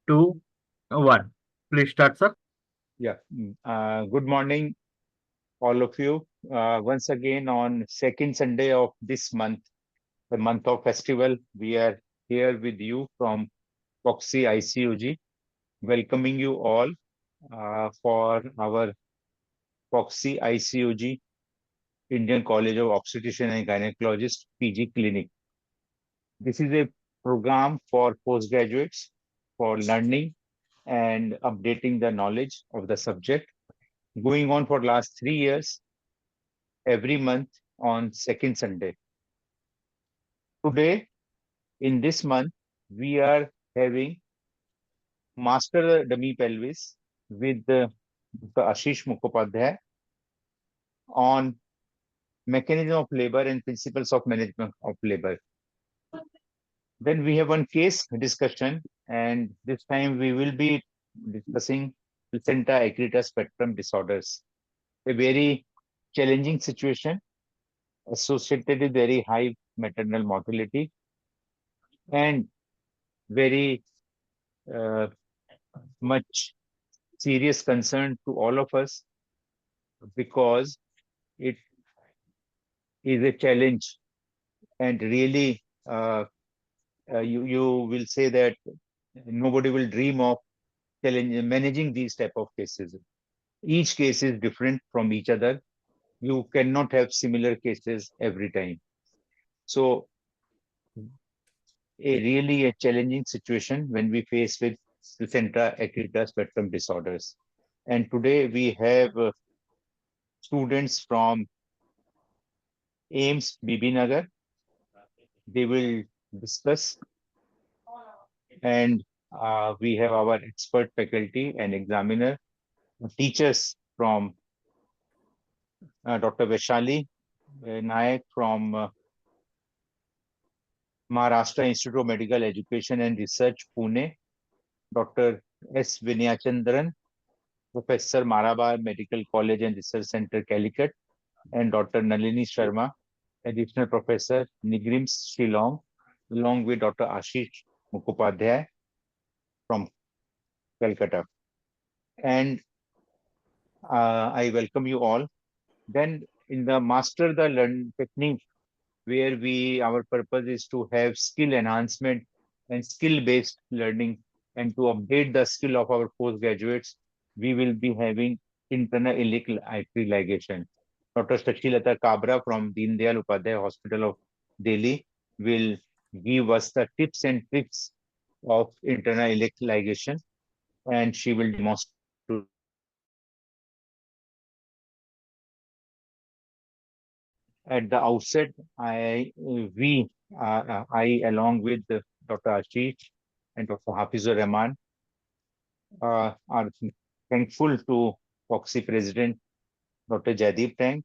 two, one. Please start, sir. Yeah. Good morning, all of you. Once again, on second Sunday of this month, the month of festival, we are here with you from FOGSI ICOG, welcoming you all for our FOGSI ICOG Indian College of Obstetrician and Gynecologist PG Clinic. This is a program for postgraduates for learning and updating the knowledge of the subject, going on for last 3 years, every month on second Sunday. Today, in this month, we are having Master Dummy Pelvis with Dr. Ashish Mukhopadhyay on mechanism of labor and principles of management of labor. Then we have one case discussion, and this time we will be discussing placenta accreta spectrum disorders, a very challenging situation associated with very high maternal mortality and very much serious concern to all of us, because it is a challenge, and really you will say that nobody will dream of managing these type of cases. Each case is different from each other. You cannot have similar cases every time. So really a challenging situation when we face with placenta accreta spectrum disorders. And today we have students from AIMS BB Nagar. They will discuss, and we have our expert faculty and examiner, teachers from Dr. Vaishali Nayak from Maharashtra Institute of Medical Education and Research, Pune, Dr. S. Vinyachandran, Professor Marabar Medical College and Research Center, Calicut, and Dr. Nalini Sharma, Additional Professor, Nigrims, Shillong, along with Dr. Ashish Mukhopadhyay from Calcutta. And I welcome you all. Then in the Master the Learn technique, where our purpose is to have skill enhancement and skill-based learning, and to update the skill of our postgraduates, we will be having internal iliac artery ligation. Dr. Shashilata Kabra from Deen Dayal Upadhyay Hospital of Delhi will give us the tips and tricks of internal iliac ligation, and she will demonstrate to us. At the outset, I along with Dr. Ashish and Dr. Hafizur Rahman, are thankful to FOGSI President Dr. Jaideep Tang,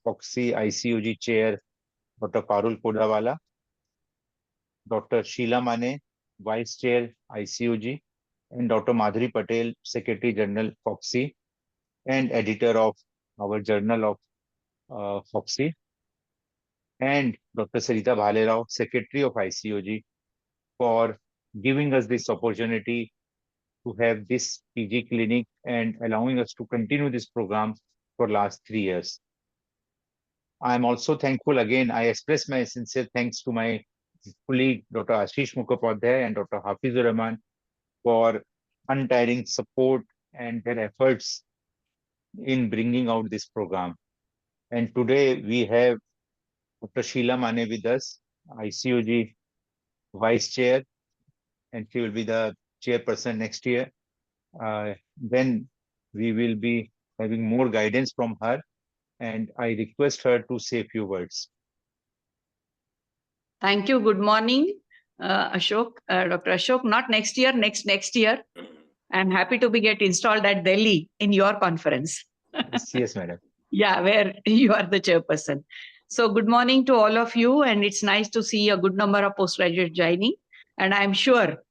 FOGSI ICOG Chair Dr. Parul Kodawala, Dr. Sheila Mane, Vice Chair ICOG, and Dr. Madhuri Patel, Secretary General FOGSI and editor of our Journal of FOGSI, and Dr. Sarita Bhalerao, Secretary of ICOG, for giving us this opportunity to have this PG clinic and allowing us to continue this program for last 3 years. I am also thankful again. I express my sincere thanks to my colleague Dr. Ashish Mukhopadhyay and Dr. Hafizur Rahman for untiring support and their efforts in bringing out this program. And today we have Dr. Sheila Mane with us, ICOG Vice Chair, and she will be the chairperson next year. Then we will be having more guidance from her, and I request her to say a few words. Thank you. Good morning, Ashok, Dr. Ashok. Not next year, next year. I'm happy to get installed at Delhi in your conference. Yes, madam. Yeah, where you are the chairperson. So good morning to all of you, and it's nice to see a good number of postgraduates joining. And I'm sure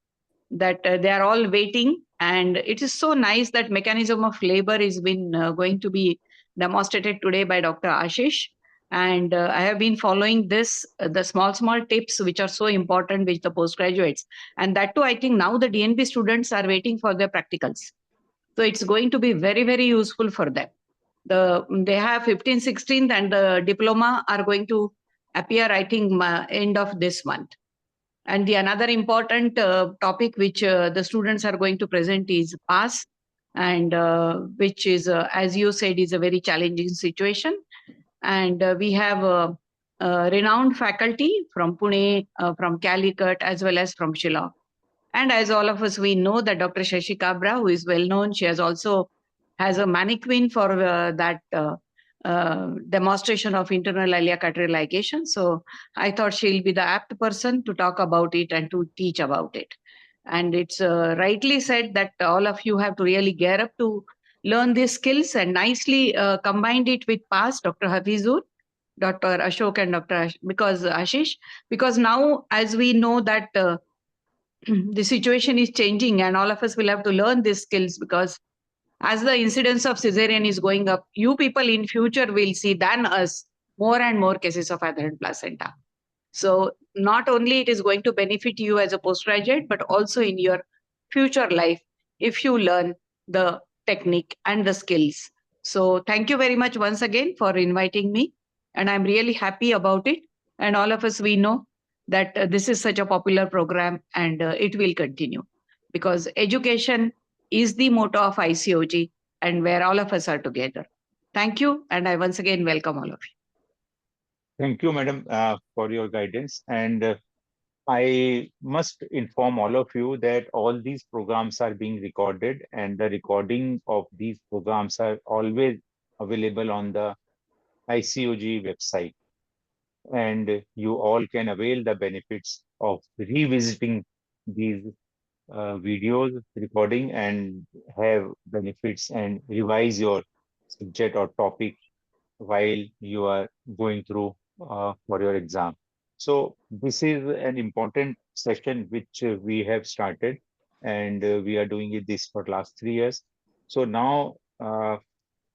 that they are all waiting. And it is so nice that mechanism of labor is been going to be demonstrated today by Dr. Ashish. And I have been following this, the small tips which are so important with the postgraduates. And that too, I think now the DNB students are waiting for their practicals. So it's going to be very, very useful for them. They have 15th, 16th, and the diploma are going to appear, I think, end of this month. And the another important topic which the students are going to present is PASS, and which is, as you said, is a very challenging situation. And we have renowned faculty from Pune, from Calicut, as well as from Shillong. And as all of us, we know that Dr. Shashi Kabra, who is well known, she has a mannequin for that demonstration of internal iliac-artery ligation. So I thought she'll be the apt person to talk about it and to teach about it. And it's rightly said that all of you have to really gear up to learn these skills, and nicely combined it with past Dr. Hafizur, Dr. Ashok, and because Ashish, because now, as we know that the situation is changing, and all of us will have to learn these skills, because as the incidence of cesarean is going up, you people in future will see than us more and more cases of adherent placenta. So not only it is going to benefit you as a postgraduate, but also in your future life if you learn the technique and the skills. So thank you very much once again for inviting me, and I'm really happy about it. And all of us, we know that this is such a popular program, and it will continue, because education is the motto of ICOG, and where all of us are together. Thank you, and I once again welcome all of you. Thank you, madam, for your guidance. And I must inform all of you that all these programs are being recorded, and the recording of these programs are always available on the ICOG website. And you all can avail the benefits of revisiting these videos recording and have benefits and revise your subject or topic while you are going through for your exam. So this is an important session which we have started, and we are doing it this for last 3 years. So now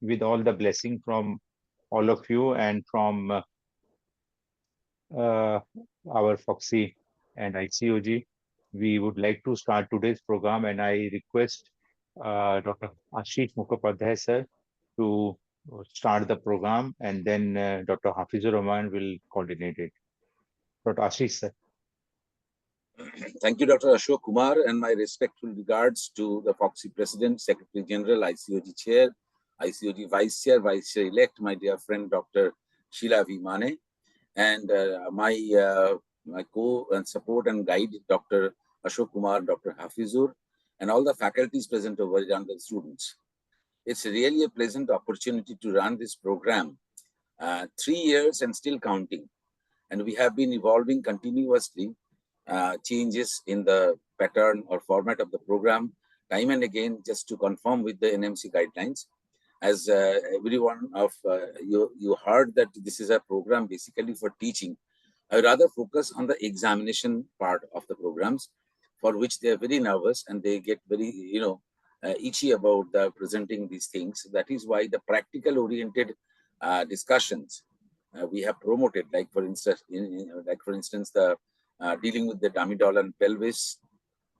with all the blessing from all of you and from our FOGSI and ICOG, we would like to start today's program, and I request Dr. Ashish Mukhopadhyay sir to start the program, and then Dr. Hafizur Rahman will coordinate it. Dr. Ashish sir. Thank you, Dr. Ashok Kumar, and my respectful regards to the FOGSI President, Secretary General, ICOG Chair, ICOG Vice Chair, Vice Chair elect, my dear friend Dr. Sheila V. Mane, and my co and support and guide, Dr. Ashok Kumar, Dr. Hafizur, and all the faculties present over here and the students. It's really a pleasant opportunity to run this program. 3 years and still counting. And we have been evolving continuously, changes in the pattern or format of the program, time and again, just to conform with the NMC guidelines. As everyone of you heard that this is a program basically for teaching. I would rather focus on the examination part of the programs, for which they are very nervous and they get very, itchy about presenting these things. That is why the practical oriented discussions we have promoted, like for instance, the dealing with the dummy-doll and pelvis,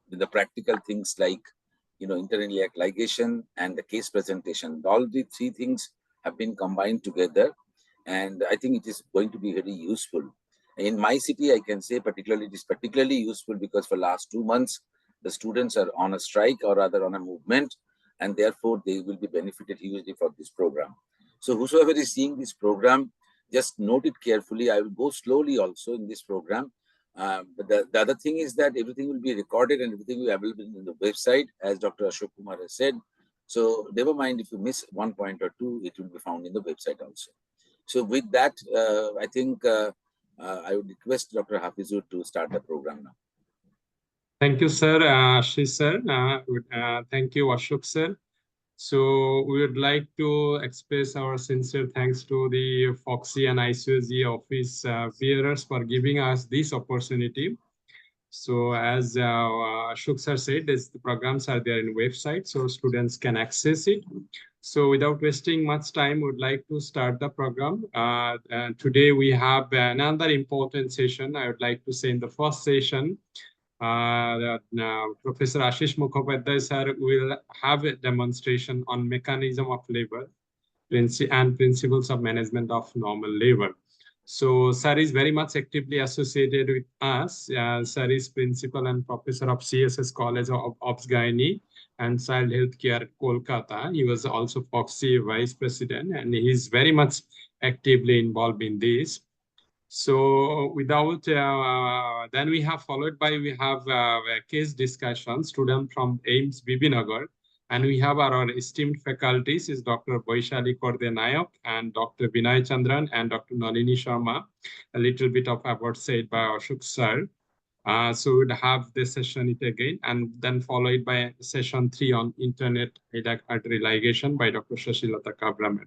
the practical things like interiliac ligation and the case presentation. All the 3 things have been combined together, and I think it is going to be very useful. In my city, I can say particularly it is particularly useful because for last 2 months the students are on a strike, or rather on a movement, and therefore they will be benefited hugely for this program. So whosoever is seeing this program, just note it carefully. I will go slowly also in this program. But the other thing is that everything will be recorded and everything will be available in the website, as Dr. Ashok Kumar has said. So never mind if you miss 1 point or 2, it will be found in the website also. So with that, I think I would request Dr. Hafizur to start the program now. Thank you, sir. Ashish sir. Thank you, Ashok sir. So we would like to express our sincere thanks to the FOGSI and ICOG office bearers for giving us this opportunity. So as Ashok sir said, the programs are there in website, so students can access it. So without wasting much time, would like to start the program. Today we have another important session. I would like to say in the first session, Professor Ashish Mukhopadhyay sir will have a demonstration on mechanism of labor and principles of management of normal labor. So sir is very much actively associated with us. Sir is principal and professor of CSS College of OBS-GYN and Child Health Care at Kolkata. He was also FOGSI vice president, and he is very much actively involved in this. So without, then we have a case discussion, student from AIMS Bibinagar, and we have our esteemed faculties is Dr. Boishali Korde Nayak and Dr. Vinay Chandran and Dr. Nalini Sharma. A little bit of about said by Ashok sir. So we'd have this session it again, and then followed by session 3 on internet artery ligation by Dr. Shashilata Kabra.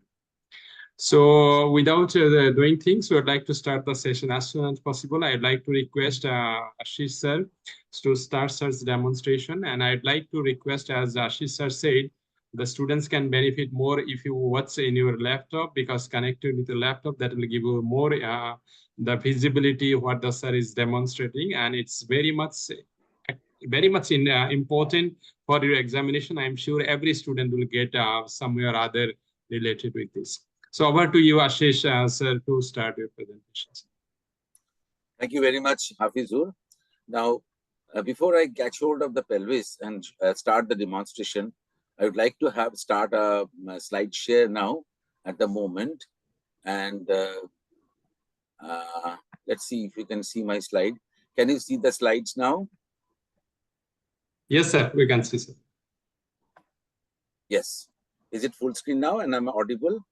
So without doing things, we would like to start the session as soon as possible. I'd like to request Ashish sir to start sir's demonstration. And I'd like to request, as Ashish sir said, the students can benefit more if you watch in your laptop, because connected with the laptop, that will give you more the visibility of what the sir is demonstrating. And it's very much important for your examination. I'm sure every student will get somewhere or other related with this. So over to you, Ashish, sir, to start your presentation. Thank you very much, Hafizur. Now, before I catch hold of the pelvis and start the demonstration, I would like to start a slide share now at the moment. And let's see if you can see my slide. Can you see the slides now? Yes, sir, we can see, sir. Yes. Is it full screen now and I'm audible?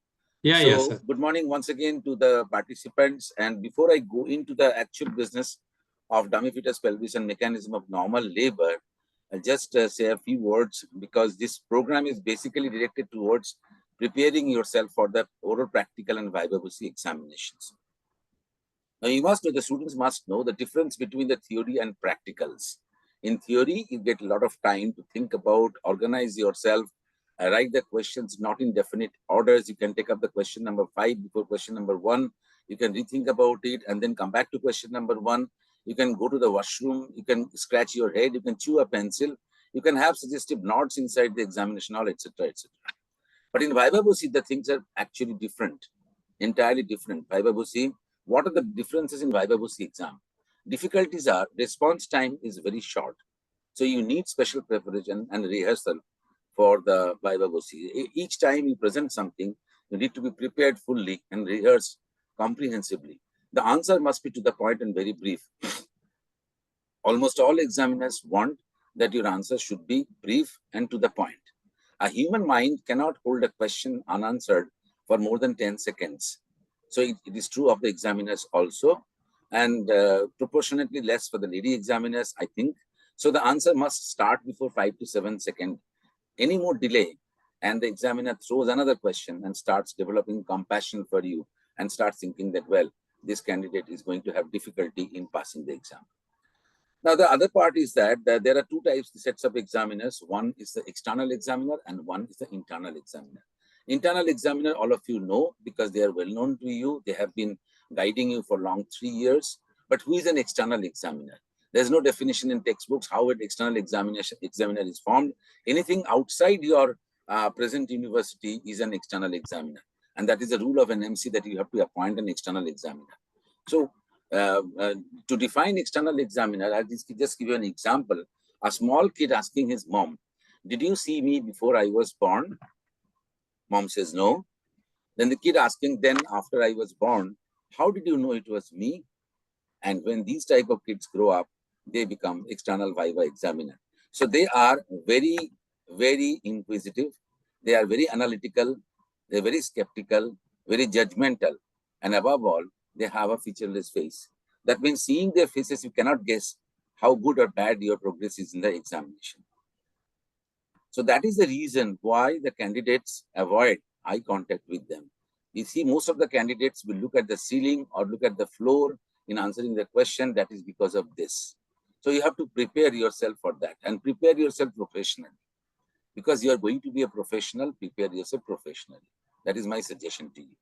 Yeah, so, yes, sir. Good morning once again to the participants. And before I go into the actual business of dummy fetus pelvis and mechanism of normal labor, I'll just say a few words, because this program is basically directed towards preparing yourself for the oral, practical, and viva voce examinations. Now, you must know, the students must know the difference between the theory and practicals. In theory, you get a lot of time to think about, organize yourself, write the questions not in definite orders. You can take up the question number 5 before question number 1. You can rethink about it and then come back to question number 1. You can go to the washroom. You can scratch your head. You can chew a pencil. You can have suggestive notes inside the examination hall, etc., etc. But in viva voce, the things are actually different, entirely different. Viva voce, what are the differences in viva voce exam? Difficulties are response time is very short. So you need special preparation and rehearsal for the viva voce. Each time you present something, you need to be prepared fully and rehearse comprehensively. The answer must be to the point and very brief. Almost all examiners want that your answer should be brief and to the point. A human mind cannot hold a question unanswered for more than 10 seconds. So it is true of the examiners also, and proportionately less for the lady examiners, I think. So the answer must start before 5 to 7 seconds. Any more delay, and the examiner throws another question and starts developing compassion for you and starts thinking that, well, this candidate is going to have difficulty in passing the exam. Now, the other part is that there are two sets of examiners. One is the external examiner and one is the internal examiner. Internal examiner, all of you know, because they are well known to you. They have been guiding you for long 3 years. But who is an external examiner? There's no definition in textbooks how an external examiner is formed. Anything outside your present university is an external examiner. And that is the rule of an MC, that you have to appoint an external examiner. So to define external examiner, I'll just give you an example. A small kid asking his mom, "Did you see me before I was born?" Mom says no. Then the kid asking, "Then after I was born, how did you know it was me?" And when these type of kids grow up, they become external viva examiner. So they are very, very inquisitive. They are very analytical. They're very skeptical, very judgmental. And above all, they have a featureless face. That means seeing their faces, you cannot guess how good or bad your progress is in the examination. So that is the reason why the candidates avoid eye contact with them. You see, most of the candidates will look at the ceiling or look at the floor in answering the question. That is because of this. So you have to prepare yourself for that and prepare yourself professionally. Because you are going to be a professional, prepare yourself professionally. That is my suggestion to you.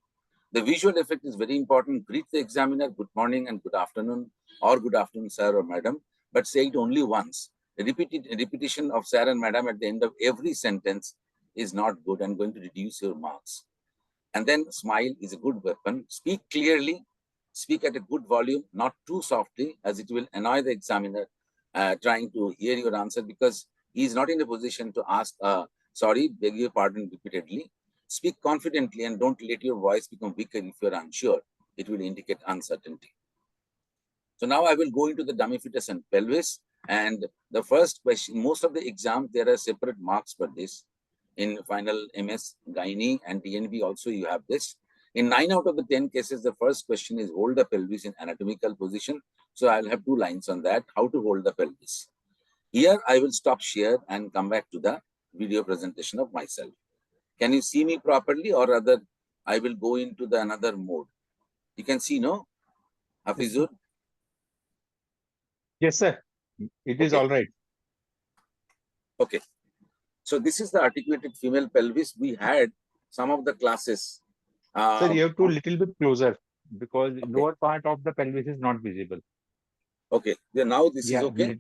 The visual effect is very important. Greet the examiner, good morning and good afternoon, or good afternoon, sir or madam, but say it only once. Repetition of sir and madam at the end of every sentence is not good and going to reduce your marks. And then smile is a good weapon. Speak clearly, speak at a good volume, not too softly, as it will annoy the examiner trying to hear your answer, because he is not in a position to ask, sorry, beg your pardon repeatedly. Speak confidently and don't let your voice become weaker if you're unsure. It will indicate uncertainty. So now I will go into the dummy fetus and pelvis. And the first question, most of the exams, there are separate marks for this. In final MS, Gynae and DNB also you have this. In 9 out of the 10 cases, the first question is hold the pelvis in anatomical position. So I'll have 2 lines on that, how to hold the pelvis. Here I will stop share and come back to the video presentation of myself. Can you see me properly, or rather I will go into the another mode? You can see, no? Hafizur? Yes, sir. It is all right. Okay. So this is the articulated female pelvis. We had some of the classes. Sir, you have to little bit closer because lower part of the pelvis is not visible. Okay. Yeah, now this is okay.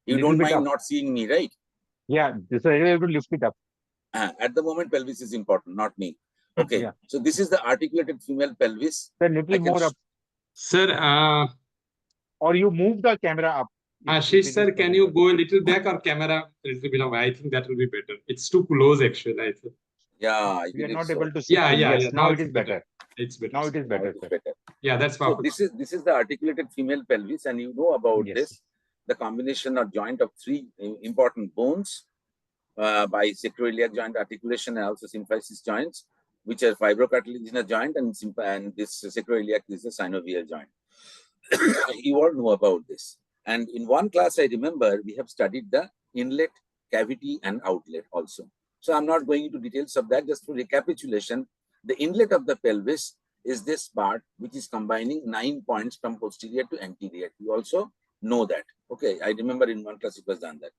You don't mind not seeing me, right? Yeah. So you have to lift it up. At the moment, pelvis is important, not me. Okay. Yeah. So this is the articulated female pelvis. Sir, little more up. Sir, or you move the camera up. Ashish sir, can you go a little back or camera a little bit away? I think that will be better. It's too close actually, I think. Yeah, we are not able to see. Yeah. Now it is better. It's better. Now it is better. Yeah, that's perfect. So this is the articulated female pelvis, and you know about this, the combination or joint of 3 important bones by sacroiliac joint articulation and also symphysis joints, which are fibrocartilaginous joint, and this sacroiliac is the synovial joint. You all know about this. And in one class, I remember we have studied the inlet, cavity, and outlet also. So I'm not going into details of that. Just for recapitulation, the inlet of the pelvis is this part, which is combining 9 points from posterior to anterior. You also know that. Okay, I remember in one class it was done that.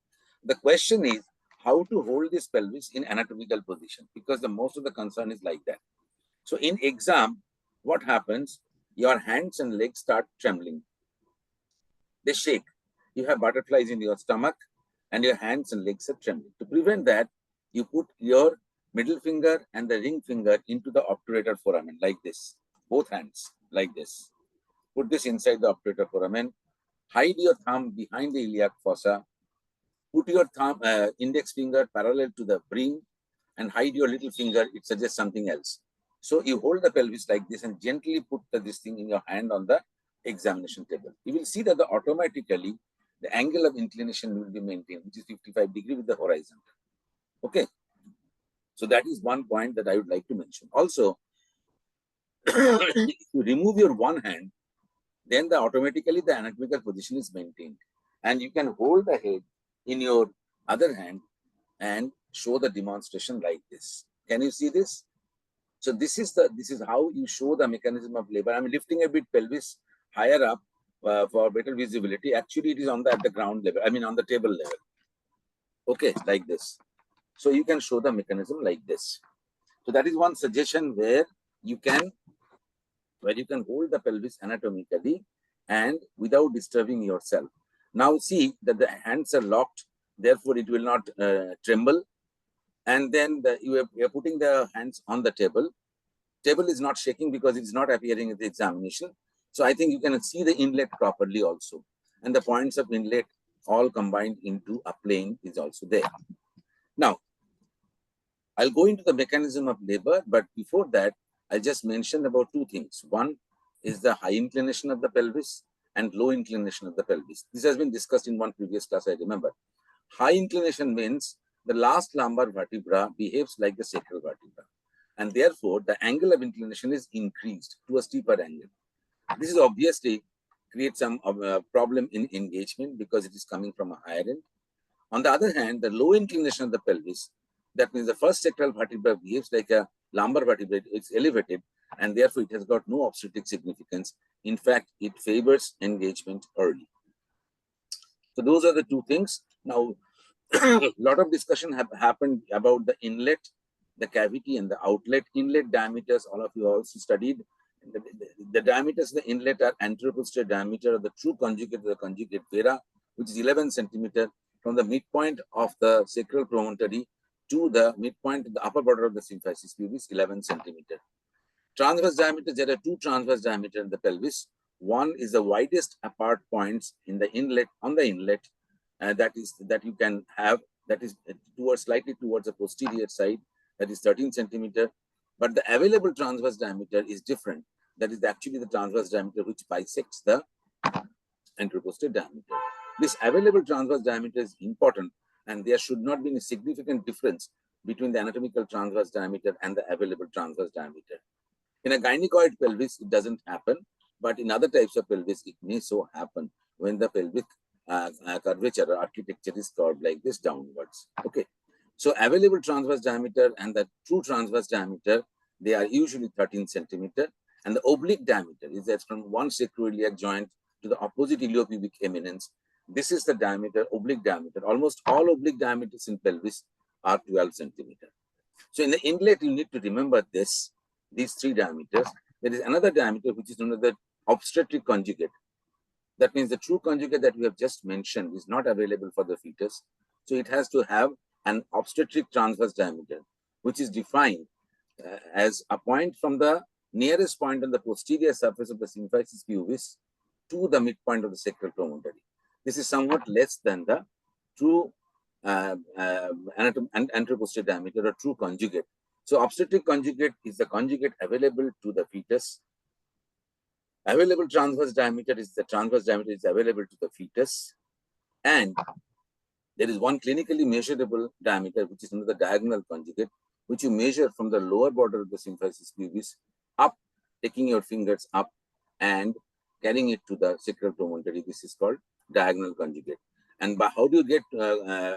The question is how to hold this pelvis in anatomical position, because the most of the concern is like that. So in exam, what happens? Your hands and legs start trembling. They shake. You have butterflies in your stomach and your hands and legs are trembling. To prevent that, you put your middle finger and the ring finger into the obturator foramen like this. Both hands like this. Put this inside the obturator foramen. Hide your thumb behind the iliac fossa. Put your thumb, index finger parallel to the brim and hide your little finger. It suggests something else. So you hold the pelvis like this and gently put this thing in your hand on the examination table. You will see that automatically the angle of inclination will be maintained, which is 55 degrees with the horizon. Okay. So that is one point that I would like to mention. Also, if you remove your one hand, then automatically the anatomical position is maintained. And you can hold the head in your other hand and show the demonstration like this. Can you see this? So this is how you show the mechanism of labor. I'm lifting a bit pelvis higher up for better visibility. Actually, it is on at the ground level. I mean, on the table level. Okay, like this. So you can show the mechanism like this. So that is one suggestion where you can hold the pelvis anatomically and without disturbing yourself. Now see that the hands are locked, therefore it will not tremble. And then you are putting the hands on the table. Table is not shaking because it's not appearing in the examination. So I think you can see the inlet properly also. And the points of inlet all combined into a plane is also there. Now, I'll go into the mechanism of labor, but before that, I'll just mention about 2 things. One is the high inclination of the pelvis and low inclination of the pelvis. This has been discussed in one previous class, I remember. High inclination means the last lumbar vertebra behaves like the sacral vertebra. And therefore, the angle of inclination is increased to a steeper angle. This is obviously creates some problem in engagement because it is coming from a higher end. On the other hand, the low inclination of the pelvis, that means the first sacral vertebra behaves like a lumbar vertebra, it's elevated, and therefore it has got no obstetric significance. In fact, it favors engagement early. So those are the 2 things. Now, A lot of discussion have happened about the inlet, the cavity, and the outlet. Inlet diameters, all of you also studied. The diameters of the inlet are anteroposterior diameter of the true conjugate of the conjugate vera, which is 11 centimeter from the midpoint of the sacral promontory to the midpoint of the upper border of the symphysis pubis, 11 centimeter. Transverse diameters, there are two transverse diameters in the pelvis. One is the widest apart points in the inlet, on the inlet, that you can have, that is slightly towards the posterior side, that is 13 centimeter. But the available transverse diameter is different. That is actually the transverse diameter which bisects the anteroposterior diameter. This available transverse diameter is important, and there should not be a significant difference between the anatomical transverse diameter and the available transverse diameter. In a gynecoid pelvis, it doesn't happen, but in other types of pelvis, it may so happen when the pelvic curvature or architecture is curved like this downwards. Okay, so available transverse diameter and the true transverse diameter, they are usually 13 centimeter, and the oblique diameter is that from one sacroiliac joint to the opposite iliopubic eminence. This is the diameter, oblique diameter. Almost all oblique diameters in pelvis are 12 centimeter. So in the inlet, you need to remember these three diameters. There is another diameter which is known as the obstetric conjugate. That means the true conjugate that we have just mentioned is not available for the fetus. So it has to have an obstetric transverse diameter, which is defined as a point from the nearest point on the posterior surface of the symphysis pubis to the midpoint of the sacral promontory. This is somewhat less than the true anteroposterior diameter or true conjugate. So obstetric conjugate is the conjugate available to the fetus. Available transverse diameter is the transverse diameter is available to the fetus. And there is one clinically measurable diameter, which is another diagonal conjugate, which you measure from the lower border of the symphysis pubis up, taking your fingers up and carrying it to the sacral promontory. This is called diagonal conjugate. And by how do you get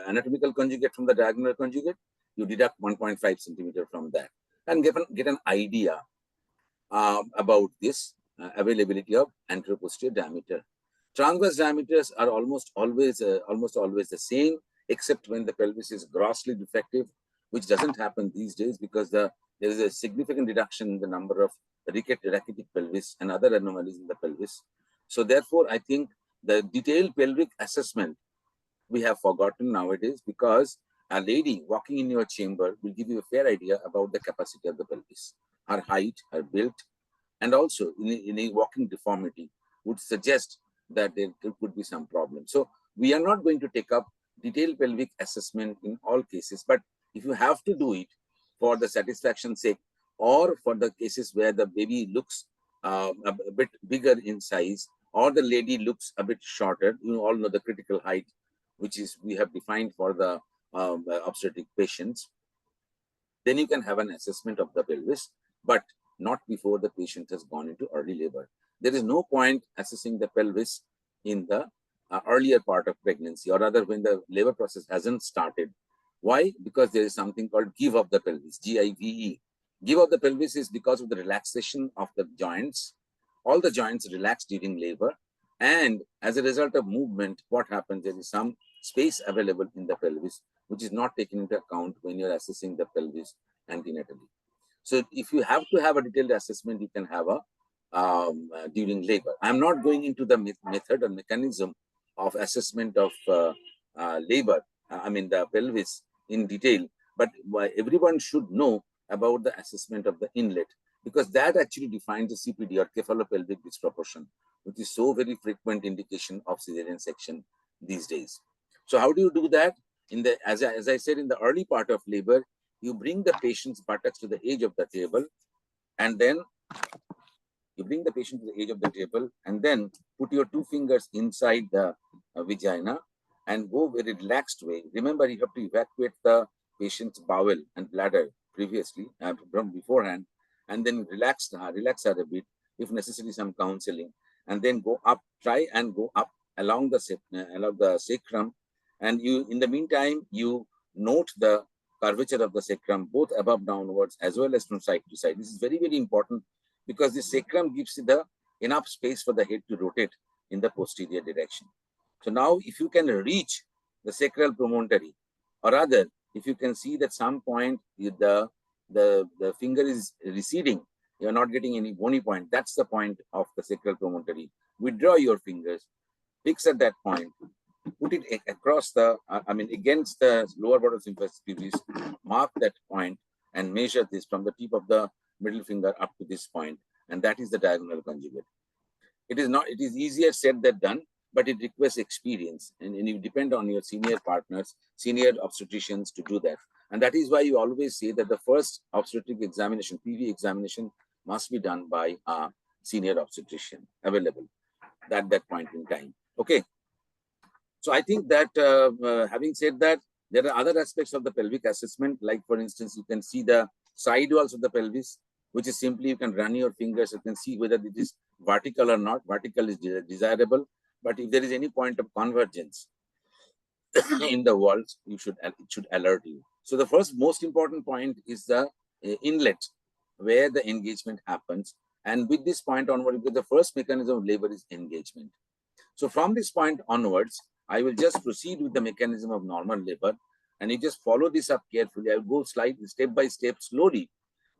anatomical conjugate from the diagonal conjugate? You deduct 1.5 centimeter from that and get an idea about this availability of anteroposterior diameter. Transverse diameters are almost always the same, except when the pelvis is grossly defective, which doesn't happen these days because there is a significant reduction in the number of rachitic pelvis and other anomalies in the pelvis. So therefore, I think the detailed pelvic assessment we have forgotten nowadays, because a lady walking in your chamber will give you a fair idea about the capacity of the pelvis, her height, her build, and also in a walking deformity would suggest that there could be some problem. So we are not going to take up detailed pelvic assessment in all cases, but if you have to do it for the satisfaction's sake, or for the cases where the baby looks a bit bigger in size, or the lady looks a bit shorter, you all know the critical height, which is we have defined for the obstetric patients, then you can have an assessment of the pelvis, but not before the patient has gone into early labor. There is no point assessing the pelvis in the earlier part of pregnancy, or rather when the labor process hasn't started. Why? Because there is something called give of the pelvis, G-I-V-E. Give of the pelvis is because of the relaxation of the joints. All the joints relax during labor, and as a result of movement, what happens? There is some space available in the pelvis, which is not taken into account when you're assessing the pelvis antenatally. So if you have to have a detailed assessment, you can have a during labor. I'm not going into the method or mechanism of assessment of labor, the pelvis in detail, but everyone should know about the assessment of the inlet, because that actually defines the CPD or cephalopelvic disproportion, which is so very frequent indication of cesarean section these days. So how do you do that? As I said, in the early part of labor, you bring the patient's buttocks to the edge of the table, and then you bring the patient to the edge of the table, and then put your two fingers inside the vagina and go very relaxed way. Remember, you have to evacuate the patient's bowel and bladder previously, from beforehand, and then relax her a bit, if necessary, some counseling, and then go up, try and go up along the sacrum, and you, in the meantime, you note the curvature of the sacrum, both above downwards as well as from side to side. This is very, very important, because the sacrum gives you the enough space for the head to rotate in the posterior direction. So now, if you can reach the sacral promontory or rather, if you can see that some point the finger is receding, you are not getting any bony point. That's the point of the sacral promontory. Withdraw your fingers, fix at that point, put it across the, against the lower border symphysis pubis, mark that point and measure this from the tip of the middle finger up to this point, and that is the diagonal conjugate. It is easier said than done, but it requires experience, and you depend on your senior partners, senior obstetricians to do that. And that is why you always say that the first obstetric examination, PV examination, must be done by a senior obstetrician available at that point in time. Okay. So I think that having said that, there are other aspects of the pelvic assessment, like for instance, you can see the side walls of the pelvis, which is simply you can run your fingers, you can see whether it is vertical or not. Vertical is desirable, but if there is any point of convergence in the walls, it should alert you. So the first most important point is the inlet where the engagement happens. And with this point onward, the first mechanism of labor is engagement. So from this point onwards, I will just proceed with the mechanism of normal labor, and you just follow this up carefully. I will go step by step slowly.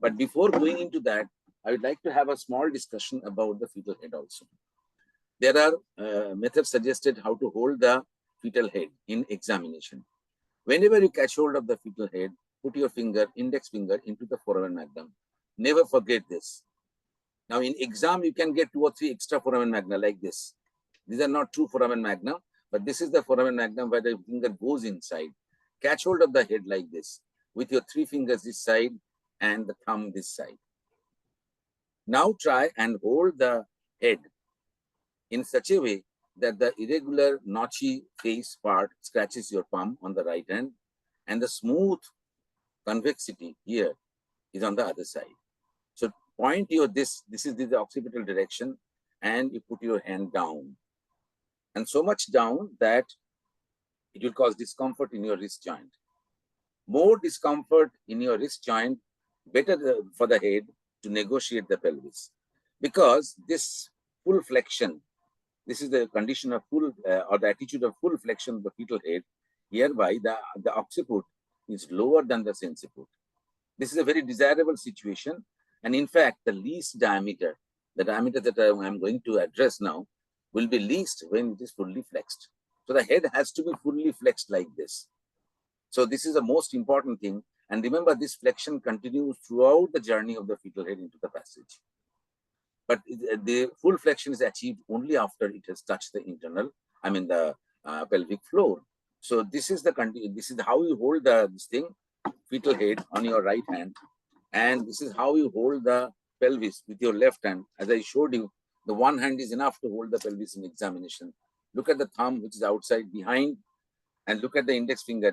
But before going into that, I would like to have a small discussion about the fetal head also. There are methods suggested how to hold the fetal head in examination. Whenever you catch hold of the fetal head, put your index finger into the foramen magnum. Never forget this. Now in exam, you can get 2 or 3 extra foramen magna like this. These are not true foramen magna, but this is the foramen magnum where the finger goes inside. Catch hold of the head like this with your 3 fingers this side and the thumb this side. Now try and hold the head in such a way that the irregular notchy face part scratches your palm on the right hand, and the smooth convexity here is on the other side. So point your this is the occipital direction, and you put your hand down, and so much down that it will cause discomfort in your wrist joint. More discomfort in your wrist joint, better for the head to negotiate the pelvis, because this full flexion, this is the condition of full or the attitude of full flexion of the fetal head. Hereby, the occiput is lower than the sensiput. This is a very desirable situation, and in fact, the least diameter, the diameter that I am going to address now, will be least when it is fully flexed. So the head has to be fully flexed like this. So this is the most important thing. And remember, this flexion continues throughout the journey of the fetal head into the passage. But the full flexion is achieved only after it has touched the internal, the pelvic floor. So this is how you hold this thing, fetal head on your right hand. And this is how you hold the pelvis with your left hand. As I showed you, the one hand is enough to hold the pelvis in examination. Look at the thumb, which is outside behind, and look at the index finger.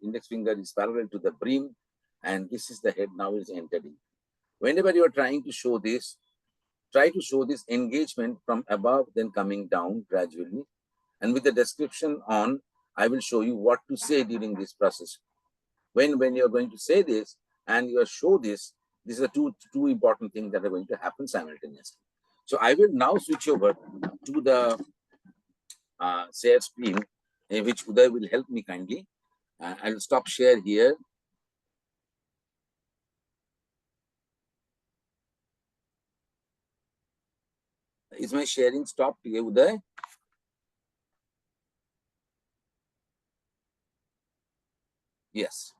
Index finger is parallel to the brim, and this is the head now is entering. Whenever you are trying to show this, try to show this engagement from above, then coming down gradually. And with the description on, I will show you what to say during this process. When you are going to say this and you show this, these are two important things that are going to happen simultaneously. So I will now switch over to the share screen, which Uday will help me kindly. I'll stop share here. Is my sharing stopped here, Uday? Yes.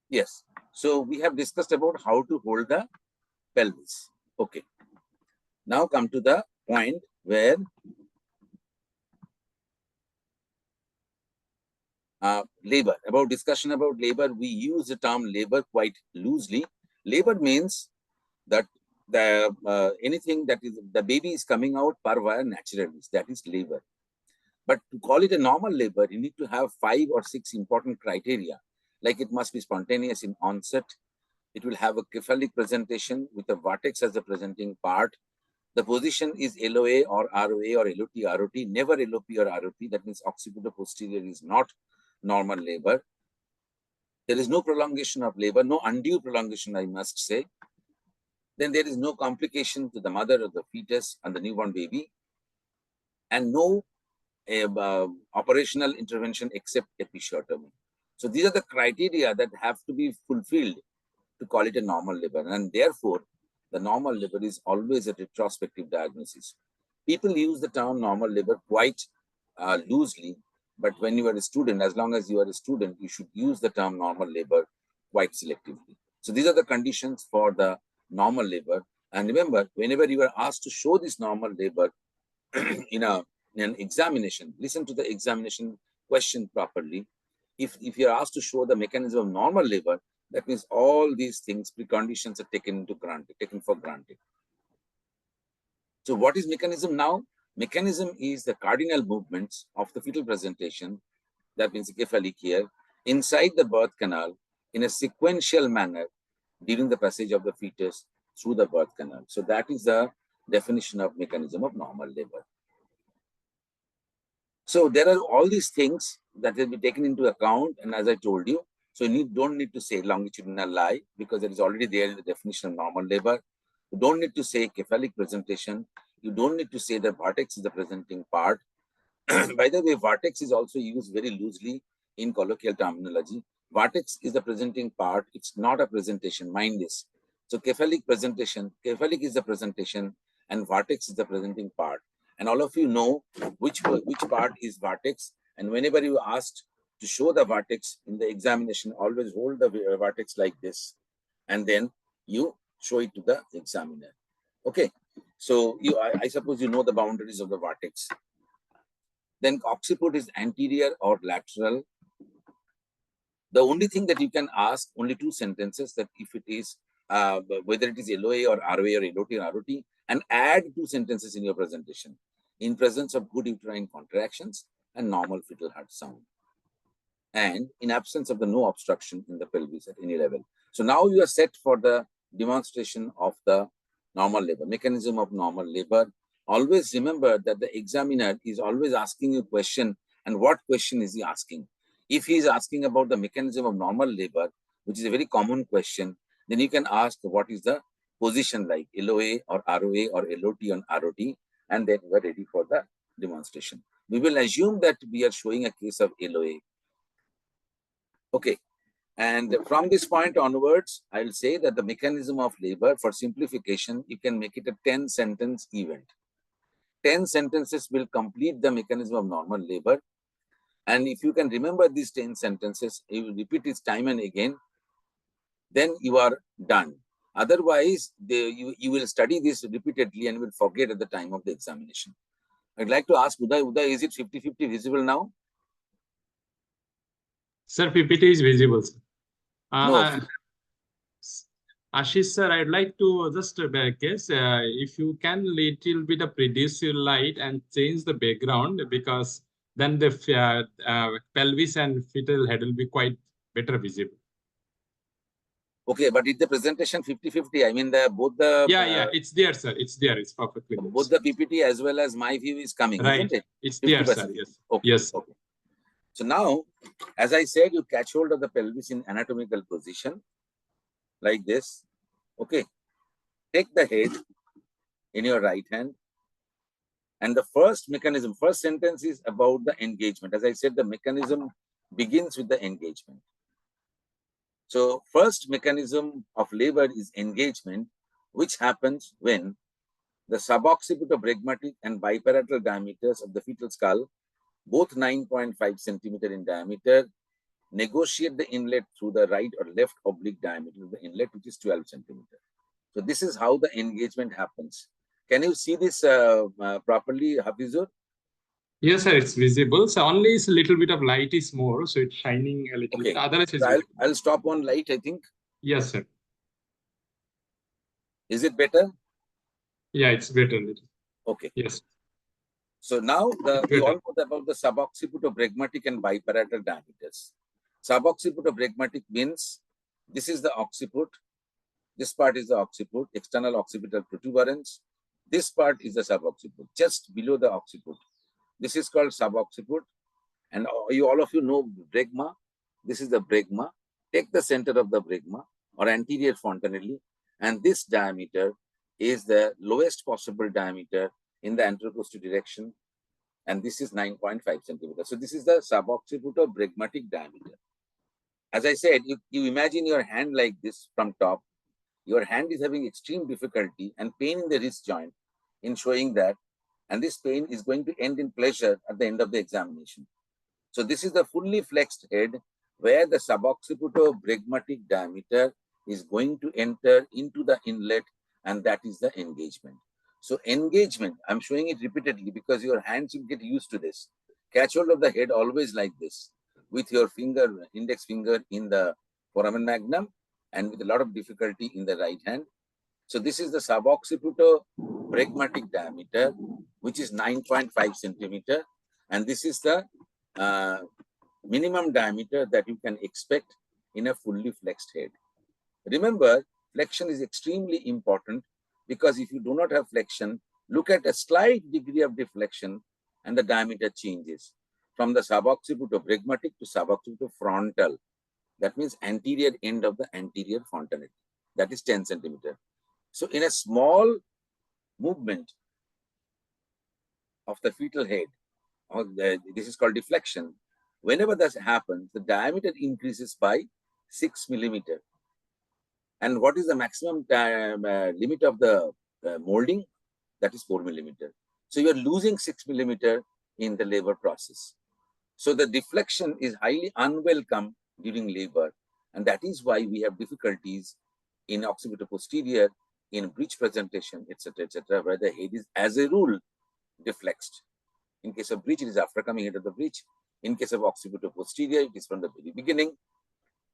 Yes. So we have discussed about how to hold the pelvis. Okay. Now come to the point where labor. Discussion about labor, we use the term labor quite loosely. Labor means that anything that is the baby is coming out per via naturally, that is labor. But to call it a normal labor, you need to have 5 or 6 important criteria. Like it must be spontaneous in onset. It will have a cephalic presentation with a vertex as the presenting part. The position is LOA or ROA or LOT, ROT, never LOP or ROP. That means occipito posterior is not normal labor. there is no prolongation of labor, no undue prolongation, I must say, then there is no complication to the mother of the fetus and the newborn baby, and no operational intervention except episiotomy. So these are the criteria that have to be fulfilled to call it a normal labor, and therefore the normal labor is always a retrospective diagnosis. People use the term normal labor quite loosely, but when you are a student, as long as you are a student, you should use the term normal labor quite selectively. So these are the conditions for the normal labor. And remember, whenever you are asked to show this normal labor in an examination, listen to the examination question properly. If you are asked to show the mechanism of normal labor, that means all these things, preconditions are taken for granted. So what is mechanism now? Mechanism is the cardinal movements of the fetal presentation, that means cephalic here, inside the birth canal in a sequential manner during the passage of the fetus through the birth canal. So that is the definition of mechanism of normal labor. So there are all these things that will be taken into account, and as I told you, so you don't need to say longitudinal lie because it is already there in the definition of normal labor. You don't need to say cephalic presentation. You don't need to say the vertex is the presenting part. By the way, vertex is also used very loosely in colloquial terminology. Vertex is the presenting part. It's not a presentation, mind this. So cephalic presentation, cephalic is the presentation and vertex is the presenting part. And all of you know which part is vertex. And whenever you are asked to show the vertex in the examination, always hold the vertex like this. And then you show it to the examiner. Okay. So I suppose you know the boundaries of the vertex. Then occiput is anterior or lateral. The only thing that you can ask, only two sentences, that if it is, whether it is LOA or ROA or LOT or ROT, and add two sentences in your presentation. In presence of good uterine contractions and normal fetal heart sound. And in absence of the no obstruction in the pelvis at any level. So now you are set for the demonstration of the normal labor, mechanism of normal labor. Always remember that the examiner is always asking you a question, and what question is he asking? If he is asking about the mechanism of normal labor, which is a very common question, then you can ask what is the position like LOA or ROA or LOT on ROT, and then we are ready for the demonstration. We will assume that we are showing a case of LOA. Okay. And from this point onwards, I'll say that the mechanism of labor, for simplification, you can make it a 10-sentence event. 10 sentences will complete the mechanism of normal labor. And if you can remember these 10 sentences, you will repeat it time and again, then you are done. Otherwise, you will study this repeatedly and will forget at the time of the examination. I'd like to ask Uday. Uday, is it 50-50 visible now? Sir, PPT is visible, sir. No. Ashish sir, I'd like to just guess if you can little bit of reduce your light and change the background, because then the pelvis and fetal head will be quite better visible. Okay, but in the presentation 50-50, I mean both the it's there, sir. It's there. It's perfectly there. Both the PPT as well as my view is coming, right. Isn't it? It's there, sir. Yes. Okay. Yes. Okay. So now, as I said, you catch hold of the pelvis in anatomical position like this. Okay. Take the head in your right hand. And the first mechanism, first sentence is about the engagement. As I said, the mechanism begins with the engagement. So first mechanism of labor is engagement, which happens when the suboccipitobregmatic and biparatal diameters of the fetal skull, both 9.5 centimeter in diameter, negotiate the inlet through the right or left oblique diameter of the inlet, which is 12 centimeter. So this is how the engagement happens. Can you see this properly, Hafizur? Yes, sir, it's visible. So only it's a little bit of light is more, so it's shining a little bit. Otherwise, it's I'll stop on light, I think. Yes, sir. Is it better? Yeah, it's better. Okay. Yes. So now we all know about the suboccipitobregmatic and biparatal diameters. Suboccipitobregmatic means this is the occiput. This part is the occiput, external occipital protuberance. This part is the subocciput, just below the occiput. This is called subocciput. And all of you know bregma. This is the bregma. take the center of the bregma or anterior fontanelle, and this diameter is the lowest possible diameter in the anteroposterior direction, and this is 9.5 centimeters. So this is the suboccipitobregmatic diameter. As I said, you imagine your hand like this from top. Your hand is having extreme difficulty and pain in the wrist joint in showing that, and this pain is going to end in pleasure at the end of the examination. So this is the fully flexed head where the suboccipitobregmatic diameter is going to enter into the inlet, and that is the engagement. So engagement, I'm showing it repeatedly because your hands will get used to this. Catch hold of the head always like this, with your finger, index finger in the foramen magnum, and with a lot of difficulty in the right hand. So this is the suboccipitobregmatic diameter, which is 9.5 centimeter, and this is the minimum diameter that you can expect in a fully flexed head. Remember, flexion is extremely important because if you do not have flexion, look at a slight degree of deflection and the diameter changes from the suboccipitobregmatic to suboccipitofrontal. That means anterior end of the anterior fontanelle. That is 10 centimeter. So in a small movement of the fetal head, this is called deflection. Whenever that happens, the diameter increases by 6 millimeter. And what is the maximum limit of the molding? That is 4 millimeter. So you are losing 6 millimeter in the labor process. So the deflection is highly unwelcome during labor, and that is why we have difficulties in occipitoposterior, in breech presentation, etc., where the head is, as a rule, deflexed. In case of breech, it is after coming into the breech. In case of occipitoposterior, it is from the very beginning,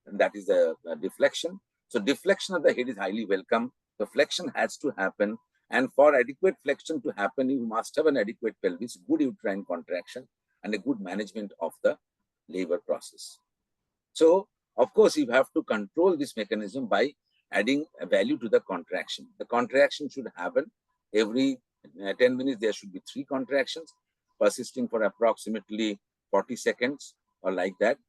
and that is the deflection. So deflection of the head is highly welcome. The flexion has to happen, and for adequate flexion to happen, you must have an adequate pelvis, good uterine contraction, and a good management of the labor process. So, of course, you have to control this mechanism by adding a value to the contraction. The contraction should happen every 10 minutes. There should be 3 contractions persisting for approximately 40 seconds or like that.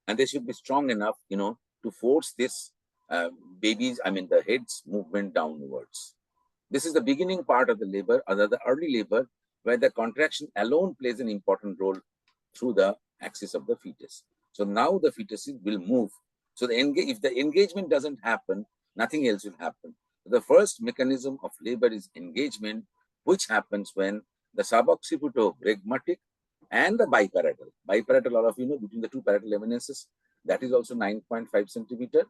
And they should be strong enough, to force this the head's movement downwards. This is the beginning part of the labor, or the early labor, where the contraction alone plays an important role through the axis of the fetus. So now the fetus will move. So if the engagement doesn't happen, nothing else will happen. The first mechanism of labor is engagement, which happens when the suboccipitobregmatic and the biparatal. Biparatal, all of you know, between the 2 parietal eminences, that is also 9.5 centimeter.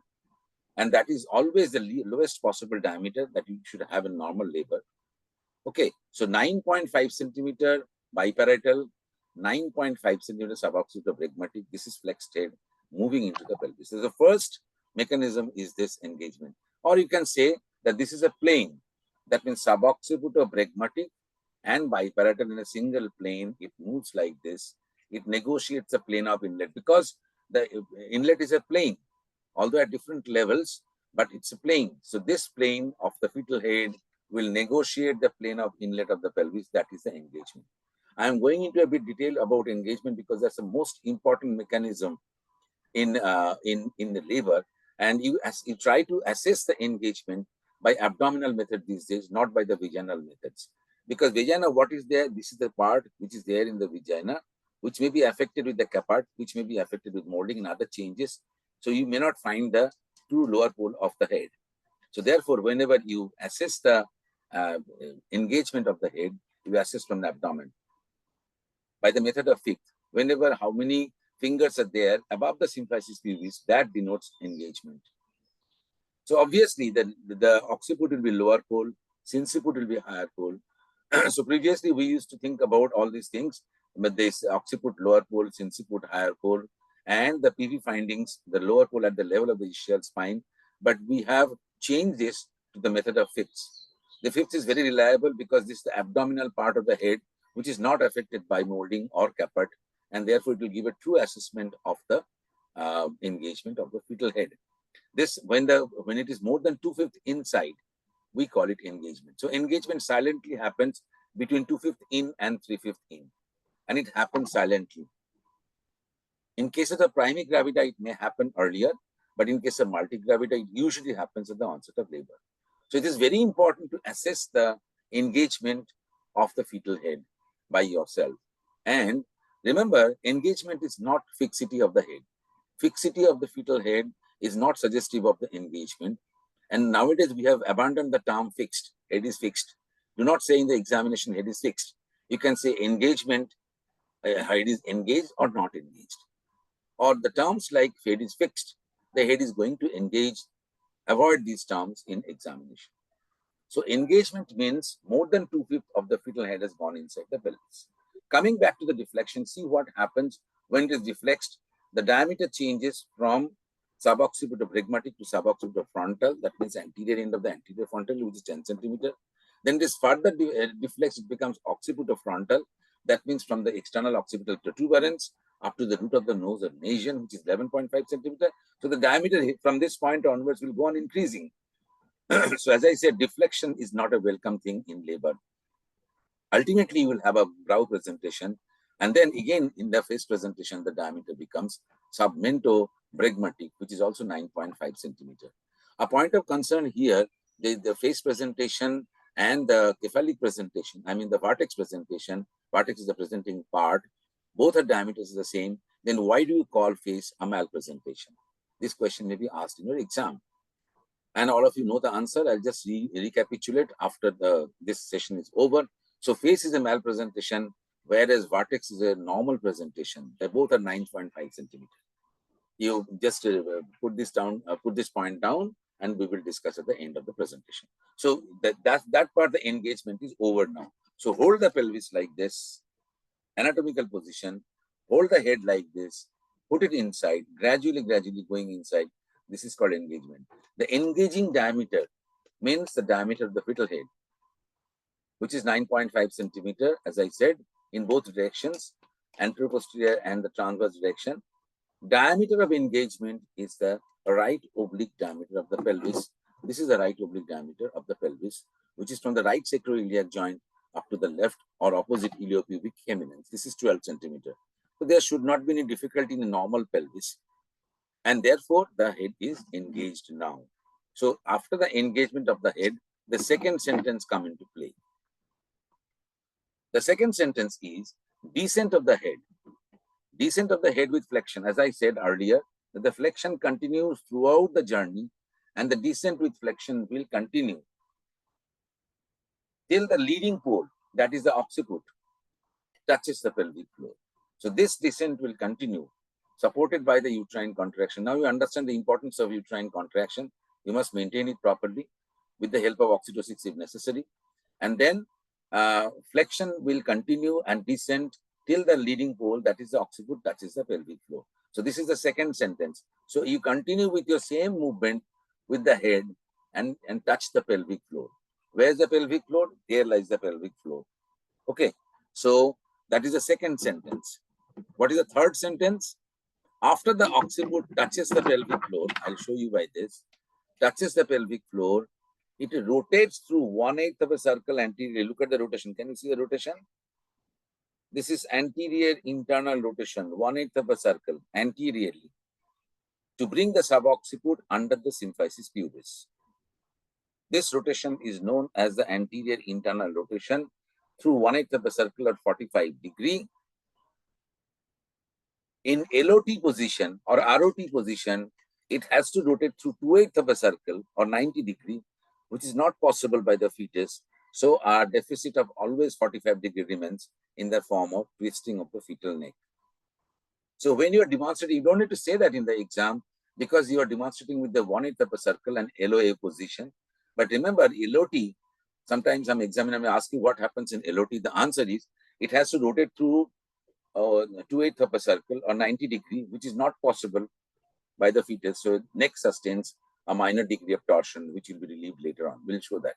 And that is always the lowest possible diameter that you should have in normal labor. Okay, so 9.5 centimeter biparatal, 9.5 centimeter suboccipitobregmatic. This is flexed head moving into the pelvis. So the first mechanism is this engagement. Or you can say that this is a plane. That means suboccipitobregmatic and biparatal in a single plane. It moves like this. It negotiates the plane of inlet because the inlet is a plane, although at different levels, but it's a plane. So this plane of the fetal head will negotiate the plane of inlet of the pelvis. That is the engagement. I am going into a bit detail about engagement because that's the most important mechanism in the labor. And you try to assess the engagement by abdominal method these days, not by the vaginal methods. Because vagina, what is there? This is the part which is there in the vagina, which may be affected with the caput, which may be affected with molding and other changes. So you may not find the true lower pole of the head. So therefore, whenever you assess the engagement of the head, you assess from the abdomen by the method of fifth. Whenever how many fingers are there above the symphysis pubis, that denotes engagement. So obviously, the occiput will be lower pole, sinciput will be higher pole. So previously, we used to think about all these things, but this occiput lower pole, sinciput higher pole, and the PV findings, the lower pole at the level of the ischial spine. But we have changed this to the method of fifths. The fifth is very reliable because this is the abdominal part of the head, which is not affected by molding or caput, and therefore it will give a true assessment of the engagement of the fetal head. This, when it is more than 2/5 inside, we call it engagement. So engagement silently happens between 2/5 in and 3/5 in, and it happens silently. In case of the primary gravida, it may happen earlier, but in case of multigravida, it usually happens at the onset of labor. So it is very important to assess the engagement of the fetal head by yourself. And remember, engagement is not fixity of the head. Fixity of the fetal head is not suggestive of the engagement. And nowadays we have abandoned the term fixed. Head is fixed. Do not say in the examination head is fixed. You can say engagement, head is engaged or not engaged. Or the terms like head is fixed, the head is going to engage. Avoid these terms in examination. So engagement means more than 2/5 of the fetal head has gone inside the pelvis. Coming back to the deflection, see what happens when it is deflexed. The diameter changes from suboccipitofragmatic to suboccipitofrontal. That means anterior end of the anterior frontal, which is 10 centimeter. Then it is further deflexed, it becomes occipitofrontal. That means from the external occipital protuberance up to the root of the nose or nasion, which is 11.5 centimeter. So the diameter from this point onwards will go on increasing. So as I said, deflection is not a welcome thing in labor. Ultimately, you will have a brow presentation. And then again, in the face presentation, the diameter becomes submento-bregmatic, which is also 9.5 centimeter. A point of concern here, the face presentation and the cephalic presentation, I mean the vertex presentation, vertex is the presenting part, both are diameters the same, then why do you call face a malpresentation? This question may be asked in your exam. And all of you know the answer. I'll just recapitulate after this session is over. So face is a malpresentation, whereas vertex is a normal presentation. They both are 9.5 centimeter. You just put this down, put this point down, and we will discuss at the end of the presentation. So that part, the engagement is over now. So hold the pelvis like this, anatomical position, hold the head like this, put it inside, gradually going inside. This is called engagement. The engaging diameter means the diameter of the fetal head, which is 9.5 centimeter, as I said, in both directions, anteroposterior and the transverse direction. Diameter of engagement is the right oblique diameter of the pelvis. This is the right oblique diameter of the pelvis, which is from the right sacroiliac joint up to the left or opposite iliopubic eminence. This is 12 centimeter. So there should not be any difficulty in a normal pelvis. And therefore, the head is engaged now. So after the engagement of the head, the second sentence comes into play. The second sentence is descent of the head. Descent of the head with flexion. As I said earlier, that the flexion continues throughout the journey and the descent with flexion will continue till the leading pole, that is the occiput, touches the pelvic floor. So this descent will continue, supported by the uterine contraction. Now you understand the importance of uterine contraction. You must maintain it properly with the help of oxytocin if necessary. And then flexion will continue and descend till the leading pole, that is the occiput, touches the pelvic floor. So this is the second sentence. So you continue with your same movement with the head and touch the pelvic floor. Where is the pelvic floor? Here lies the pelvic floor. Okay. So that is the second sentence. What is the third sentence? After the occiput touches the pelvic floor, I'll show you by this, touches the pelvic floor, it rotates through 1/8 of a circle anterior. Look at the rotation. Can you see the rotation? This is anterior internal rotation, 1/8 of a circle anteriorly to bring the subocciput under the symphysis pubis. This rotation is known as the anterior internal rotation through 1/8 of a circle at 45 degrees. In LOT position or ROT position, it has to rotate through 2/8 of a circle or 90 degrees, which is not possible by the fetus. So our deficit of always 45 degrees remains in the form of twisting of the fetal neck. So when you are demonstrating, you don't need to say that in the exam because you are demonstrating with the 1/8 of a circle and LOA position. But remember, LOT, sometimes some examiner may ask you what happens in LOT. The answer is it has to rotate through 2/8 of a circle or 90 degrees, which is not possible by the fetus. So neck sustains a minor degree of torsion, which will be relieved later on. We'll show that.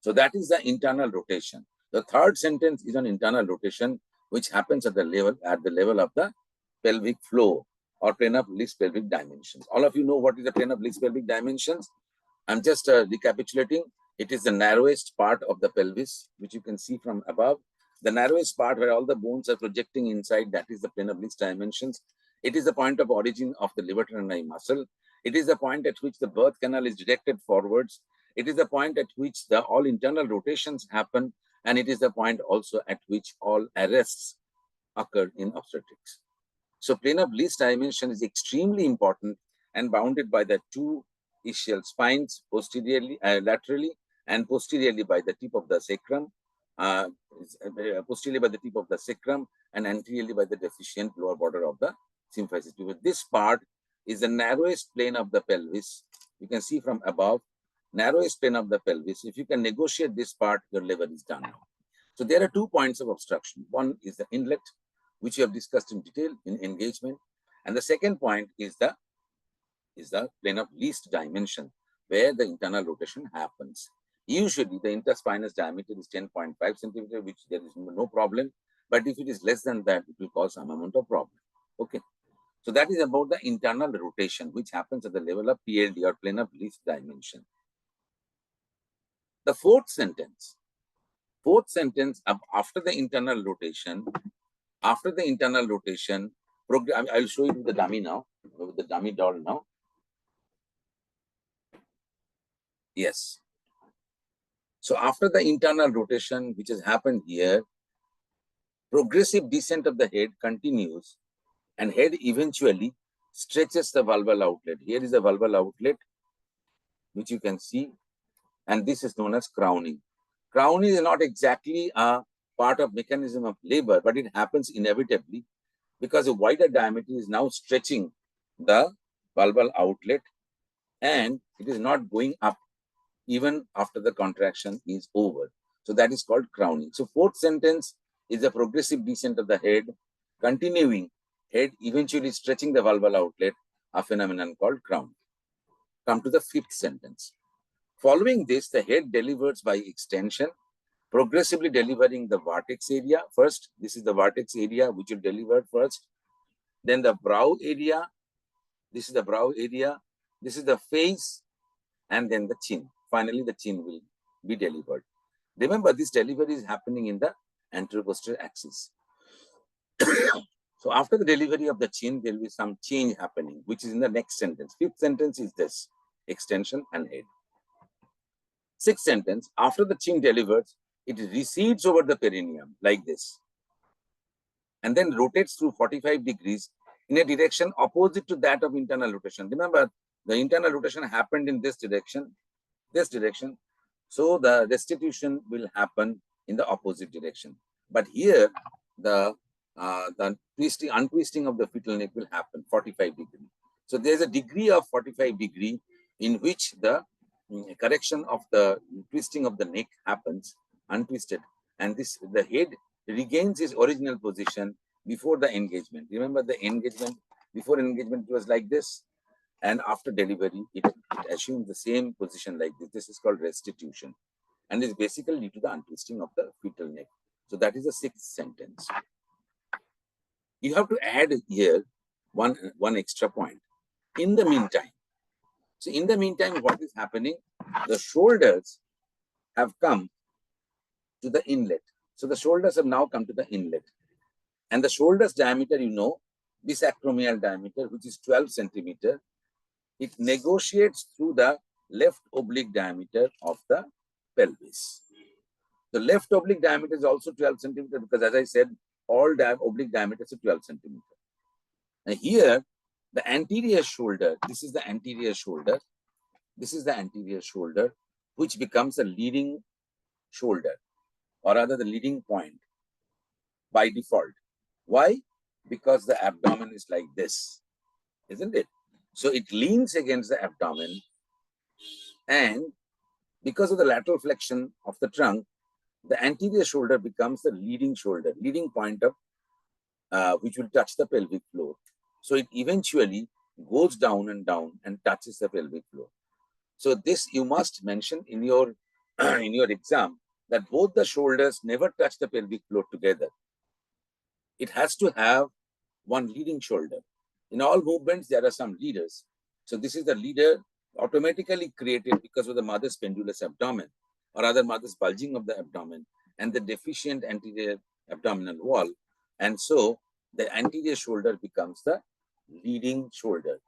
So that is the internal rotation. The third sentence is on internal rotation, which happens at the level of the pelvic floor or plane of least pelvic dimensions. All of you know what is the plane of least pelvic dimensions. I'm just recapitulating. It is the narrowest part of the pelvis, which you can see from above. The narrowest part where all the bones are projecting inside, that is the plane of least dimensions. It is the point of origin of the lever tendoni muscle. It is the point at which the birth canal is directed forwards. It is the point at which all internal rotations happen. And it is the point also at which all arrests occur in obstetrics. So plane of least dimension is extremely important and bounded by the two ischial spines, posteriorly, laterally, and posteriorly by the tip of the sacrum, posteriorly by the tip of the sacrum, and anteriorly by the deficient lower border of the symphysis. This part is the narrowest plane of the pelvis. You can see from above, narrowest plane of the pelvis. If you can negotiate this part, your liver is done now. So there are 2 points of obstruction. One is the inlet, which we have discussed in detail in engagement. And the second point is the plane of least dimension, where the internal rotation happens. Usually the interspinous diameter is 10.5 centimeter, which there is no problem. But if it is less than that, it will cause some amount of problem. Okay. So that is about the internal rotation, which happens at the level of PLD, or plane of least dimension. The fourth sentence, after the internal rotation, I'll show you the dummy now, with the dummy doll now. Yes. So after the internal rotation, which has happened here, progressive descent of the head continues, and head eventually stretches the vulval outlet. Here is the vulval outlet, which you can see, and this is known as crowning. Crowning is not exactly a part of mechanism of labor, but it happens inevitably because a wider diameter is now stretching the vulval outlet, and it is not going up even after the contraction is over. So that is called crowning. So fourth sentence is the progressive descent of the head, continuing, head eventually stretching the vulval outlet, a phenomenon called crowning. Come to the fifth sentence. Following this, the head delivers by extension, progressively delivering the vertex area. First, this is the vertex area which will deliver first. Then the brow area. This is the brow area. This is the face, and then the chin. Finally, the chin will be delivered. Remember, this delivery is happening in the anteroposterior axis. So after the delivery of the chin, there will be some change happening, which is in the next sentence. Fifth sentence is this: extension and head. Sixth sentence, after the chin delivers, it recedes over the perineum like this, and then rotates through 45 degrees in a direction opposite to that of internal rotation. Remember, the internal rotation happened in this direction. So the restitution will happen in the opposite direction. But here, the untwisting of the fetal neck will happen 45 degrees. So there's a degree of 45 degrees in which the correction of the twisting of the neck happens, untwisted, and the head regains its original position before the engagement. Remember, the engagement, before engagement it was like this, and after delivery it assumes the same position like this. This is called restitution, and is basically due to the untwisting of the fetal neck. So that is the sixth sentence. You have to add here one extra point. In the meantime, so in the meantime, what is happening? The shoulders have come to the inlet. So the shoulders have now come to the inlet. And the shoulders diameter, you know, this acromial diameter, which is 12 centimeter, it negotiates through the left oblique diameter of the pelvis. The left oblique diameter is also 12 centimeter because, as I said, all oblique diameters are 12 centimeter. And here, the anterior shoulder, this is the anterior shoulder, which becomes a leading shoulder, or rather the leading point by default. Why? Because the abdomen is like this, isn't it? So it leans against the abdomen, and because of the lateral flexion of the trunk, the anterior shoulder becomes the leading shoulder, leading point of which will touch the pelvic floor. So it eventually goes down and touches the pelvic floor. So this you must mention in your exam, that both the shoulders never touch the pelvic floor together. It has to have one leading shoulder. In all movements, there are some leaders. So this is the leader automatically created because of the mother's pendulous abdomen, or other mother's bulging of the abdomen. and the deficient anterior abdominal wall. And so the anterior shoulder becomes the leading shoulder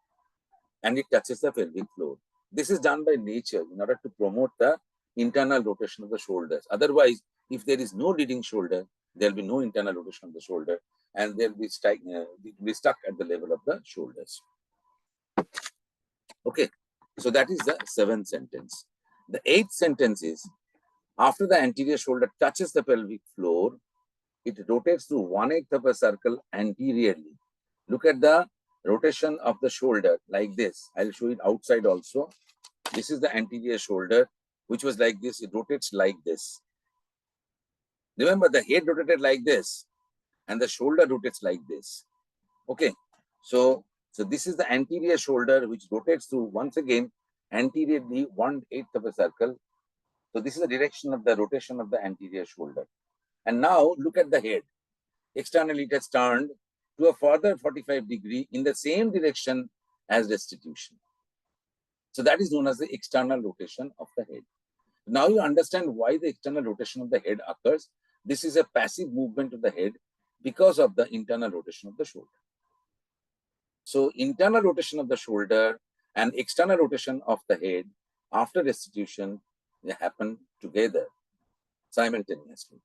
and it touches the pelvic floor. This is done by nature in order to promote the internal rotation of the shoulders. Otherwise, if there is no leading shoulder, there will be no internal rotation of the shoulder and they'll be stuck at the level of the shoulders. Okay, so that is the 7th sentence. The 8th sentence is, after the anterior shoulder touches the pelvic floor, it rotates through 1/8 of a circle anteriorly. Look at the rotation of the shoulder like this. I'll show it outside also. This is the anterior shoulder, which was like this. It rotates like this. Remember, the head rotated like this, and the shoulder rotates like this. Okay, so this is the anterior shoulder, which rotates through, once again, anteriorly 1/8 of a circle. So this is the direction of the rotation of the anterior shoulder. And now look at the head. Externally, it has turned to a further 45 degree in the same direction as restitution. So that is known as the external rotation of the head. Now you understand why the external rotation of the head occurs. This is a passive movement of the head because of the internal rotation of the shoulder. So internal rotation of the shoulder and external rotation of the head after restitution, they happen together simultaneously.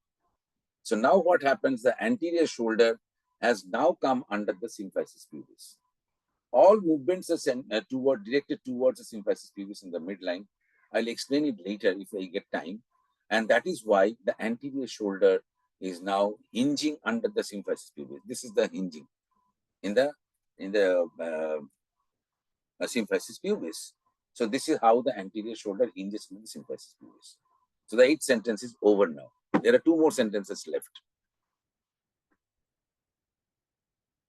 So now what happens, the anterior shoulder has now come under the symphysis pubis. All movements are directed towards the symphysis pubis in the midline. I'll explain it later if I get time. And that is why the anterior shoulder is now hinging under the symphysis pubis. This is the hinging in the symphysis pubis. So this is how the anterior shoulder hinges in the symphysis pubis. So the 8th sentence is over now. There are 2 more sentences left.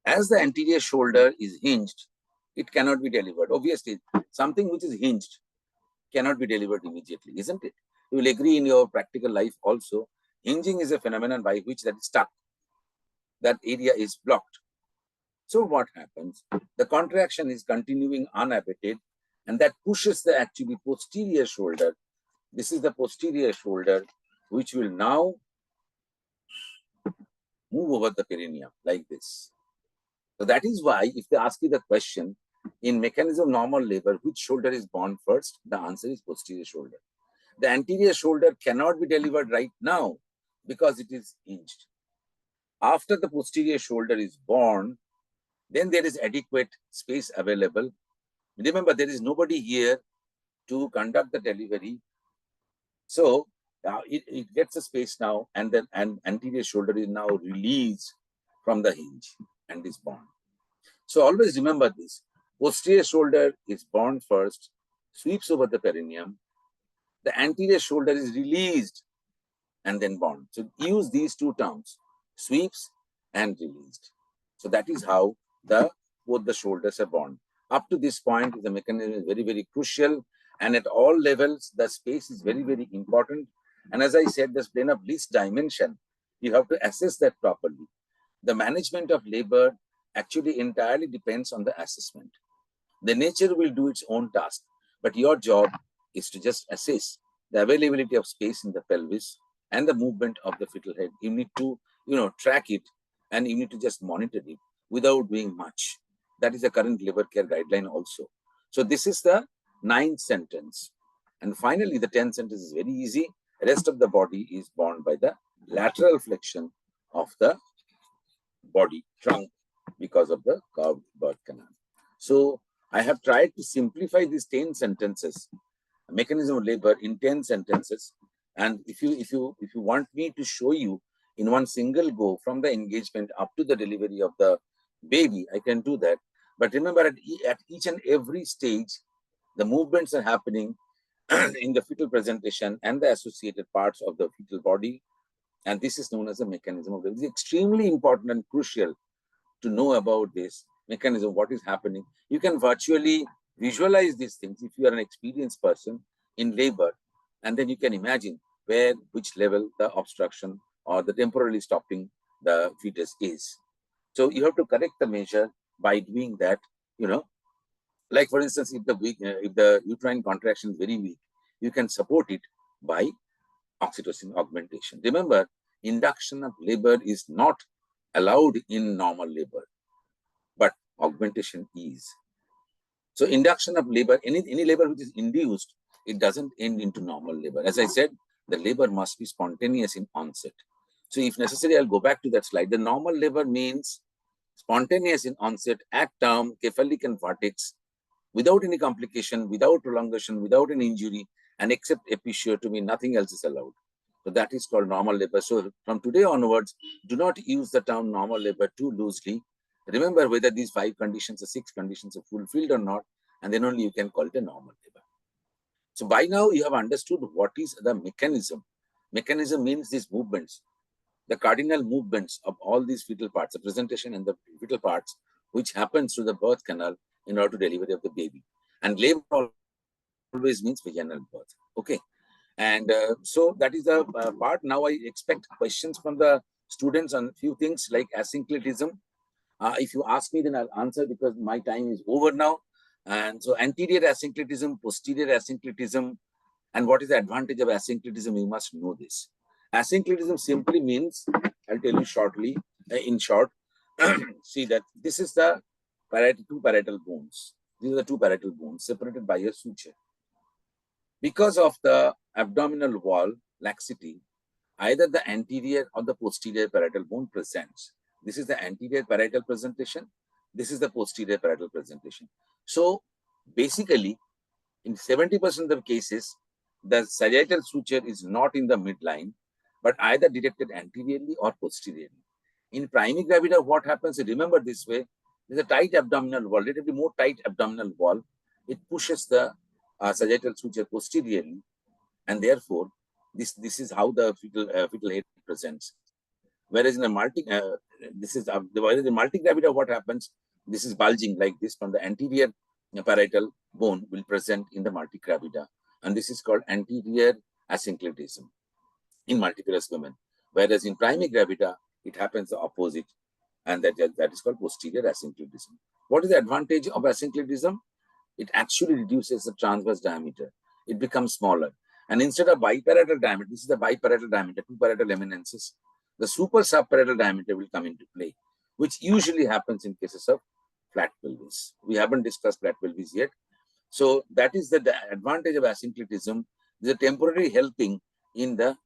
As the anterior shoulder is hinged, it cannot be delivered. Obviously, something which is hinged cannot be delivered immediately, isn't it? You will agree in your practical life also. Hinging is a phenomenon by which that is stuck. That area is blocked. So what happens? The contraction is continuing unabated, and that pushes the actually posterior shoulder. This is the posterior shoulder, which will now move over the perineum like this. So that is why if they ask you the question, in mechanism of normal labor, which shoulder is born first? The answer is posterior shoulder. The anterior shoulder cannot be delivered right now because it is hinged. After the posterior shoulder is born, then there is adequate space available. Remember, there is nobody here to conduct the delivery. So it gets a space now, and then anterior shoulder is now released from the hinge and is born. So always remember this. Posterior shoulder is born first, sweeps over the perineum. The anterior shoulder is released and then born. So use these 2 terms, sweeps and released. So that is how both the shoulders are born. Up to this point, the mechanism is very, very crucial. And at all levels, the space is very, very important. And as I said, this plane of least dimension, you have to assess that properly. The management of labor actually entirely depends on the assessment. The nature will do its own task, but your job is to just assess the availability of space in the pelvis and the movement of the fetal head. You need to, track it, and you need to just monitor it without doing much. That is the current labor care guideline also. So this is the 9th sentence. And finally, the 10th sentence is very easy. The rest of the body is borne by the lateral flexion of the body trunk because of the curved birth canal. So I have tried to simplify these 10 sentences, mechanism of labor, in 10 sentences. And if you want me to show you in one single go from the engagement up to the delivery of the baby, I can do that. But remember, at each and every stage, the movements are happening in the fetal presentation and the associated parts of the fetal body. And this is known as a mechanism of labor. It's extremely important and crucial to know about this mechanism, what is happening. You can virtually visualize these things if you are an experienced person in labor, and then you can imagine which level the obstruction or the temporarily stopping the fetus is. So you have to correct the measure by doing that, like for instance, if the uterine contraction is very weak, you can support it by oxytocin augmentation. Remember, induction of labor is not allowed in normal labor, but augmentation is. So induction of labor, any labor which is induced, it doesn't end into normal labor. As I said, the labor must be spontaneous in onset. So if necessary, I'll go back to that slide. The normal labor means spontaneous in onset, at term, cephalic and vertex, without any complication, without prolongation, without an injury, and except episiotomy, nothing else is allowed. So that is called normal labor. So from today onwards, do not use the term normal labor too loosely. Remember whether these 5 conditions or 6 conditions are fulfilled or not, and then only you can call it a normal labor. So by now you have understood what is the mechanism. Mechanism means these movements, the cardinal movements of all these fetal parts, the presentation and the fetal parts, which happens through the birth canal in order to delivery of the baby. And labor always means vaginal birth. Okay. And so that is the part. Now I expect questions from the students on a few things like asynclitism. If you ask me, then I'll answer because my time is over now. And so anterior asynclitism, posterior asynclitism, and what is the advantage of asynclitism? You must know this. Asynclitism simply means, I'll tell you shortly, in short, see that this is the two parietal bones. These are the two parietal bones separated by a suture. Because of the abdominal wall laxity, either the anterior or the posterior parietal bone presents. This is the anterior parietal presentation. This is the posterior parietal presentation. So basically, in 70% of the cases, the sagittal suture is not in the midline, but either detected anteriorly or posteriorly. In primary gravida, what happens? Remember this way: there's a tight abdominal wall, relatively more tight abdominal wall. It pushes the sagittal suture posteriorly, and therefore, this is how the fetal head presents. Whereas in a multigravida, what happens? This is bulging like this from the anterior parietal bone will present in the multigravida, and this is called anterior asynclitism in multifidus women. Whereas in primary gravida, it happens the opposite, and that is called posterior asynclitism. What is the advantage of asynclitism? It actually reduces the transverse diameter. It becomes smaller. And instead of biparietal diameter, this is the biparietal diameter, 2 parietal eminences, the super subparietal diameter will come into play, which usually happens in cases of flat pelvis. We haven't discussed flat pelvis yet. So that is the advantage of asynclitism. Is a temporary helping in the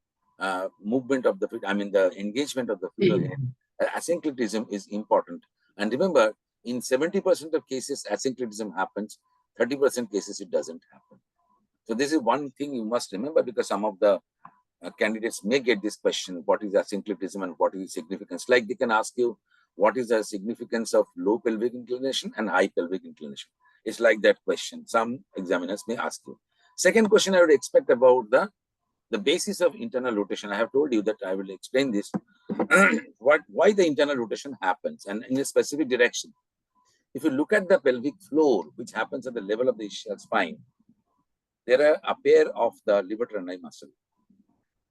movement of the the engagement of the fetal head. Asynclitism is important. And remember, in 70% of cases, asynclitism happens. 30% cases, it doesn't happen. So this is one thing you must remember, because some of the candidates may get this question: what is asynclitism and what is its significance? Like they can ask you, what is the significance of low pelvic inclination and high pelvic inclination? It's like that question. Some examiners may ask you. Second question I would expect about the basis of internal rotation. I have told you that I will explain this, why the internal rotation happens and in a specific direction. If you look at the pelvic floor, which happens at the level of the ischial spine, there are a pair of the lever trani muscle.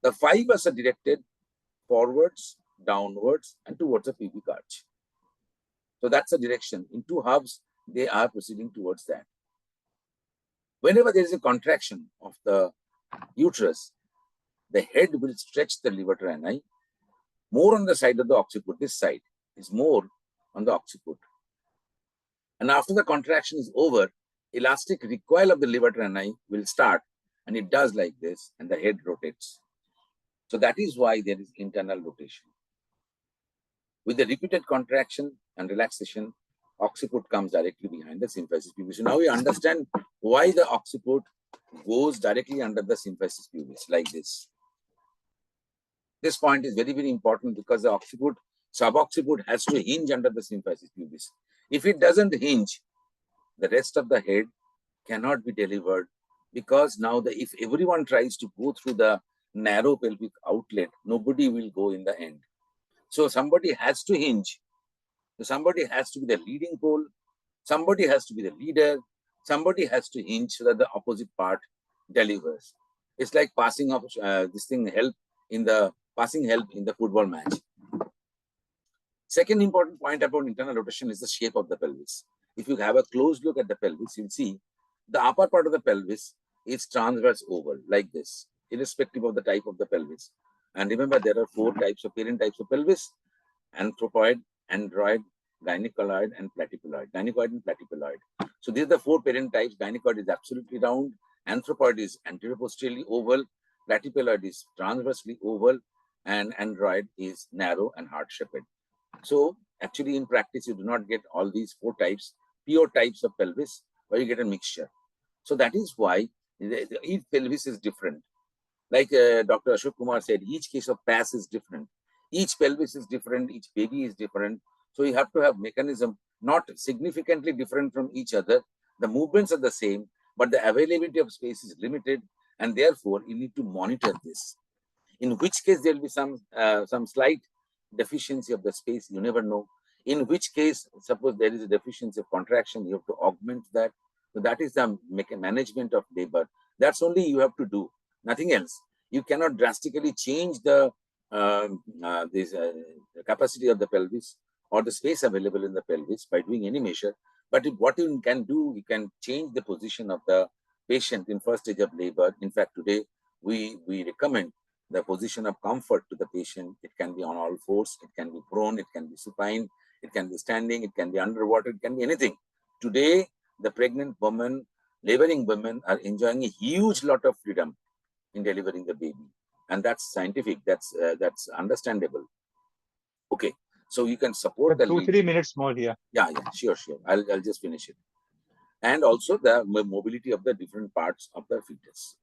The fibers are directed forwards, downwards, and towards the pubic arch. So that's the direction. In 2 halves, they are proceeding towards that. Whenever there is a contraction of the uterus, the head will stretch the lever trani more on the side of the occiput. This side is more on the occiput. And after the contraction is over, elastic recoil of the lever trani will start, and it does like this, and the head rotates. So that is why there is internal rotation. With the repeated contraction and relaxation, occiput comes directly behind the symphysis pubis. So now we understand why the occiput goes directly under the symphysis pubis like this. This point is very, very important because the occiput, subocciput has to hinge under the symphysis pubis. If it doesn't hinge, the rest of the head cannot be delivered, because now if everyone tries to go through the narrow pelvic outlet, nobody will go in the end. So somebody has to hinge. Somebody has to be the leading pole. Somebody has to be the leader. Somebody has to hinge so that the opposite part delivers. It's like passing of passing help in the football match. Second important point about internal rotation is the shape of the pelvis. If you have a close look at the pelvis, you'll see the upper part of the pelvis is transverse oval like this. irrespective of the type of the pelvis. And remember, there are 4 types of parent types of pelvis: anthropoid, android, gynecoloid, and platypuloid. Gynecoid and platypuloid. So these are the 4 parent types. Gynecoid is absolutely round, anthropoid is anteroposteriorly oval, platypuloid is transversely oval, and android is narrow and heart-shaped. So actually in practice, you do not get all these 4 types, pure types of pelvis, or you get a mixture. So that is why each pelvis is different. Like Dr. Ashok Kumar said, each case of PAS is different. Each pelvis is different, each baby is different. So you have to have mechanism not significantly different from each other. The movements are the same, but the availability of space is limited, and therefore you need to monitor this. In which case there will be some slight deficiency of the space, you never know. In which case, suppose there is a deficiency of contraction, you have to augment that. So that is the management of labor. That's only you have to do, nothing else. You cannot drastically change the capacity of the pelvis or the space available in the pelvis by doing any measure. But what you can do, you can change the position of the patient in first stage of labor. In fact, today we recommend the position of comfort to the patient. It can be on all fours, it can be prone, it can be supine, it can be standing, it can be underwater, it can be anything. Today, the pregnant women, laboring women are enjoying a huge lot of freedom in delivering the baby. And that's scientific, that's understandable. Okay, so you can support the 2-3 minutes more here. Yeah, sure. I'll just finish it. And also the mobility of the different parts of the fetus.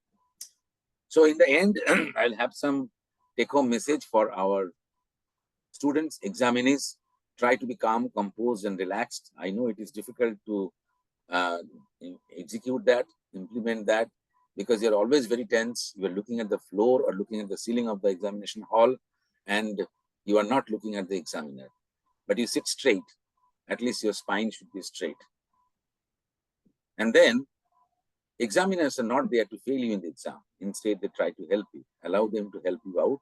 So in the end, I'll have some take-home message for our students, examinees. Try to be calm, composed, and relaxed. I know it is difficult to execute that, implement that, because you're always very tense. You're looking at the floor or looking at the ceiling of the examination hall, and you are not looking at the examiner. But you sit straight. At least your spine should be straight. And then, examiners are not there to fail you in the exam. Instead, they try to help you, allow them to help you out.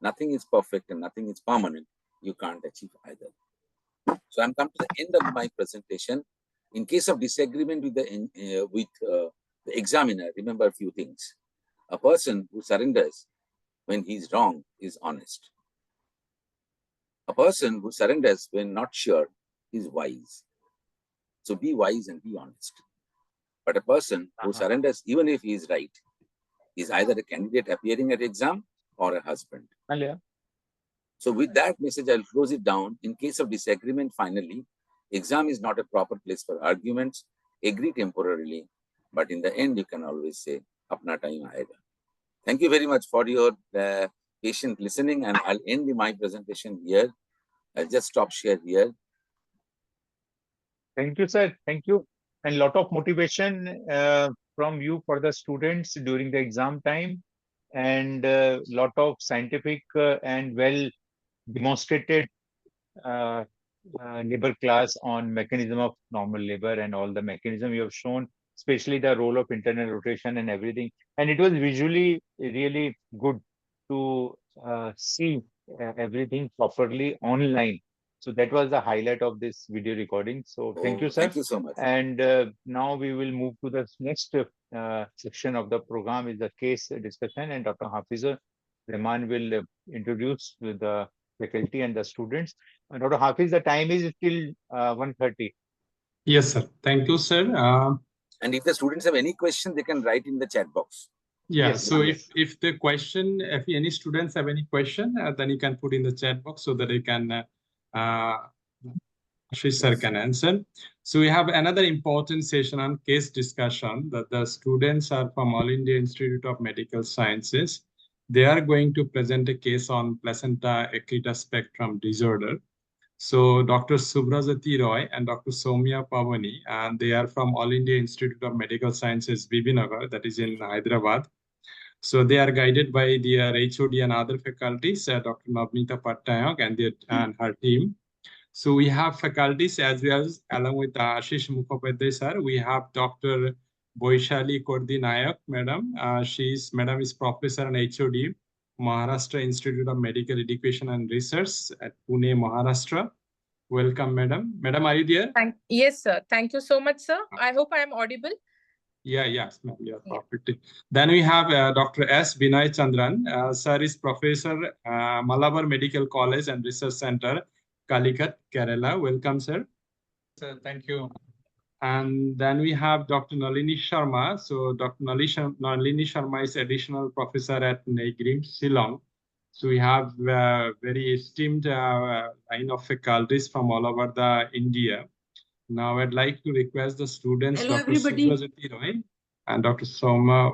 Nothing is perfect and nothing is permanent. You can't achieve either. So I'm come to the end of my presentation. In case of disagreement with the examiner, remember a few things. A person who surrenders when he's wrong is honest. A person who surrenders when not sure is wise. So be wise and be honest. But a person who surrenders even if he is right is either a candidate appearing at exam or a husband. So with that message, I'll close it down. In case of disagreement, finally, exam is not a proper place for arguments. Agree temporarily, but in the end, you can always say, "Apna time aayega." Thank you very much for your patient listening, and I'll end my presentation here. I'll just stop share here. Thank you, sir. Thank you. And a lot of motivation from you for the students during the exam time, and a lot of scientific and well demonstrated labor class on mechanism of normal labor and all the mechanism you have shown, especially the role of internal rotation and everything. And it was visually really good to see everything properly online. So that was the highlight of this video recording. So thank you, sir. Thank you so much. And now we will move to the next section of the program, is the case discussion, and Dr. Hafizur Rahman will introduce the faculty and the students. Dr. Hafiz, the time is still 1:30. Yes, sir. Thank you, sir. And if the students have any question, they can write in the chat box. Yeah, Yes, so yes. if any students have any question, then you can put in the chat box so that they can, Ashish sir can answer. So we have another important session on case discussion that the students are from All India Institute of Medical Sciences. They are going to present a case on placenta accreta spectrum disorder. So Dr. Subhrajyoti Roy and Dr. Soumya Pavani, and they are from All India Institute of Medical Sciences, Bibinagar, that is in Hyderabad. So they are guided by their HOD and other faculties, Dr. Navnita Pattanayak and her team. So we have faculties as well as, along with Ashish Mukhopadhyay sir, we have Dr. Boishali Kordi Nayak, madam. Madam is professor and HOD, Maharashtra Institute of Medical Education and Research at Pune, Maharashtra. Welcome, madam. Madam, are you there? Yes, sir. Thank you so much, sir. I hope I am audible. Yes, ma'am. Yeah, perfect. Then we have Dr. S. Vinay Chandran. Sir is Professor, Malabar Medical College and Research Center, Calicut, Kerala. Welcome, sir. Sir, thank you. And then we have Dr. Nalini Sharma. So Dr. Nalini Sharma is additional professor at Negrim, Shillong. So we have very esteemed line of faculties from all over the India. Now I'd like to request the students, Hello, Dr. everybody. Subrajyoti Roy and Dr. Soma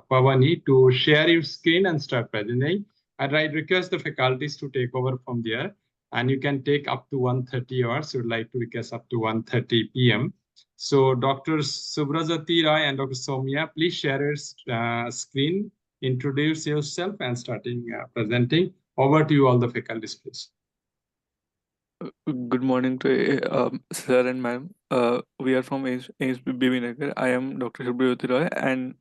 Pavani, to share your screen and start presenting. And I request the faculties to take over from there. And you can take up to 1:30 hours. You'd like to request up to 1:30 p.m. So Dr. Subrajyoti Roy and Dr. Somya, please share your screen, introduce yourself and starting presenting. Over to you all the faculties, please. Good morning to sir and ma'am. We are from AIMS Bibinagar. I am Dr. Subrajyoti Roy, and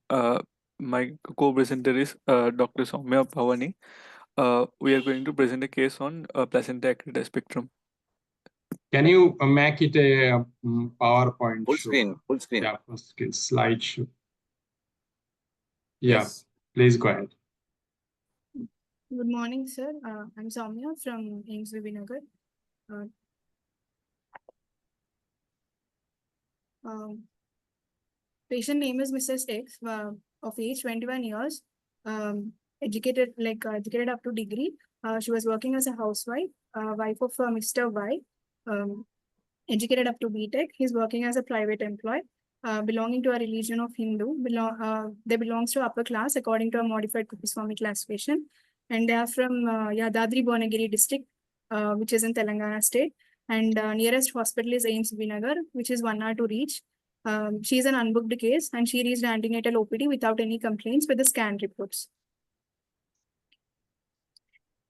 my co-presenter is Dr. Soumya Bhavani. We are going to present a case on placenta accreta spectrum. Can you make it a PowerPoint Full show? screen, full screen. Yeah, full screen slideshow. Yeah, Yes. please go ahead. Good morning, sir. I'm Soumya from AIMS Bibinagar. Patient name is Mrs. X, of age 21 years, educated up to degree. She was working as a housewife, wife of Mr. Y, educated up to BTech. He's working as a private employee, belonging to a religion of Hindu. They belongs to upper class according to a modified Kuppaswamy classification, and they are from Yadadri Bhuvanagiri district, which is in Telangana state. And nearest hospital is AIMS Binagar, which is 1 hour to reach. She is an unbooked case, and she reached antenatal OPD without any complaints with the scan reports.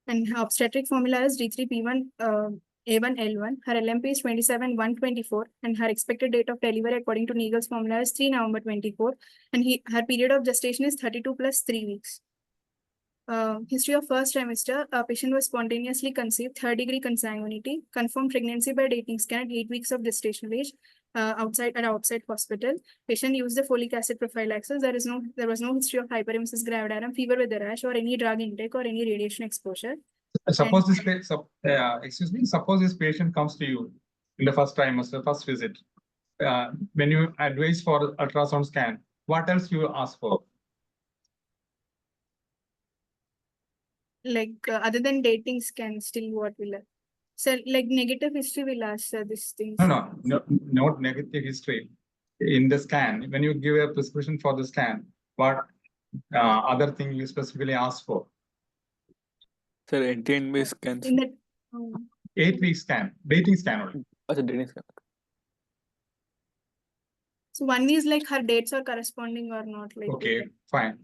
And her obstetric formula is D3P1 A1L1. Her LMP is 27/1/24, and her expected date of delivery according to Neagle's formula is 3 November 24, and her period of gestation is 32 plus 3 weeks. History of first trimester, a patient was spontaneously conceived, 3rd degree consanguinity, confirmed pregnancy by dating scan at 8 weeks of gestational age, outside hospital. Patient used the folic acid prophylaxis. There was no history of hyperemesis gravidarum, fever with a rash, or any drug intake or any radiation exposure. Suppose suppose this patient comes to you in the first trimester, first visit. When you advise for ultrasound scan, what else you ask for? Other than dating scan, still what will I? So negative history will ask these things. No, not negative history. In the scan, when you give a prescription for the scan, what other thing you specifically ask for? Sir, 18 weeks scan. In that, 8 week scan, dating scan only. Dating scan. so one is her dates are corresponding or not. Okay, fine.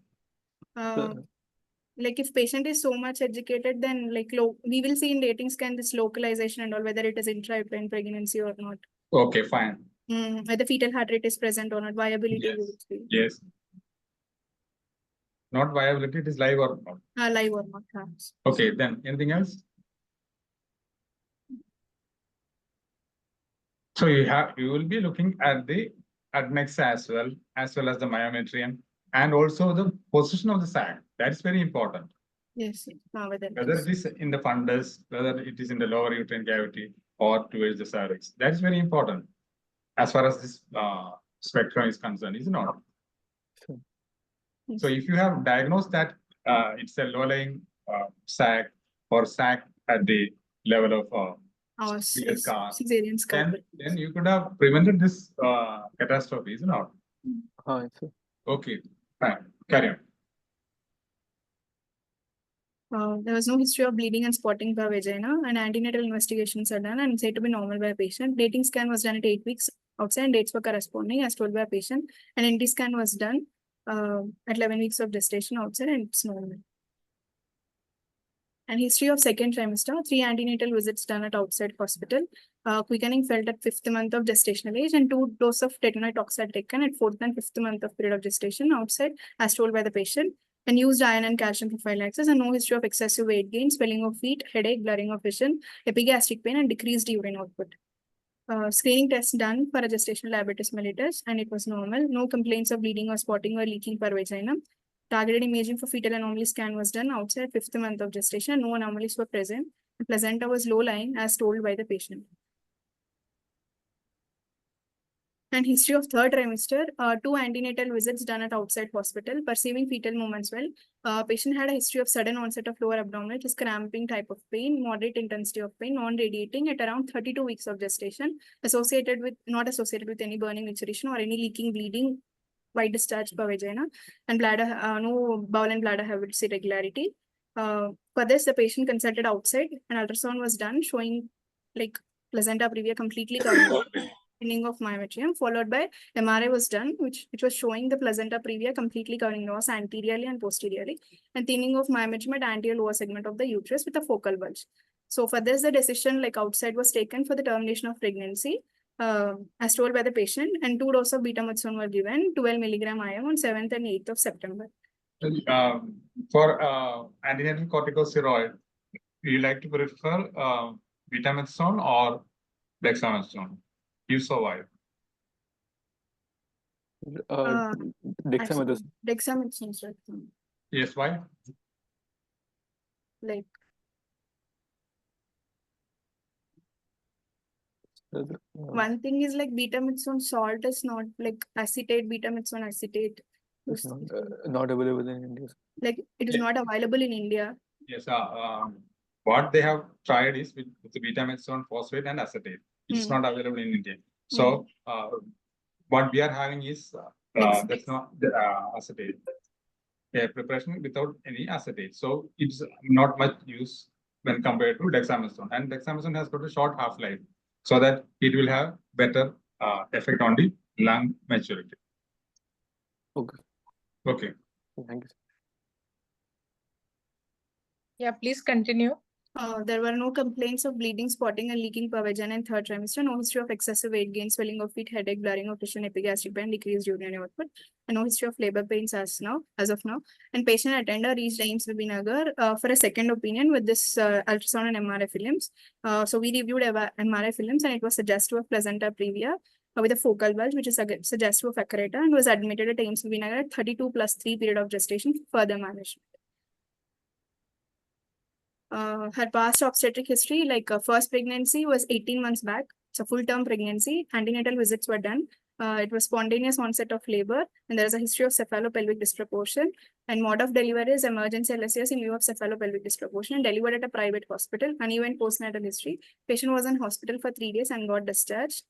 If patient is so much educated, then we will see in dating scan this localization and all, whether it is intrauterine pregnancy or not. Okay, fine. Whether fetal heart rate is present or not, viability. Yes. Yes. Not viability, it is live or not. Live or not. Okay, then anything else? So you will be looking at the adnex as well as the myometrium, and also the position of the sac. That's very important. Yes. Whether it is in the fundus, whether it is in the lower uterine cavity or towards the cervix. That's very important as far as this spectrum is concerned, is it not? Sure. So if you have diagnosed that it's a low-lying sac or sac at the level of cesarean scar, then you could have prevented this catastrophe, is it not? Okay, fine. Carry on. There was no history of bleeding and spotting per vagina, and antenatal investigations are done and said to be normal by a patient. Dating scan was done at 8 weeks outside, and dates were corresponding as told by a patient. An NT scan was done at 11 weeks of gestation outside, and it's normal. And history of second trimester, 3 antenatal visits done at outside hospital. Quickening felt at 5th month of gestational age, and 2 doses of tetinoid toxide taken at 4th and 5th month of period of gestation outside as told by the patient. And used iron and calcium prophylaxis, and no history of excessive weight gain, swelling of feet, headache, blurring of vision, epigastric pain, and decreased urine output. Screening test done for a gestational diabetes mellitus, and it was normal. No complaints of bleeding or spotting or leaking per vagina. Targeted imaging for fetal anomaly scan was done outside 5th month of gestation. No anomalies were present. The placenta was low-lying as told by the patient. And history of 3rd trimester, 2 antenatal visits done at outside hospital, perceiving fetal movements well. Patient had a history of sudden onset of lower abdominal, which is cramping type of pain, moderate intensity of pain, non-radiating at around 32 weeks of gestation, not associated with any burning ulceration or any leaking, bleeding, white discharge per vagina, and bladder, no bowel and bladder habits irregularity. For this, the patient consulted outside, and ultrasound was done showing like placenta previa completely covered. Thinning of myometrium, followed by MRI was done, which was showing the placenta previa completely covering the os anteriorly and posteriorly, and thinning of myometrium at anterior lower segment of the uterus with a focal bulge. So for this, the decision like outside was taken for the termination of pregnancy, as told by the patient, and 2 doses of betamethasone were given, 12 milligram IM on 7th and 8th of September. For antenatal corticosteroid, you like to prefer betamethasone or dexamethasone? If so, why? Dexamethasone. Dexamethasone, sir. Yes, why? Like one thing is like betamethasone salt is not like acetate, betamethasone acetate. It's not available in India. Like it is not available in India. Yes, what they have tried is with the betamethasone phosphate and acetate. It's not available in India. So what we are having is that's not acetate. A preparation without any acetate. So it's not much use when compared to dexamethasone. And dexamethasone has got a short half-life, so that it will have better effect on the lung maturity. Okay. Okay. Thank you. Yeah, please continue. There were no complaints of bleeding, spotting, and leaking per vagina in 3rd trimester. No history of excessive weight gain, swelling of feet, headache, blurring of vision, epigastric pain, decreased urinary output, and no history of labor pains as of now. And patient attender reached AIIMS Bibinagar for a second opinion with this ultrasound and MRI films. So we reviewed MRI films, and it was suggestive of placenta previa with a focal bulge, which is suggestive of accareta, and was admitted at AIIMS Bibinagar at 32+3 period of gestation for further management. Her past obstetric history, like first pregnancy was 18 months back. It's a full-term pregnancy. Antenatal visits were done. It was spontaneous onset of labor, and there is a history of cephalopelvic disproportion. And mode of delivery is emergency LSCS in lieu of cephalopelvic disproportion, and delivered at a private hospital. Uneven postnatal history. Patient was in hospital for 3 days and got discharged.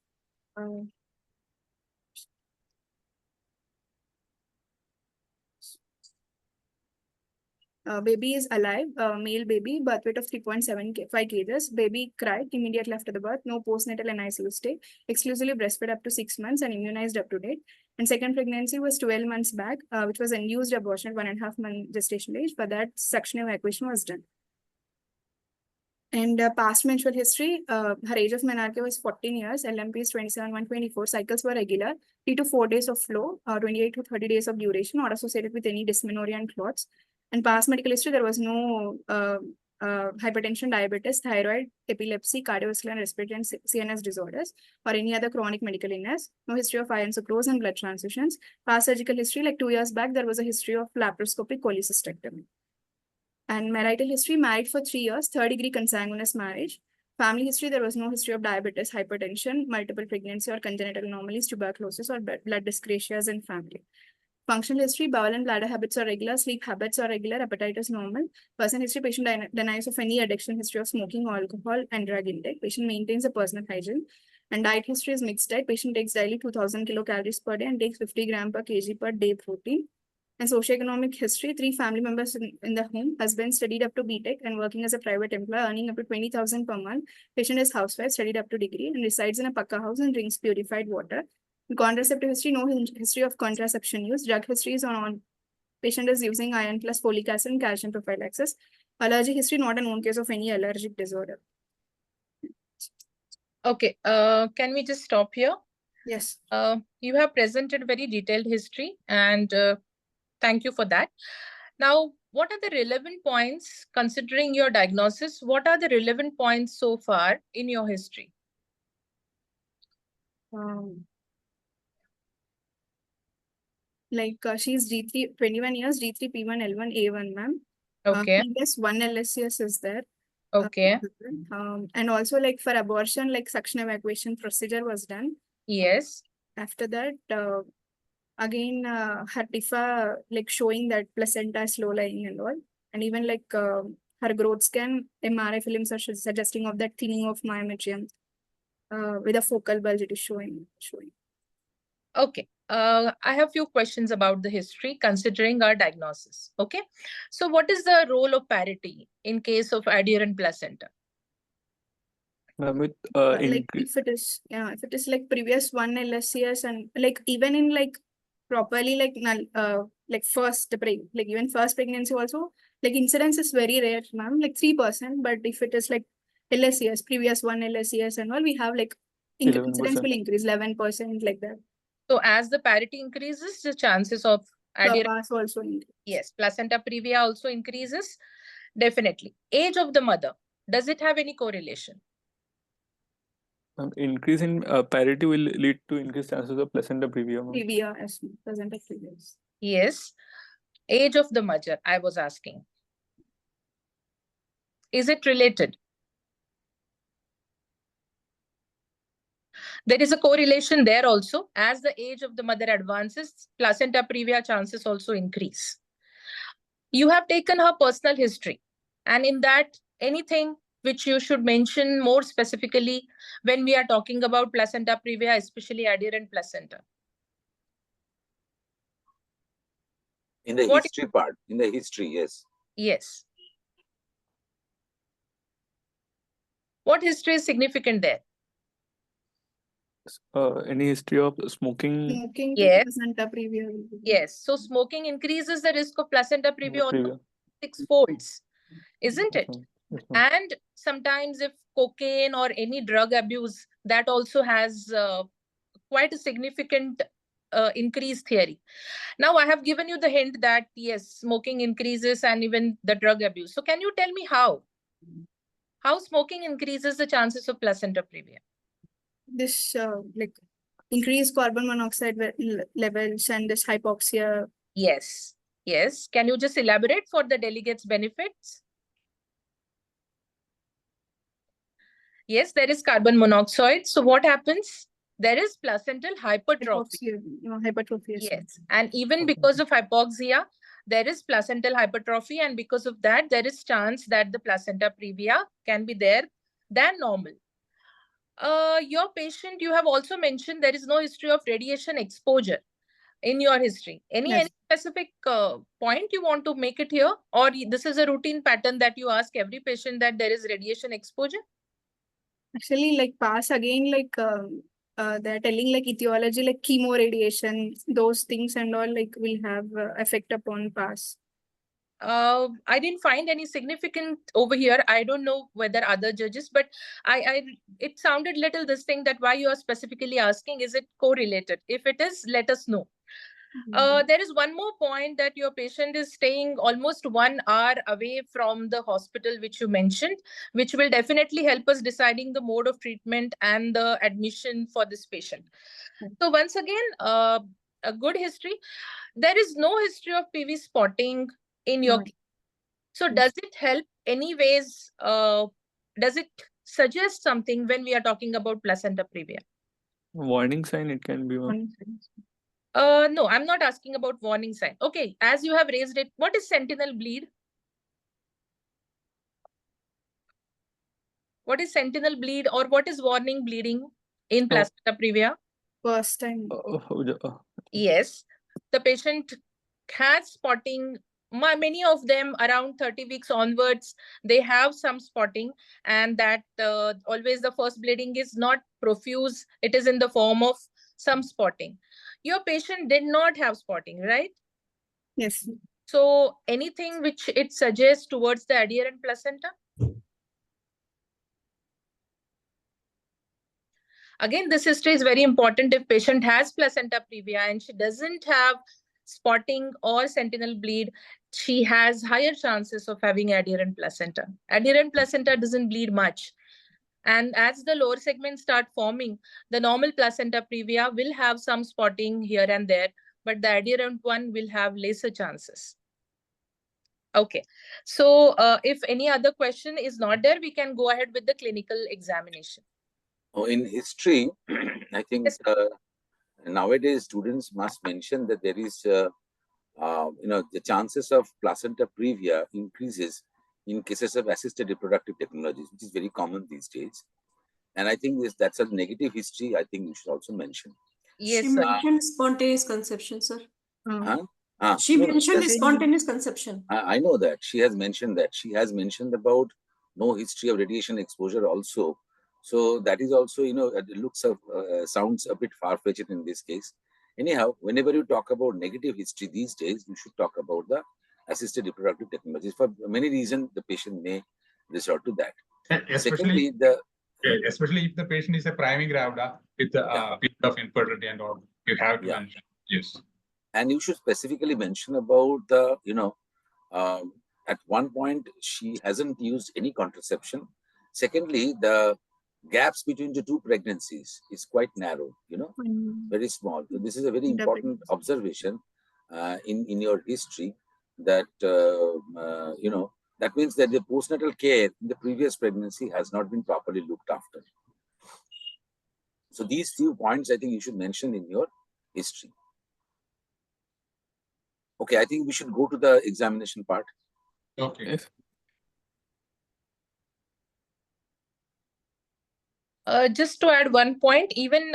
Baby is alive, male baby, birth weight of 3.75 kgs. Baby cried immediately after the birth. No postnatal and ICU stay. Exclusively breastfed up to 6 months and immunized up to date. And second pregnancy was 12 months back, which was induced abortion at 1.5 month gestation age. For that, suction evacuation was done. And past menstrual history, her age of menarche was 14 years, LMP is 27-124, cycles were regular, 3 to 4 days of flow, 28 to 30 days of duration, not associated with any dysmenorrhea and clots. And past medical history, there was no hypertension, diabetes, thyroid, epilepsy, cardiovascular and respiratory and CNS disorders, or any other chronic medical illness. No history of iron sucrose and blood transfusions. Past surgical history, like 2 years back, there was a history of laparoscopic cholecystectomy. And marital history, married for 3 years, 3rd-degree consanguineous marriage. Family history, there was no history of diabetes, hypertension, multiple pregnancy or congenital anomalies, tuberculosis, or blood dyscrasias in family. Functional history, bowel and bladder habits are regular, sleep habits are regular, appetite is normal. Person history, patient denies of any addiction, history of smoking, alcohol, and drug intake. Patient maintains a personal hygiene. And diet history is mixed diet. Patient takes daily 2,000 kilocalories per day and takes 50 grams per kg per day protein. And socioeconomic history, 3 family members in the home. Husband studied up to BTech and working as a private employee, earning up to 20,000 per month. Patient is housewife, studied up to degree, and resides in a Pakka house and drinks purified water. Contraceptive history, no history of contraception use. Drug history is on patient is using iron plus folic acid and calcium prophylaxis. Allergy history, not a known case of any allergic disorder. Okay, can we just stop here? Yes. You have presented very detailed history, and thank you for that. Now, what are the relevant points considering your diagnosis? What are the relevant points so far in your history? She's G3, 21 years, G3, P1, L1, A1, ma'am. Okay. Previous 1 LSCS is there. Okay. And also like for abortion, like suction evacuation procedure was done. Yes. After that, again, her TIFA like showing that placenta is low lying and all. And even like her growth scan, MRI films are suggesting of that thinning of myometrium with a focal bulge it is showing. Okay. I have few questions about the history considering our diagnosis. Okay. So what is the role of parity in case of adherent placenta? With Like if it is like previous 1 LSCS and like even in like properly like first like even first pregnancy also, like incidence is very rare, ma'am, like 3%. But if it is like LSCS, previous 1 LSCS and all, we have like incidence will increase 11% like that. So as the parity increases, the chances of adherent also increase. Yes, placenta previa also increases. Definitely. Age of the mother, does it have any correlation? Increase in parity will lead to increased chances of placenta previa. Previa, as placenta previa. Yes. Age of the mother, I was asking. Is it related? There is a correlation there also. As the age of the mother advances, placenta previa chances also increase. You have taken her personal history, and in that, anything which you should mention more specifically when we are talking about placenta previa, especially adherent placenta? In the history part, in the history, yes. Yes. What history is significant there? Any history of smoking? Smoking, yes. Placenta previa. Yes. So smoking increases the risk of placenta previa almost 6 folds, isn't it? And sometimes if cocaine or any drug abuse, that also has quite a significant increase theory. Now, I have given you the hint that, yes, smoking increases and even the drug abuse. So can you tell me how? How smoking increases the chances of placenta previa? This like increased carbon monoxide levels and this hypoxia. Yes. Yes. Can you just elaborate for the delegates' benefits? Yes, there is carbon monoxide. So what happens? There is placental hypertrophy. Hypertrophy. Yes. And even because of hypoxia, there is placental hypertrophy. And because of that, there is chance that the placenta previa can be there than normal. Your patient, you have also mentioned there is no history of radiation exposure in your history. Any specific point you want to make it here? Or this is a routine pattern that you ask every patient that there is radiation exposure? Actually, like pass again, like they're telling like etiology, like chemo radiation, those things and all like will have effect upon pass. I didn't find any significant over here. I don't know whether other judges, but it sounded little this thing that why you are specifically asking, is it correlated? If it is, let us know. There is one more point that your patient is staying almost 1 hour away from the hospital, which you mentioned, which will definitely help us deciding the mode of treatment and the admission for this patient. So once again, a good history. There is no history of PV spotting in your case. So does it help anyways? Does it suggest something when we are talking about placenta previa? Warning sign, it can be. No, I'm not asking about warning sign. Okay, as you have raised it, what is sentinel bleed? What is sentinel bleed or what is warning bleeding in placenta previa? First time. Yes, the patient has spotting. Many of them around 30 weeks onwards, they have some spotting, and that always the first bleeding is not profuse. It is in the form of some spotting. Your patient did not have spotting, right? Yes. So anything which it suggests towards the adherent placenta? Again, this history is very important. If patient has placenta previa and she doesn't have spotting or sentinel bleed, she has higher chances of having adherent placenta. Adherent placenta doesn't bleed much. And as the lower segments start forming, the normal placenta previa will have some spotting here and there, but the adherent one will have lesser chances. Okay, so if any other question is not there, we can go ahead with the clinical examination. Oh, in history, I think Yes. nowadays students must mention that there is, the chances of placenta previa increases in cases of assisted reproductive technologies, which is very common these days. And I think that's a negative history. I think you should also mention. Yes, She sir. mentioned spontaneous conception, sir. She No, mentioned spontaneous conception. I know that. She has mentioned that. She has mentioned about no history of radiation exposure also. So that is also, it looks sounds a bit far-fetched in this case. Anyhow, whenever you talk about negative history these days, you should talk about the assisted reproductive technologies. For many reasons, the patient may resort to that. Especially if the patient is a priming gravida with a period of infertility and all, you have to mention. Yes. And you should specifically mention about the, at one point, she hasn't used any contraception. Secondly, the gaps between the two pregnancies is quite narrow, very small. So this is a very important observation in your history that, that means that the postnatal care in the previous pregnancy has not been properly looked after. So these few points, I think you should mention in your history. Okay, I think we should go to the examination part. Okay. Yes. Just to add one point, even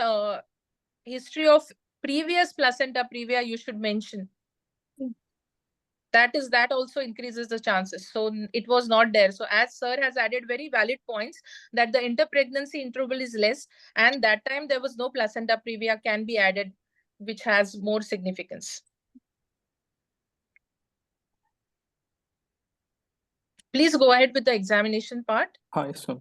history of previous placenta previa you should mention. That also increases the chances. So it was not there. So as sir has added very valid points that the interpregnancy interval is less, and that time there was no placenta previa can be added, which has more significance. Please go ahead with the examination part. Hi, sir.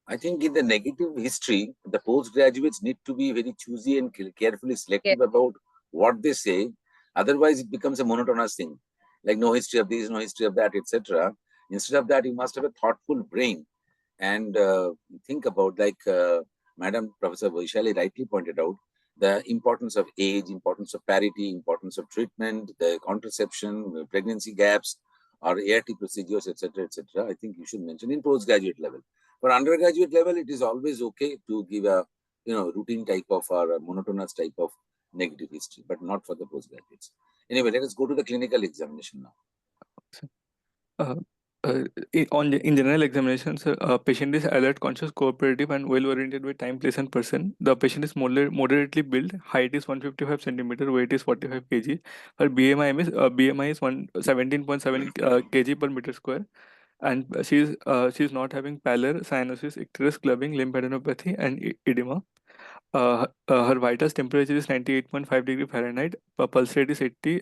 I think in the negative history, the postgraduates need to be very choosy and carefully selective about what they say. Otherwise, it becomes a monotonous thing, like no history of this, no history of that, etc. Instead of that, you must have a thoughtful brain and think about, like Madam Professor Vaishali rightly pointed out, the importance of age, importance of parity, importance of treatment, the contraception, pregnancy gaps, or ART procedures, etc., etc. I think you should mention in postgraduate level. For undergraduate level, it is always okay to give a routine type of or a monotonous type of negative history, but not for the postgraduates. Anyway, let us go to the clinical examination now. In general examinations, patient is alert, conscious, cooperative, and well-oriented with time, place, and person. The patient is moderately built. Height is 155 centimeter. Weight is 45 kg. Her BMI is 17.7 kg per meter square. And she's not having pallor, cyanosis, icterus, clubbing, lymphadenopathy, and edema. Her Vita's temperature is 98.5 degree Fahrenheit. Pulse rate is 80,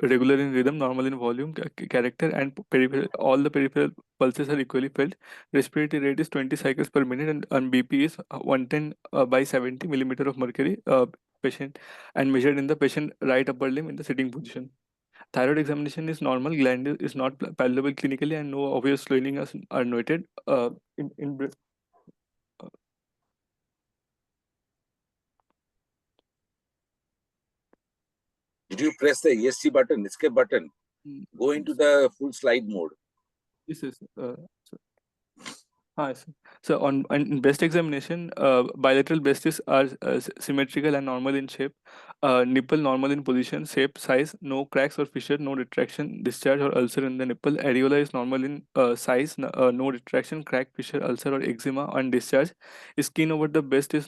regular in rhythm, normal in volume, character, and peripheral. All the peripheral pulses are equally felt. Respiratory rate is 20 cycles per minute, and BP is 110 by 70 millimeter of mercury. Patient and measured in the patient right upper limb in the sitting position. Thyroid examination is normal. Gland is not palpable clinically, and no obvious swelling are noted. Did you press the ESC button, escape button? Go into the full slide mode. This is so on breast examination, bilateral breasts are symmetrical and normal in shape. Nipple normal in position, shape, size, no cracks or fissure, no retraction, discharge or ulcer in the nipple. Areola is normal in size, no retraction, crack, fissure, ulcer or eczema on discharge. Skin over the breast is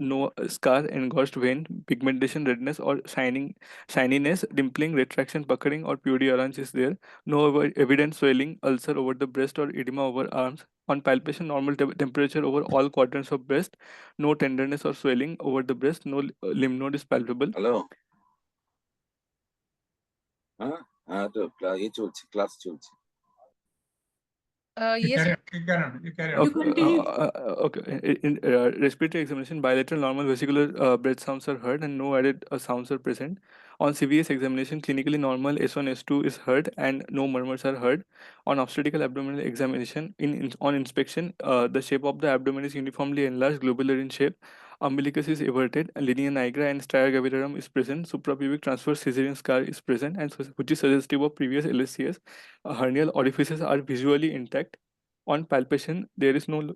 no scar, engorged vein, pigmentation, redness or shininess, dimpling, retraction, puckering or pudgy orange is there. No evident swelling, ulcer over the breast or edema over arms. On palpation, normal temperature over all quadrants of breast. No tenderness or swelling over the breast. No lymph node is palpable. Hello. Class চলছে. Yes. You carry on. You carry on. You continue. Okay. In respiratory examination, bilateral normal vesicular breath sounds are heard and no added sounds are present. On CVS examination, clinically normal S1, S2 is heard and no murmurs are heard. On obstetrical abdominal examination, on inspection, the shape of the abdomen is uniformly enlarged, globular in shape. Umbilicus is everted, a linea nigra and stria gravitarum is present. Suprapubic transverse caesarean scar is present, and which is suggestive of previous LSCS. Hernial orifices are visually intact. On palpation, there is no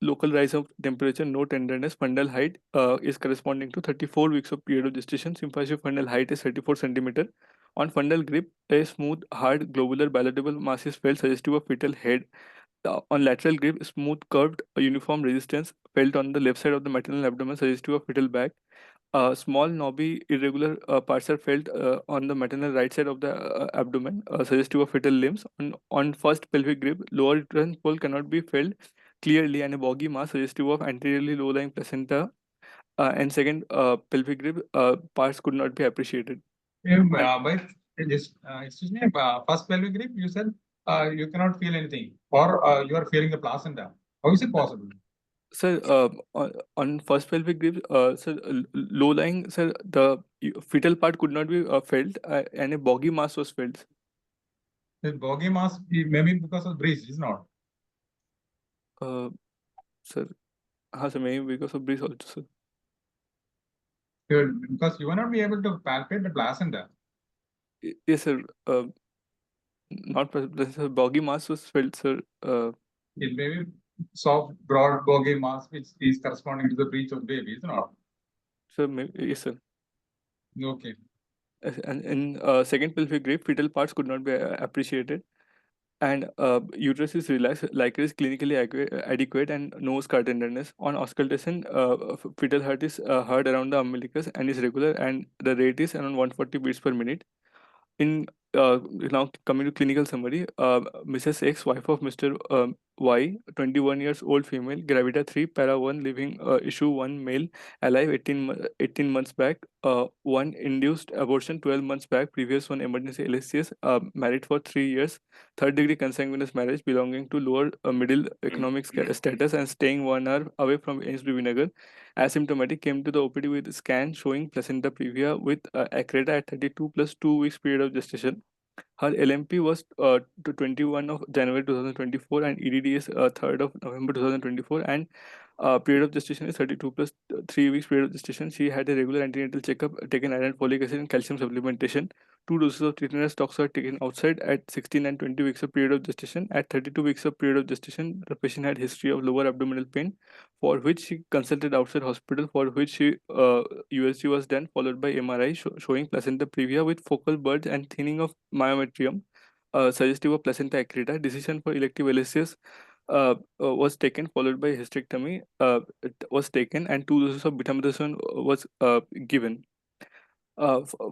local rise of temperature, no tenderness. Fundal height is corresponding to 34 weeks of period of gestation. Symphysis fundal height is 34 centimeter. On fundal grip, a smooth, hard, globular, bilateral mass is felt, suggestive of fetal head. On lateral grip, smooth, curved, uniform resistance felt on the left side of the maternal abdomen, suggestive of fetal back. Small, knobby, irregular parts are felt on the maternal right side of the abdomen, suggestive of fetal limbs. On first pelvic grip, lower uterine pole cannot be felt clearly, and a boggy mass suggestive of anteriorly low-lying placenta. And second pelvic grip, parts could not be appreciated. But excuse me, first pelvic grip, you said you cannot feel anything, or you are feeling the placenta. How is it possible? Sir, on first pelvic grip, sir, low-lying, sir, the fetal part could not be felt, and a boggy mass was felt. The boggy mass maybe because of breeze, is not. Sir, sir, maybe because of breeze also, sir. Because you will not be able to palpate the placenta. Yes, sir. Not sir, boggy mass was felt, sir. It may be soft, broad boggy mass, which is corresponding to the breech of baby, is not. Sir, yes, sir. Okay. And in second pelvic grip, fetal parts could not be appreciated, and uterus is relaxed, like it is clinically adequate, and no scar tenderness. On auscultation, fetal heart is heard around the umbilicus and is regular, and the rate is around 140 beats per minute. In now coming to clinical summary, Mrs. X, wife of Mr. Y, 21 years old female, gravida 3, para 1, living issue 1, male, alive 18 months back, 1 induced abortion 12 months back, previous one emergency LSCS, married for 3 years, third degree consanguineous marriage, belonging to lower middle economic status and staying 1 hour away from AIMS Bibinagar. Asymptomatic, came to the OPD with a scan showing placenta previa with accreta at 32 plus 2 weeks period of gestation. Her LMP was to 21 of January 2024 and EDD is 3rd of November 2024, and period of gestation is 32 plus 3 weeks period of gestation. She had a regular antenatal checkup, taken iron, folic acid and calcium supplementation. 2 doses of tetanus tox were taken outside at 16 and 20 weeks of period of gestation. At 32 weeks of period of gestation, the patient had history of lower abdominal pain, for which she consulted outside hospital, for which she USG was done, followed by MRI showing placenta previa with focal bulge and thinning of myometrium, suggestive of placenta accreta. Decision for elective LSCS was taken, followed by hysterectomy was taken, and 2 doses of betamethasone was given.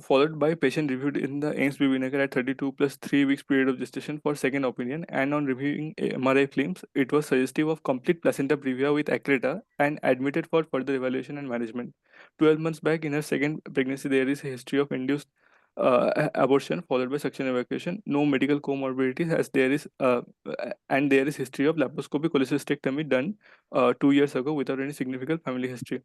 Followed by patient reviewed in the AIMS Bibinagar at 32 plus 3 weeks period of gestation for second opinion, and on reviewing MRI films, it was suggestive of complete placenta previa with accreta and admitted for further evaluation and management. 12 months back, in her second pregnancy, there is a history of induced abortion followed by suction evacuation. No medical comorbidities, as there is and there is history of laparoscopic cholecystectomy done 2 years ago without any significant family history.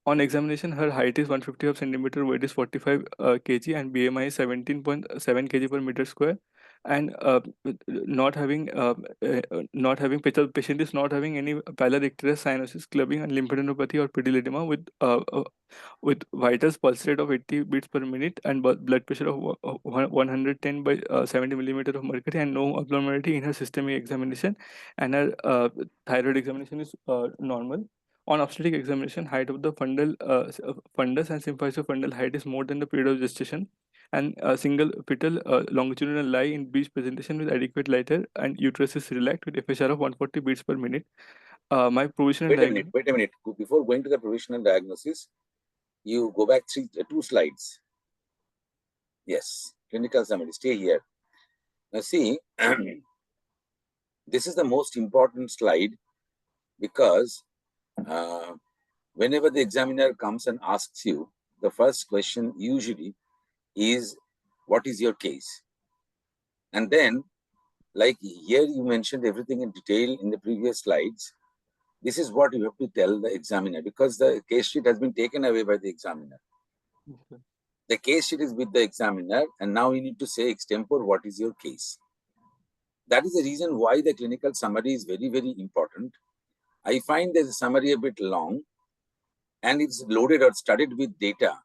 On examination, her height is 150 centimeter, weight is 45 kg, and BMI is 17.7 kg per meter square. And patient is not having any pallor, icterus, cyanosis, clubbing, and lymphadenopathy or pediledema with vitals pulse rate of 80 beats per minute and blood pressure of 110 by 70 millimeter of mercury, and no abnormality in her systemic examination, and her thyroid examination is normal. On obstetric examination, height of the fundus and symphysis fundal height is more than the period of gestation, and a single fetal longitudinal lie in breech presentation with adequate lighter, and uterus is relaxed with FSR of 140 beats per minute. My provisional diagnosis. Wait a minute. Before going to the provisional diagnosis, you go back 2 slides. Yes, clinical summary. Stay here. Now see, this is the most important slide because whenever the examiner comes and asks you, the first question usually is, what is your case? And then Like here you mentioned everything in detail in the previous slides. This is what you have to tell the examiner, because the case sheet has been taken away by the examiner. Okay. The case sheet is with the examiner, and now you need to say extempore, what is your case? That is the reason why the clinical summary is very, very important. I find the summary a bit long, and it's loaded or studied with data.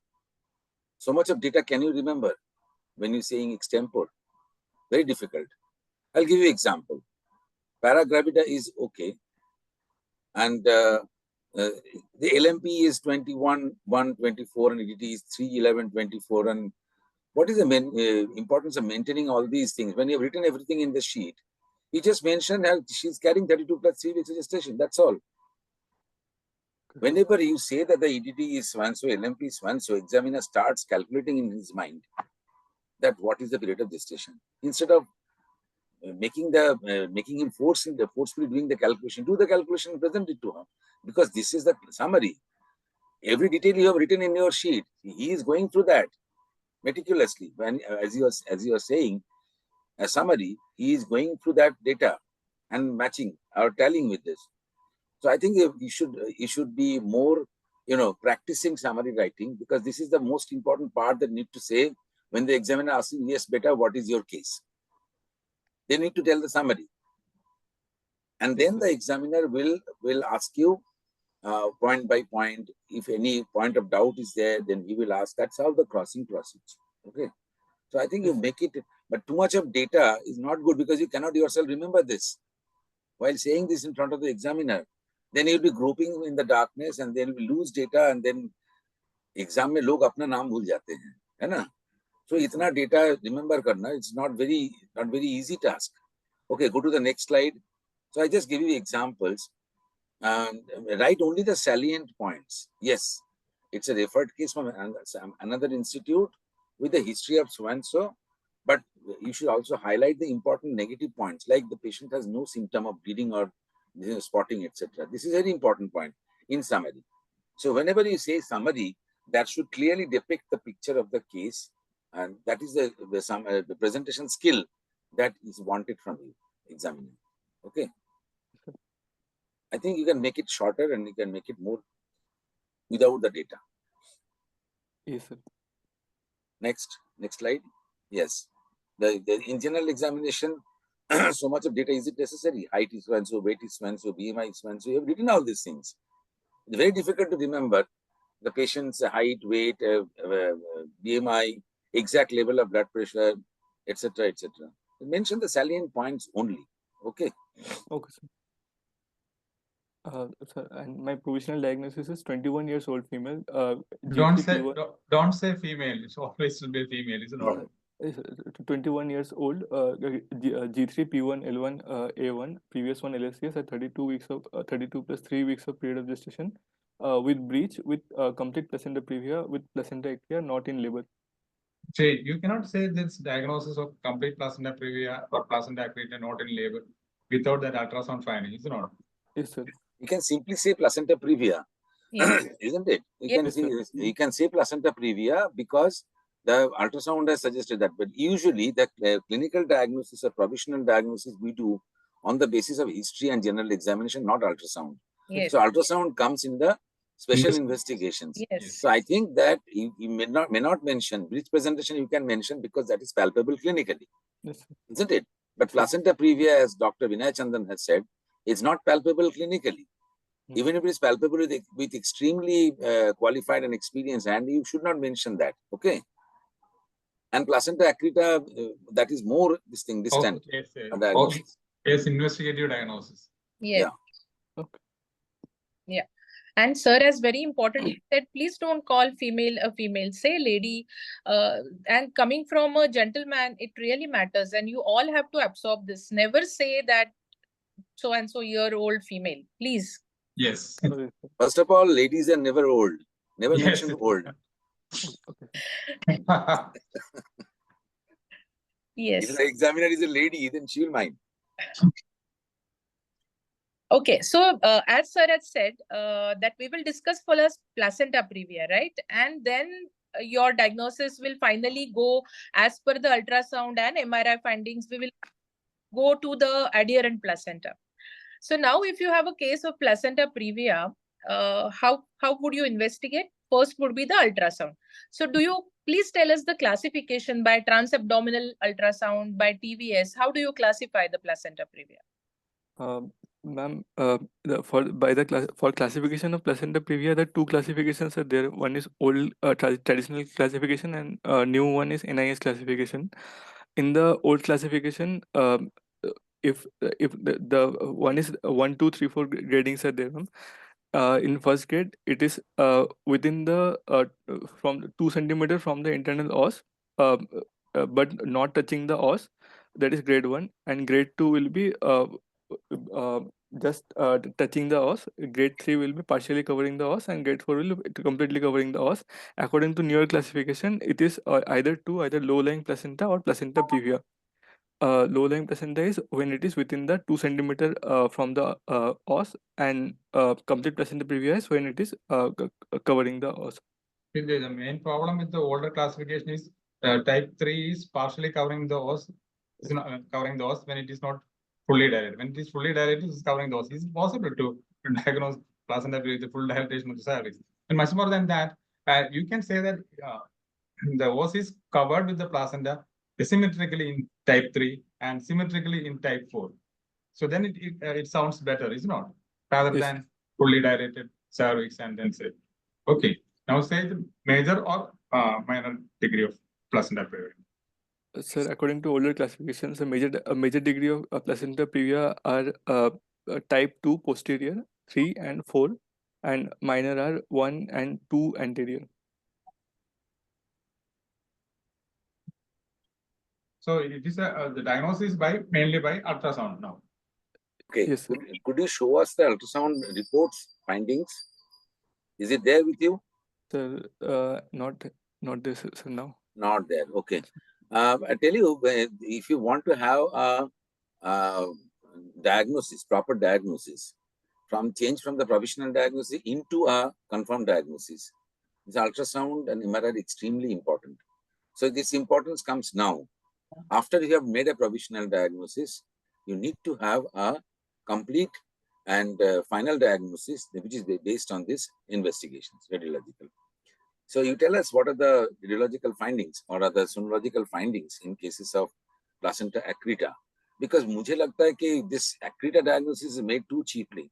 So much of data can you remember when you're saying extempore? Very difficult. I'll give you an example. Paragravida is okay, and the LMP is 21/1/24, and EDT is 3/11/24. And what is the importance of maintaining all these things? When you've written everything in the sheet, you just mentioned that she's carrying 32 plus 3 weeks of gestation. That's all. Whenever you say that the EDT is so, LMP is so, examiner starts calculating in his mind that what is the period of gestation. Instead of making him forcefully doing the calculation, do the calculation and present it to him, because this is the summary. Every detail you have written in your sheet, he is going through that meticulously. When as you are saying a summary, he is going through that data and matching or tallying with this. So I think you should be more, practicing summary writing, because this is the most important part that need to say when the examiner asks you, yes, beta, what is your case? They need to tell the summary, and then the examiner will ask you point by point. If any point of doubt is there, then he will ask. That's how the crossing proceeds. Okay. So I think you make it, but too much of data is not good, because you cannot yourself remember this. While saying this in front of the examiner, then you'll be groping in the darkness, and then we lose data, and then exam में लोग अपना नाम भूल जाते हैं, है ना? So इतना data remember करना, it's not very easy task. Okay, go to the next slide. So I just give you examples. Write only the salient points. Yes, it's a referred case from another institute with a history of so and so, but you should also highlight the important negative points, like the patient has no symptom of bleeding or spotting, etc. This is a very important point in summary. So whenever you say summary, that should clearly depict the picture of the case, and that is the presentation skill that is wanted from you, examiner. Okay. I think you can make it shorter, and you can make it more without the data. Yes, sir. Next slide. Yes. In general examination, so much of data, is it necessary? Height is so and so, weight is so and so, BMI is so and so. You have written all these things. It's very difficult to remember the patient's height, weight, BMI, exact level of blood pressure, etc., etc. Mention the salient points only. Okay. Okay, sir. Sir, and my provisional diagnosis is 21 years old female. Don't say female. It's always will be female, isn't it? 21 years old. G3 P1 L1 A1. Previous one LSCS at 32 plus 3 weeks of period of gestation. With breech, with complete placenta previa, with placenta ectasia, not in labor. See, you cannot say this diagnosis of complete placenta previa or placenta ectasia not in labor without that ultrasound finding, isn't it? Yes, sir. You can simply say placenta previa, isn't it? You can say placenta previa because the ultrasound has suggested that. But usually, the clinical diagnosis or provisional diagnosis we do on the basis of history and general examination, not ultrasound. Yes. So ultrasound comes in the special investigations. Yes. So I think that you may not mention breech presentation. You can mention because that is palpable clinically, isn't it? But placenta previa, as Dr. Vinay Chandan has said, it's not palpable clinically. Even if it is palpable with extremely qualified and experienced hand, you should not mention that. Okay. And placenta accreta, that is more distant. Yes, investigative diagnosis. Yeah. Okay. Yeah. And sir has very important said, please don't call female a female, say lady. And coming from a gentleman, it really matters. And you all have to absorb this. Never say that so and so year old female, please. Yes. First of all, ladies are never old. Never mention old. Yes. If the examiner is a lady, then she will mind. Okay, so as sir had said, that we will discuss first placenta previa, right? And then your diagnosis will finally go as per the ultrasound and MRI findings. We will go to the adherent placenta. So now if you have a case of placenta previa, how would you investigate? First would be the ultrasound. So do you please tell us the classification by transabdominal ultrasound, by TVS? How do you classify the placenta previa? Ma'am, for classification of placenta previa, the two classifications are there. One is old traditional classification, and new one is NIS classification. In the old classification, if the one is 1, 2, 3, 4 gradings are there, ma'am. In first grade, it is within the from 2 centimeter from the internal os, but not touching the os. That is grade 1, and grade 2 will be just touching the os. Grade 3 will be partially covering the os, and grade 4 will be completely covering the os. According to newer classification, it is either low-lying placenta or placenta previa. Low-lying placenta is when it is within the 2 centimeter from the os, and complete placenta previa is when it is covering the os. The main problem with the older classification is type 3 is partially covering the os, is not covering the os when it is not fully dilated. When it is fully dilated, it is covering the os. It is possible to diagnose placenta with the full dilatation of the cervix. And much more than that, you can say that the os is covered with the placenta asymmetrically in type 3 and symmetrically in type 4. So then it sounds better, is not? Rather than fully dilated cervix and then say, okay, now say the major or minor degree of placenta previa. Sir, according to older classifications, a major degree of placenta previa are type 2 posterior, 3 and 4, and minor are 1 and 2 anterior. So it is the diagnosis mainly by ultrasound now. Okay. Yes, sir. Could you show us the ultrasound reports findings? Is it there with you? Sir, not this, sir, now. Not there. Okay. I tell you, if you want to have a diagnosis, proper diagnosis, change from the provisional diagnosis into a confirmed diagnosis, this ultrasound and MRI are extremely important. So this importance comes now. After you have made a provisional diagnosis, you need to have a complete and final diagnosis, which is based on this investigations, radiological. So you tell us what are the radiological findings or are the sonological findings in cases of placenta accreta? Because mujhe lagta hai ki this accreta diagnosis is made too cheaply.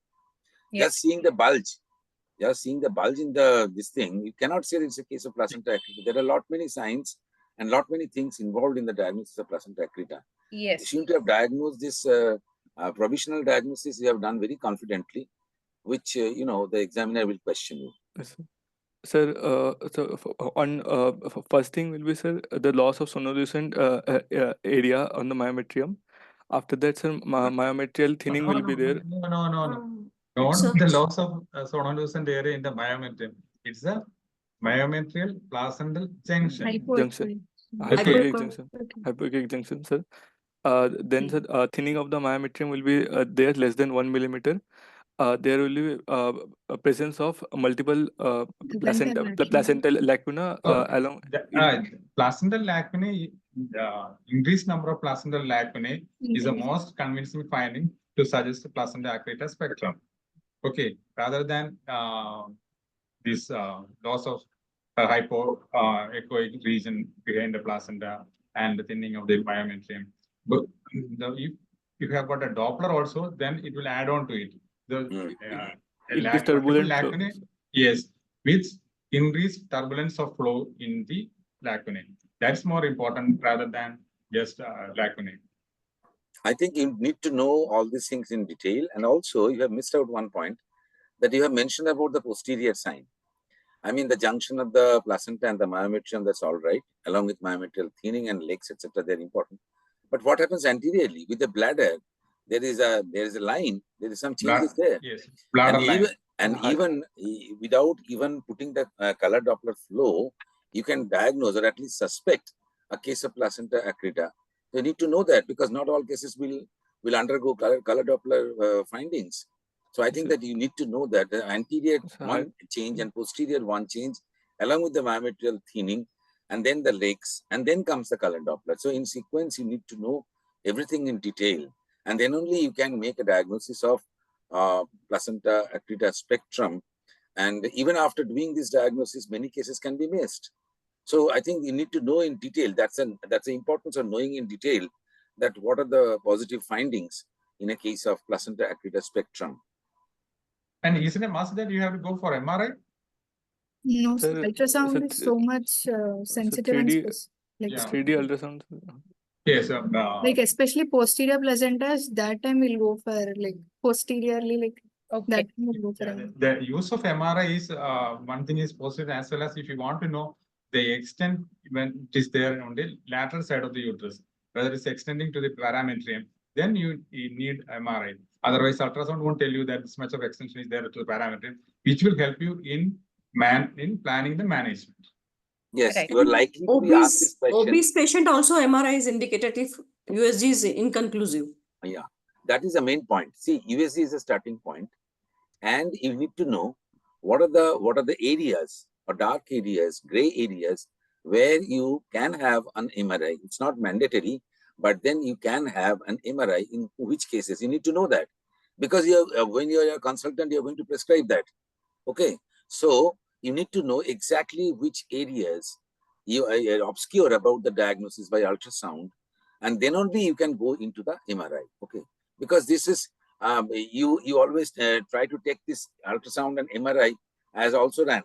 Yes. Just seeing the bulge in this thing, you cannot say it's a case of placenta accreta. There are a lot many signs and lot many things involved in the diagnosis of placenta accreta. Yes. You seem to have diagnosed this provisional diagnosis you have done very confidently, which the examiner will question you. Yes, sir. So on first thing will be, sir, the loss of sonorescent area on the myometrium. After that, sir, myometrial thinning will be there. No. Not the loss of sonorescent area in the myometrium. It's the myometrial placental junction. Hypoechoic junction. Hypoechoic junction, sir. Then, sir, thinning of the myometrium will be there less than 1 millimeter. There will be a presence of multiple placental lacuna along. Placental lacunae, increased number of placental lacunae is the most convincing finding to suggest the placenta accreta spectrum. Okay, rather than this loss of hypoechoic region behind the placenta and the thinning of the myometrium. But if you have got a Doppler also, then it will add on to it. The turbulent lacunae, yes, with increased turbulence of flow in the lacunae. That's more important rather than just lacunae. I think you need to know all these things in detail, and also you have missed out one point that you have mentioned about the posterior sign. I mean, the junction of the placenta and the myometrium, that's all right, along with myometrial thinning and legs, etc. They're important. But what happens anteriorly with the bladder? There is a line. There is some changes there. Yes, bladder line. Even without even putting the color Doppler flow, you can diagnose or at least suspect a case of placenta accreta. You need to know that because not all cases will undergo color Doppler findings. So I think that you need to know that the anterior one change and posterior one change, along with the myometrial thinning, and then the legs, and then comes the color Doppler. So in sequence, you need to know everything in detail, and then only you can make a diagnosis of placenta accreta spectrum. And even after doing this diagnosis, many cases can be missed. So I think you need to know in detail. That's the importance of knowing in detail that what are the positive findings in a case of placenta accreta spectrum. And is it a must that you have to go for MRI? No, Sir, ultrasound is so much sensitive and 3D, like Yeah. 3D ultrasound. Yes. like especially posterior placentas, that time we'll go for like posteriorly, like Okay. that time we'll go for Yeah, the use of MRI is one thing is positive, as well as if you want to know the extent when it is there on the lateral side of the uterus, whether it's extending to the parametrium, then you need MRI. Otherwise, ultrasound won't tell you that this much of extension is there to the parametrium, which will help you in planning the management. Yes, Right. you are likely to be asked this question. Obese patient also MRI is indicated if USG is inconclusive. Yeah, that is the main point. See, USG is a starting point, and you need to know what are the areas or dark areas, gray areas where you can have an MRI. It's not mandatory, but then you can have an MRI. In which cases you need to know that, because when you're a consultant, you're going to prescribe that. Okay, so you need to know exactly which areas you are obscure about the diagnosis by ultrasound, and then only you can go into the MRI. Okay, because this is you always try to take this ultrasound and MRI as also ran.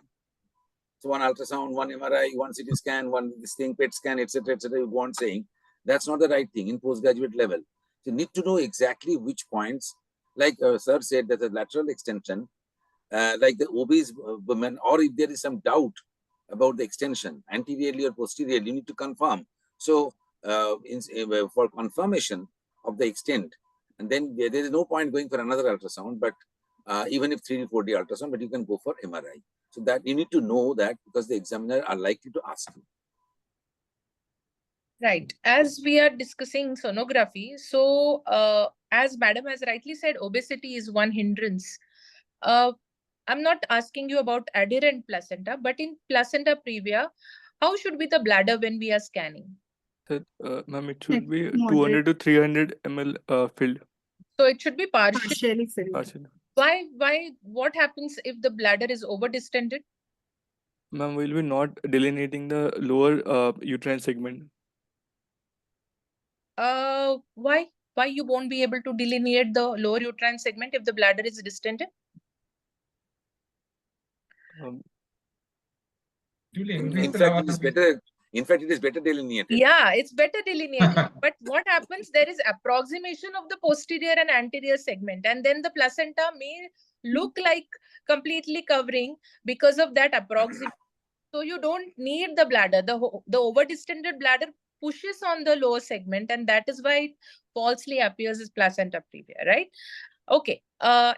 So one ultrasound, one MRI, one CT scan, one this thing, PET scan, etc., etc. You go on saying that's not the right thing in postgraduate level. So you need to know exactly which points, like sir said, that the lateral extension, like the obese women, or if there is some doubt about the extension, anteriorly or posteriorly, you need to confirm. So for confirmation of the extent, and then there is no point going for another ultrasound, but even if 3D, 4D ultrasound, but you can go for MRI. So that you need to know that, because the examiner are likely to ask you. Right. As we are discussing sonography, so as madam has rightly said, obesity is one hindrance. I'm not asking you about adherent placenta, but in placenta previa, how should be the bladder when we are scanning? Sir, ma'am, it should be moderate. 200 to 300 ml filled. So it should be partially filled. Partially. Why, what happens if the bladder is over distended? Ma'am, we'll be not delineating the lower uterine segment. Why you won't be able to delineate the lower uterine segment if the bladder is distended? In fact, it is better. In fact, it is better delineated. Yeah, it's better delineated. But what happens? There is approximation of the posterior and anterior segment, and then the placenta may look like completely covering because of that approximation. So you don't need the bladder. The over distended bladder pushes on the lower segment, and that is why it falsely appears as placenta previa, right? Okay.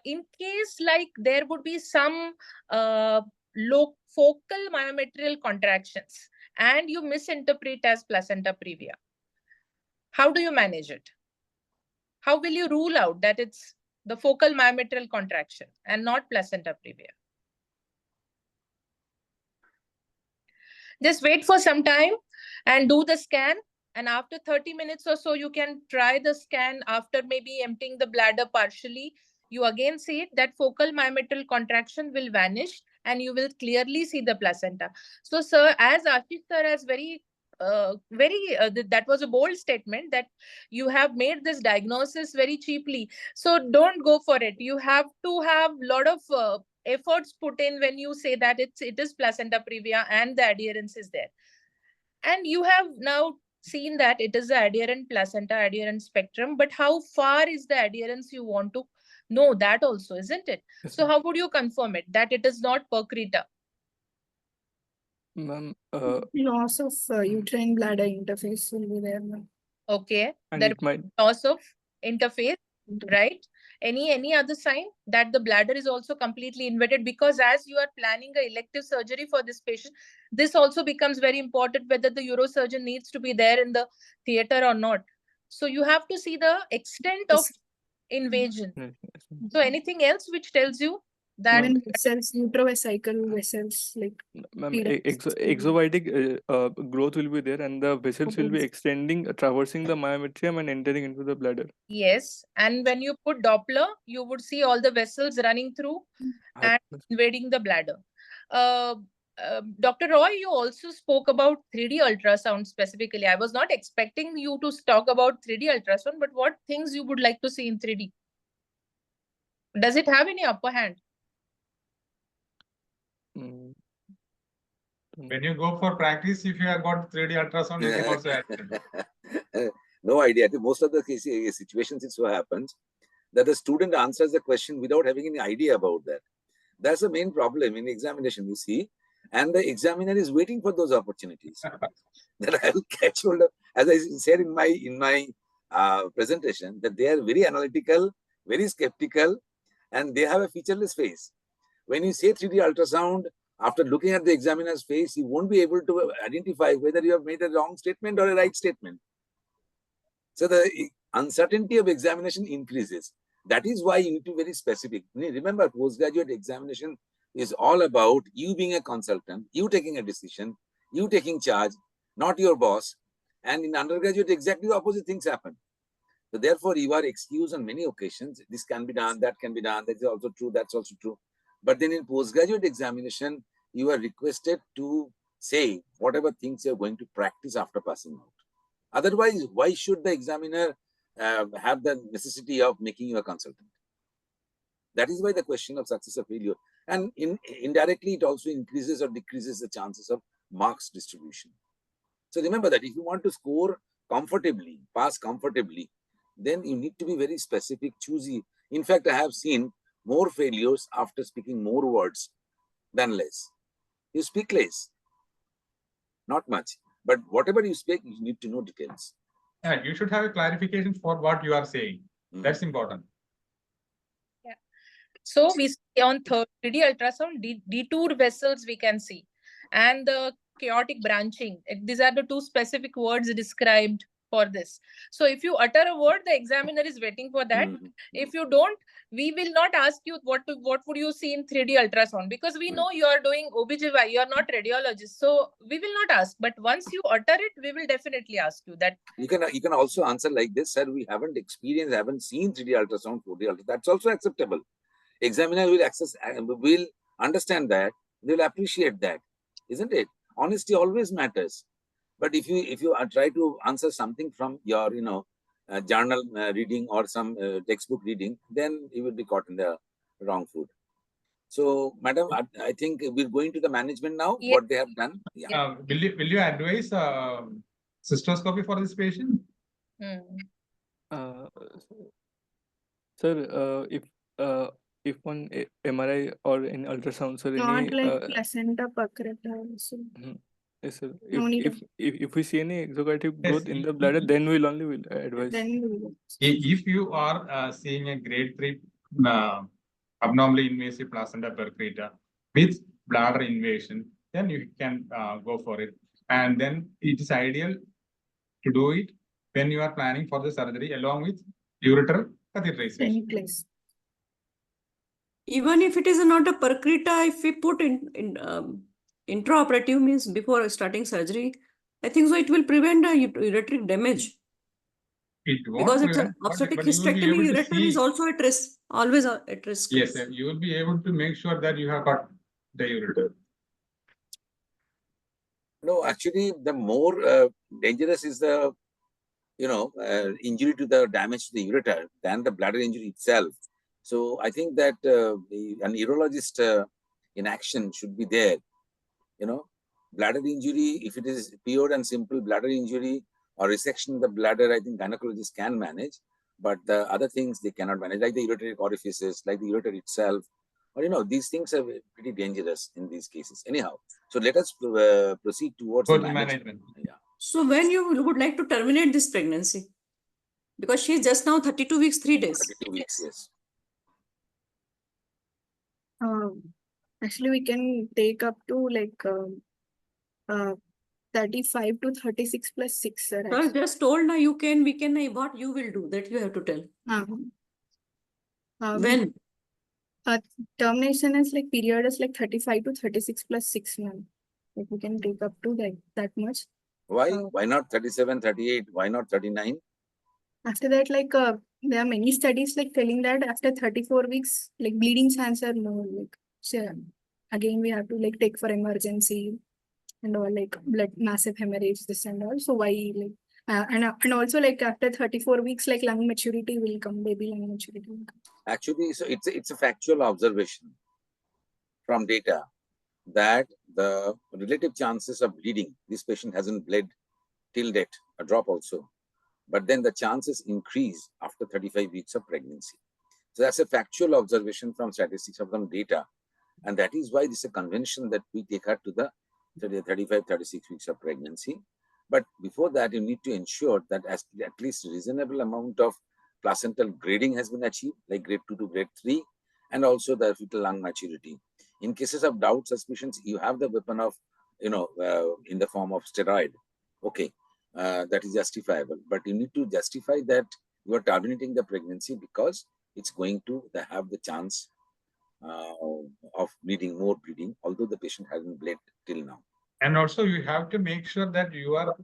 In case like there would be some focal myometrial contractions and you misinterpret as placenta previa, how do you manage it? How will you rule out that it's the focal myometrial contraction and not placenta previa? Just wait for some time and do the scan. And after 30 minutes or so, you can try the scan after maybe emptying the bladder partially. You again see it, that focal myometrial contraction will vanish and you will clearly see the placenta. So, sir, as Ashish sir has that was a bold statement that you have made this diagnosis very cheaply. So don't go for it. You have to have a lot of efforts put in when you say that it is placenta previa and the adherence is there. And you have now seen that it is the adherent placenta, adherent spectrum, but how far is the adherence you want to know that also, isn't it? Yes, so how would you confirm it that it is not percreta? Ma'am, loss of uterine bladder interface will be there. Okay, and there it might loss of interface, right? Any other sign that the bladder is also completely inverted? Because as you are planning an elective surgery for this patient, this also becomes very important, whether the urosurgeon needs to be there in the theater or not. So you have to see the extent of invasion. yes, So anything else which tells you that Even vessels, utrovesical vessels, like Ma'am, feeders. exovitic growth will be there, and the vessels will be Okay. extending, traversing the myometrium and entering into the bladder. yes, and when you put Doppler, you would see all the vessels running through and invading the bladder. Dr. Roy, you also spoke about 3D ultrasound specifically. I was not expecting you to talk about 3D ultrasound, but what things you would like to see in 3D? Does it have any upper hand? Mm. When you go for practice, if you have got 3D ultrasound, you can also add. No idea. I think most of the cases, situations, it so happens that the student answers the question without having any idea about that. That's the main problem in examination, you see. And the examiner is waiting for those opportunities that I will catch hold of. As I said in my presentation, that they are very analytical, very skeptical, and they have a featureless face. When you say 3D ultrasound, after looking at the examiner's face, you won't be able to identify whether you have made a wrong statement or a right statement. So the uncertainty of examination increases. That is why you need to be very specific. Remember, postgraduate examination is all about you being a consultant, you taking a decision, you taking charge, not your boss. And in undergraduate, exactly the opposite things happen. So therefore, you are excused on many occasions. This can be done, that can be done, that is also true, that's also true. But then in postgraduate examination, you are requested to say whatever things you are going to practice after passing out. Otherwise, why should the examiner have the necessity of making you a consultant? That is why the question of success or failure. And indirectly, it also increases or decreases the chances of marks distribution. So remember that if you want to score comfortably, pass comfortably, then you need to be very specific, choosy. In fact, I have seen more failures after speaking more words than less. You speak less, not much. But whatever you speak, you need to know details. Yeah, you should have a clarification for what you are saying. That's important. Yeah. So we see on 3D ultrasound, detour vessels we can see. And the chaotic branching. These are the two specific words described for this. So if you utter a word, the examiner is waiting for that. If you don't, we will not ask you what would you see in 3D ultrasound, because we know you are doing OBGYN, you are not radiologist. So we will not ask. But once you utter it, we will definitely ask you that. You can also answer like this, sir, we haven't experienced, haven't seen 3D ultrasound, 4D ultrasound. That's also acceptable. Examiner will understand that, they will appreciate that, isn't it? Honesty always matters. But if you try to answer something from your journal reading or some textbook reading, then you will be caught in the wrong foot. So, madam, I think we're going to the management now. Yes. What they have done. Yeah. Will you advise cystoscopy for this patient? Sir, if one MRI or an ultrasound, sir, Not like placenta purchreta also. Yes, sir. No need. If we see any exogative growth in the bladder, then we'll advise. Then If you are seeing a grade 3 abnormally invasive placenta purchreta with bladder invasion, then you can go for it. And then it is ideal to do it when you are planning for the surgery along with ureter catheterization. Even if it is not a purchreta, if we put in intraoperative, means before starting surgery, I think so it will prevent ureteric damage. It won't because prevent, it's an obstetric but you will be hysterectomy, able to ureter see. is also at risk, always at risk. Yes, sir. You will be able to make sure that you have got the ureter. No, actually, the more dangerous is the injury to the damage to the ureter than the bladder injury itself. So I think that an urologist in action should be there. Bladder injury, if it is pure and simple bladder injury or resection of the bladder, I think gynecologists can manage. But the other things they cannot manage, like the ureteric orifices, like the ureter itself, or these things are pretty dangerous in these cases. Anyhow, so let us proceed towards the management. Yeah. So when you would like to terminate this pregnancy? Because she is just now 32 weeks, 3 days. 32 weeks, yes. Actually, we can take up to like 35 to 36 plus 6, sir. Sir, just told now you can, we can, what you will do, that you have to tell. When? Termination is like period is like 35 to 36 plus 6 months. Like we can take up to like that much. Why? Uh, Why not 37, 38? Why not 39? After that, like there are many studies like telling that after 34 weeks, like bleeding chances are more. Like so again, we have to like take for emergency and all, like blood massive hemorrhage, this and all. So why like and also like after 34 weeks, like lung maturity will come, baby lung maturity will come. Actually, so it's a factual observation from data that the relative chances of bleeding, this patient hasn't bled till date, a drop also, but then the chances increase after 35 weeks of pregnancy. So that's a factual observation from statistics of some data. And that is why this is a convention that we take her to the 35, 36 weeks of pregnancy. But before that, you need to ensure that at least reasonable amount of placental grading has been achieved, like grade 2 to grade 3, and also the fetal lung maturity. In cases of doubt, suspicions, you have the weapon of, in the form of steroid. Okay, that is justifiable. But you need to justify that you are terminating the pregnancy because it's going to have the chance of more bleeding, although the patient hasn't bled till now. And also you have to make sure that you are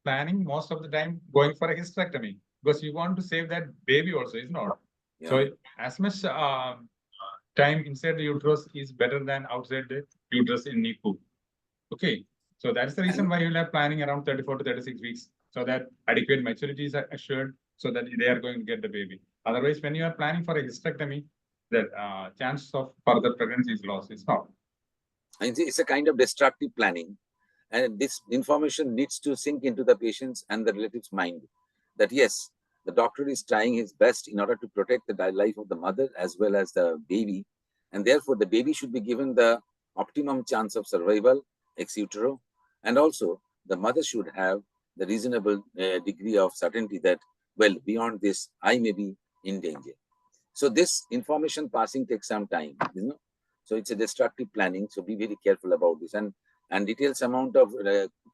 planning most of the time going for a hysterectomy because you want to save that baby also, is not. Yeah. So as much time inside the uterus is better than outside the uterus in NICU. Okay, so that's the reason why you'll have planning around 34 to 36 weeks so that adequate maturity is assured so that they are going to get the baby. Otherwise, when you are planning for a hysterectomy, the chance of further pregnancy is lost. It's not. It's a kind of destructive planning. And this information needs to sink into the patient's and the relative's mind that yes, the doctor is trying his best in order to protect the life of the mother as well as the baby. And therefore, the baby should be given the optimum chance of survival ex utero. And also, the mother should have the reasonable degree of certainty that, well, beyond this, I may be in danger. So this information passing takes some time, So it's a destructive planning. So be very careful about this. And details amount of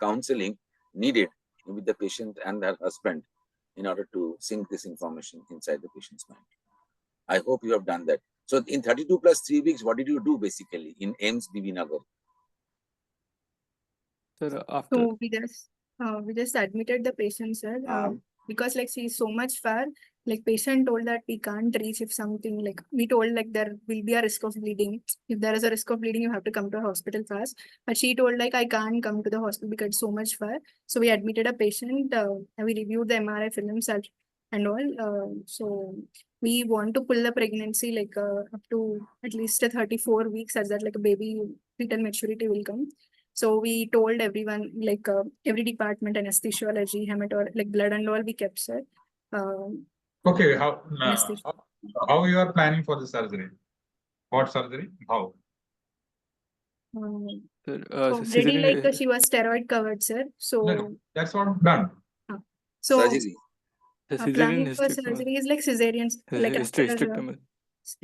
counseling needed with the patient and her husband in order to sink this information inside the patient's mind. I hope you have done that. So in 32 plus 3 weeks, what did you do basically in AIMS BB Nagar? Sir, after So we just admitted the patient, sir, because like she's so much far. Like patient told that we can't reach if something, like we told like there will be a risk of bleeding. If there is a risk of bleeding, you have to come to a hospital fast. But she told like I can't come to the hospital because it's so much far. So we admitted a patient. And we reviewed the MRI films and all. So we want to pull the pregnancy like up to at least 34 weeks, as that like a baby fetal maturity will come. So we told everyone, like every department, anesthesiology, hematology, like blood and all, we kept, sir. Okay, how you are planning for the surgery? What surgery? How? sir, So already like she was steroid covered, sir. So No, that's all done. So Surgery. planning for surgery is like cesarean, like after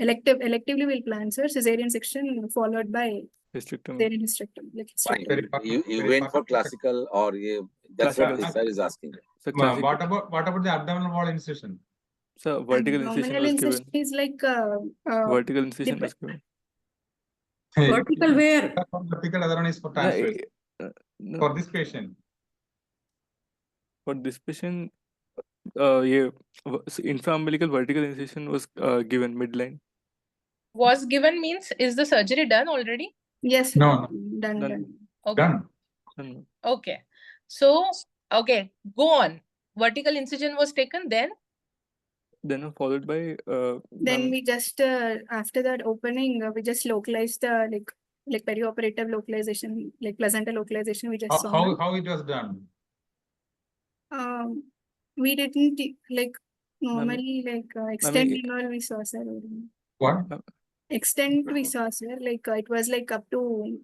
electively we'll plan, sir, cesarean section followed by cesarean hysterectomy. Like Fine. You went for classical or that's what this sir is asking. So what about the abdominal wall incision? So vertical incision was given. Is like Vertical incision was given. Vertical where? Vertical, other one is for transfer. No. For this patient. For this patient, yeah, infraumbilical vertical incision was given midline. Was given means is the surgery done already? Yes. No. Done. Okay. Done. Okay. So, okay, go on. Vertical incision was taken, then Followed by then we just after that opening we just localized the like perioperative localization, like placental localization. We just saw. How it was done? We didn't like normally like extent and all we saw, sir. What? Extent we saw, sir. Like it was like up to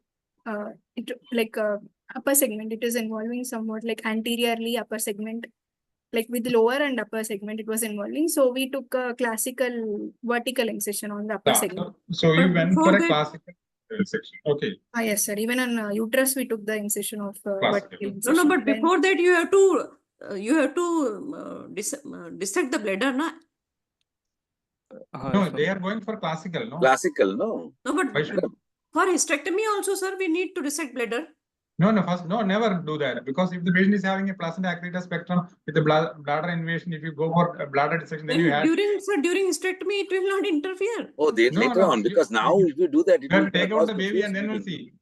it like upper segment. It is involving somewhat like anteriorly upper segment. Like with lower and upper segment, it was involving. So we took a classical vertical incision on the upper segment. So you went for a classical section. Okay. Yes, sir. Even on uterus, we took the incision of vertical incision. No, but before that, you have to dissect the bladder, na? No, they are going for classical, no? Classical, no? No, Why but should? for hysterectomy also, sir, we need to resect bladder. No, never do that. Because if the patient is having a placenta accreta spectrum with the bladder invasion, if you go for a bladder dissection, then you Then have during hysterectomy, it will not interfere. Oh, later on, because now if you do that, it you will have to take out cause the baby profuse and then we'll bleeding. see.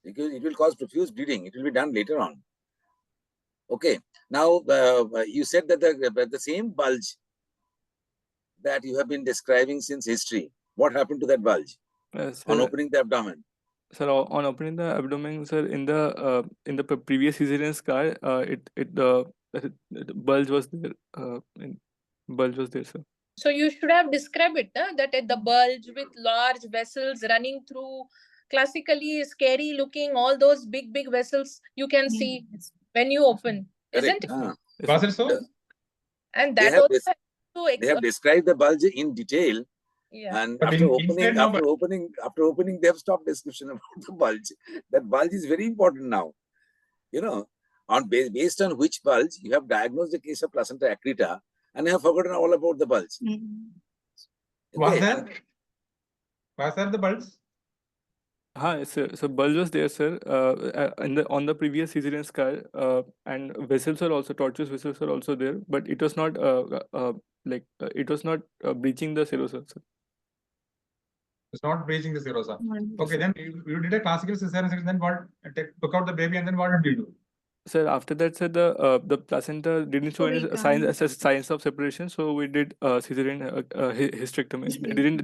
Because it will cause profuse bleeding. It will be done later on. Okay. Now, you said that the same bulge that you have been describing since history, what happened to that bulge on opening the abdomen? Sir, on opening the abdomen, sir, in the previous cesarean scar, the bulge was there. Bulge was there, sir. So you should have described it, that at the bulge with large vessels running through, classically scary looking, all those big vessels you can see when you open, isn't it? Was it so? And They that have also has they have described the bulge in detail. Yeah. And But after inside opening, they have stopped description about the bulge. That bulge is very important now. You know, based on which bulge you have diagnosed the case of placenta accreta, and you have forgotten all about the bulge. Was that the bulge? So bulge was there, sir. On the previous cesarean scar, and vessels are also, tortuous vessels are also there, but it was not it was not breaching the serosa, sir. It's not breaching the serosa. Okay, then you did a classical cesarean section. Then what? Took out the baby, and then what did you do? Sir, after that, sir, the placenta didn't show any signs of separation, so we did cesarean hysterectomy.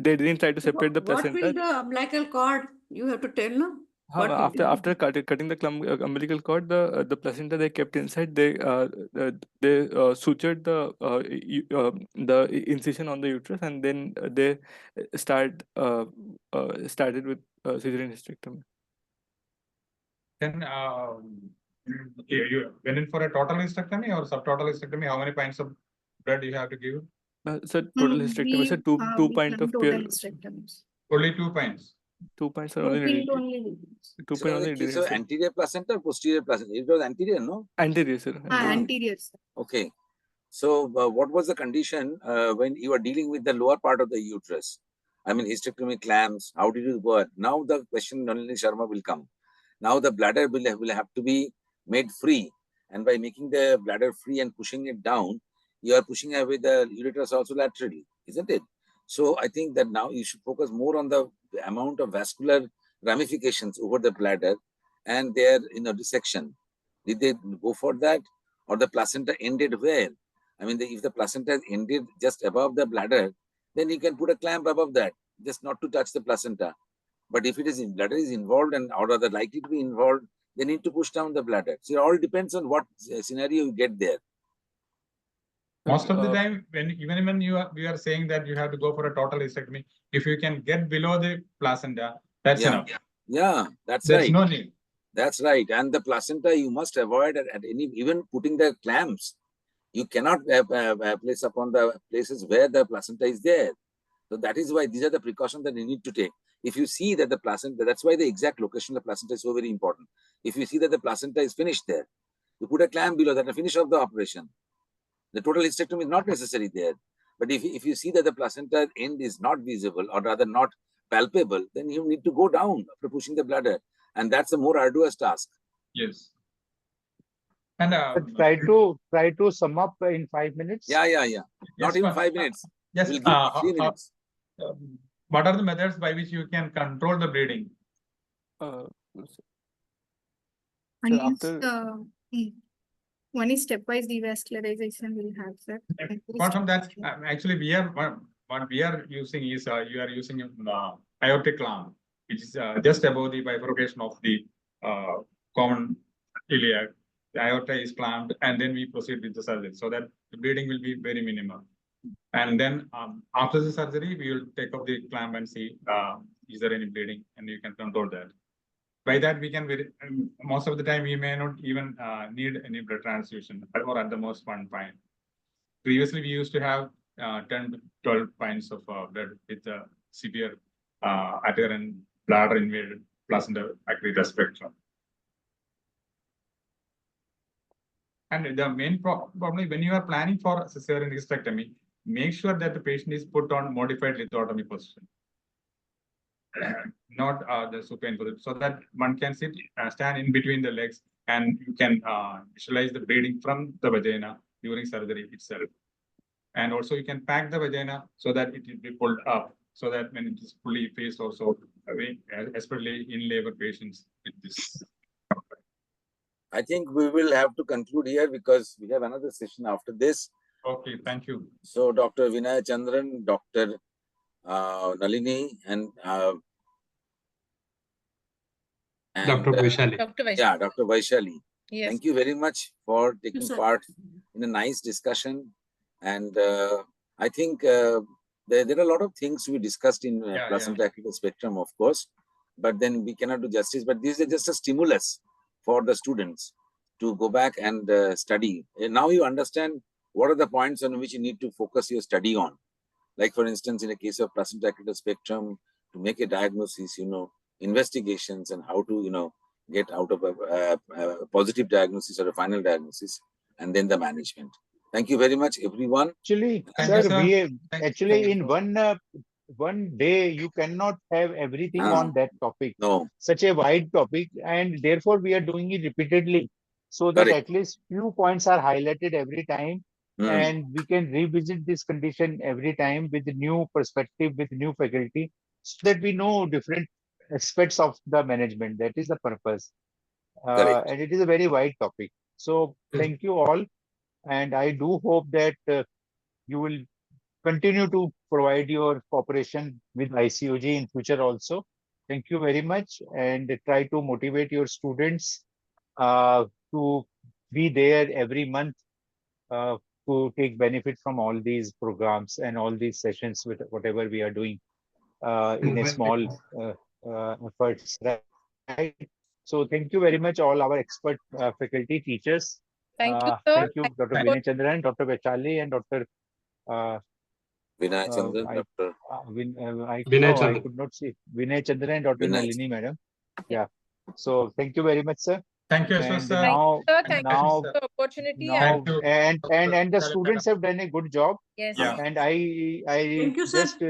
They didn't try to separate the placenta. What will the umbilical cord? You have to tell, no? After cutting the umbilical cord, the placenta they kept inside. They sutured the incision on the uterus, and then they started with cesarean hysterectomy. Then you went in for a total hysterectomy or subtotal hysterectomy? How many pints of blood you have to give? Sir, total hysterectomy. Sir, two pints of pure. Only 2 pints. 2 pints are only needed. 2 pints only needed. So anterior placenta or posterior placenta? It was anterior, no? Anterior, sir. Anterior. Okay. So what was the condition when you were dealing with the lower part of the uterus? I mean, hysterectomy clamps. How did you go? Now the question, Nalini Sharma, will come. Now the bladder will have to be made free, and by making the bladder free and pushing it down, you are pushing away the uterus also laterally, isn't it? So I think that now you should focus more on the amount of vascular ramifications over the bladder and their dissection. Did they go for that, or the placenta ended where? I mean, if the placenta ended just above the bladder, then you can put a clamp above that, just not to touch the placenta. But if it is bladder is involved and or rather likely to be involved, they need to push down the bladder. So it all depends on what scenario you get there. Most of the time, even when we are saying that you have to go for a total hysterectomy, if you can get below the placenta, that's enough. Yeah, that's There's right. no need. That's right. And the placenta you must avoid at any, even putting the clamps. You cannot place upon the places where the placenta is there. So that is why these are the precautions that you need to take. If you see that the placenta, that's why the exact location of the placenta is so very important. If you see that the placenta is finished there, you put a clamp below that, the finish of the operation. The total hysterectomy is not necessary there. But if you see that the placenta end is not visible, or rather not palpable, then you need to go down after pushing the bladder. And that's a more arduous task. Yes. And try to sum up in 5 minutes. Yeah. Yes, Not even 5 minutes. Yes. We'll give 3 minutes. What are the methods by which you can control the bleeding? One is stepwise devascularization will have, sir. Apart from that, actually, what we are using is you are using aortic clamp, which is just above the bifurcation of the common iliac. The aorta is clamped, and then we proceed with the surgery, so that the bleeding will be very minimal. And then after the surgery, we will take off the clamp and see is there any bleeding, and you can control that. By that, we can most of the time we may not even need any blood transfusion, or at the most 1 pint. Previously, we used to have 10 to 12 pints of blood with severe arterial and bladder invaded placenta accreta spectrum. And the main problem when you are planning for cesarean hysterectomy, make sure that the patient is put on modified lithotomy position, not the supine position, so that one can sit, stand in between the legs, and you can visualize the bleeding from the vagina during surgery itself. And also you can pack the vagina so that it will be pulled up, so that when it is fully effaced also, especially in labor patients with this. I think we will have to conclude here because we have another session after this. Okay, thank you. So Dr. Vinay Chandran, Dr. Nalini, and Dr. Vaishali. Dr. Vaishali. yeah, Dr. Vaishali. Yes. Thank you very much for taking sir. part in a nice discussion. And I think there are a lot of things we discussed in placenta activa spectrum, of course, but then we cannot do justice. But this is just a stimulus for the students to go back and study. And now you understand what are the points on which you need to focus your study on. Like, for instance, in a case of placenta activa spectrum, to make a diagnosis, investigations and how to, get out of a positive diagnosis or a final diagnosis, and then the management. Thank you very much, everyone. Actually, Thank you, sir, sir. we Thank actually you. in one day you cannot have everything Ah. on that topic. No, Such a wide topic, and therefore we are doing it repeatedly, so that correct. at least few points are highlighted every time, Hmm. and we can revisit this condition every time with new perspective, with new faculty, so that we know different aspects of the management. That is the purpose, Correct. and it is a very wide topic. So thank you all, and I do hope that you will continue to provide your cooperation with ICOG in future also. Thank you very much, and try to motivate your students to be there every month uh, to take benefit from all these programs and all these sessions with whatever we are doing in a small efforts, right? So thank you very much, all our expert faculty, teachers. Thank you, sir. Thank you, Thank Dr. you Vinay Chandran, Dr. Vaishali, and Dr. Vinay Chandran, I Dr. Vinay I Chandran. could not see Vinay Chandran and Dr. Vinay. Nalini, madam. Yeah. So thank you very much, sir. Thank you, And sir. Thank now, you, sir. Thank you now, for the opportunity. now, Thank you. and the students have done a good job. Yes. Yeah. And I Thank you, sir. just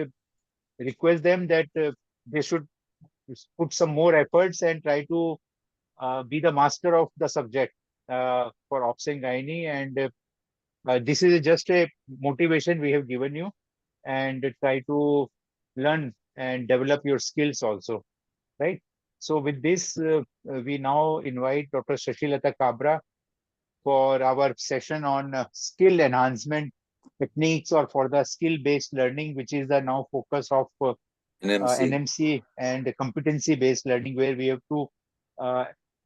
request them that they should put some more efforts and try to be the master of the subject for obs and gynae. And this is just a motivation we have given you, and try to learn and develop your skills also, right? So with this, we now invite Dr. Shashilata Kabra for our session on skill enhancement techniques, or for the skill-based learning, which is the now focus of NMC. NMC and competency-based learning, where we have to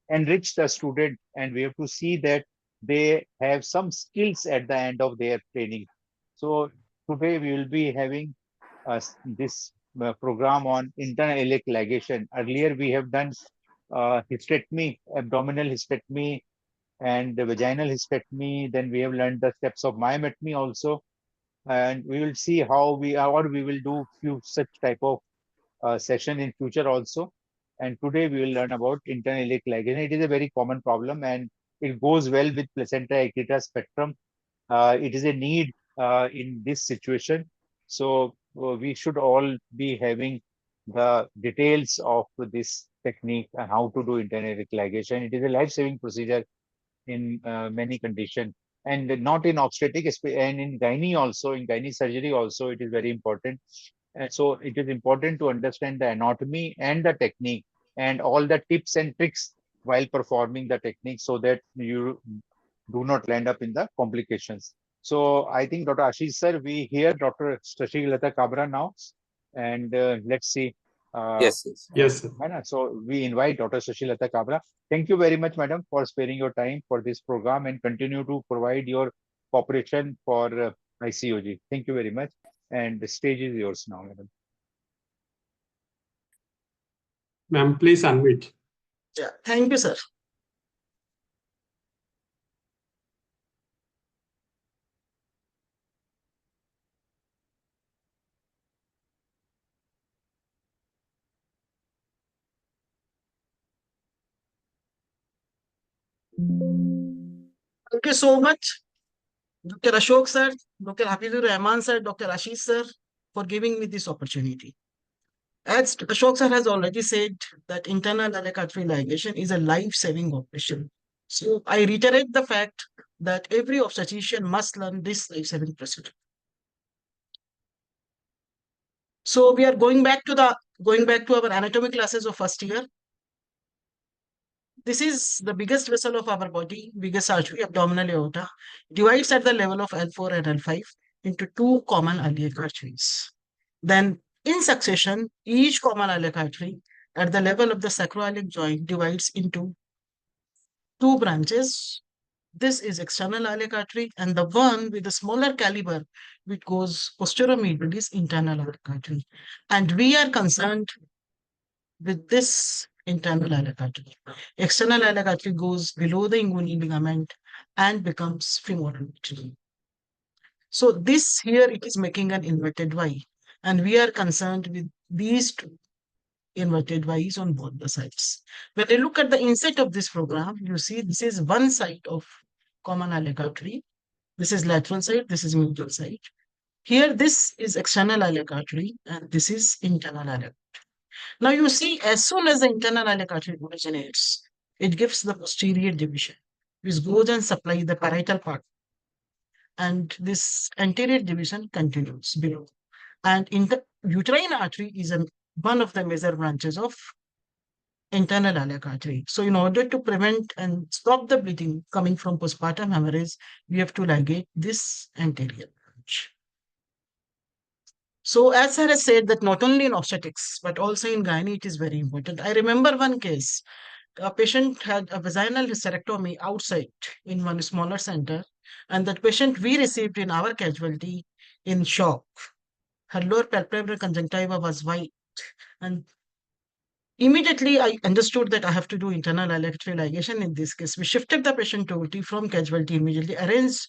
enrich the student, and we have to see that they have some skills at the end of their training. So today we will be having this program on internal iliac ligation. Earlier we have done hysterectomy, abdominal hysterectomy, and the vaginal hysterectomy. Then we have learned the steps of myomectomy also, and we will see how we are, or we will do few such type of session in future also. And today we will learn about internal iliac ligation. It is a very common problem, and it goes well with placenta acquita spectrum. It is a need in this situation. So we should all be having the details of this technique and how to do internal iliac ligation. It is a life-saving procedure in many conditions, and not in obstetric, and in gynae also, in gynae surgery also, it is very important. And so it is important to understand the anatomy and the technique and all the tips and tricks while performing the technique, so that you do not land up in the complications. So I think Dr. Ashish sir, we hear Dr. Shashilata Kabra now, and let's see. Yes. Yes, sir. So we invite Dr. Shashilata Kabra. Thank you very much, madam, for sparing your time for this program, and continue to provide your cooperation for ICOG. Thank you very much. And the stage is yours now, madam. Ma'am, please unmute. Yeah, thank you, sir. Thank you so much. Dr. Ashok sir, Dr. Hafizur Rahman sir, Dr. Ashish sir, for giving me this opportunity. As Ashok sir has already said that internal iliac artery ligation is a life-saving operation. So I reiterate the fact that every obstetrician must learn this life-saving procedure. So we are going back to our anatomy classes of first year. This is the biggest vessel of our body, biggest artery, abdominal aorta, divides at the level of L4 and L5 into two common iliac arteries. Then in succession, each common iliac artery at the level of the sacroiliac joint divides into two branches. This is external iliac artery, and the one with the smaller caliber, which goes posteromedial, is internal iliac artery. And we are concerned with this internal iliac artery. External iliac artery goes below the inguinal ligament and becomes femoral artery. So this here, it is making an inverted Y, and we are concerned with these two inverted Ys on both the sides. When you look at the inset of this program, you see this is one side of common iliac artery. This is lateral side, this is medial side. Here, this is external iliac artery, and this is internal iliac artery. Now you see, as soon as the internal iliac artery originates, it gives the posterior division, which goes and supplies the parietal part. And this anterior division continues below. And uterine artery is one of the major branches of internal iliac artery. So in order to prevent and stop the bleeding coming from postpartum hemorrhage, we have to ligate this anterior branch. So as I has said that not only in obstetrics, but also in gynae, it is very important. I remember one case, a patient had a vaginal hysterectomy outside in one smaller center, and that patient we received in our casualty in shock. Her lower palpebral conjunctiva was white, and immediately I understood that I have to do internal iliac artery ligation in this case. We shifted the patient to OT from casualty immediately, arranged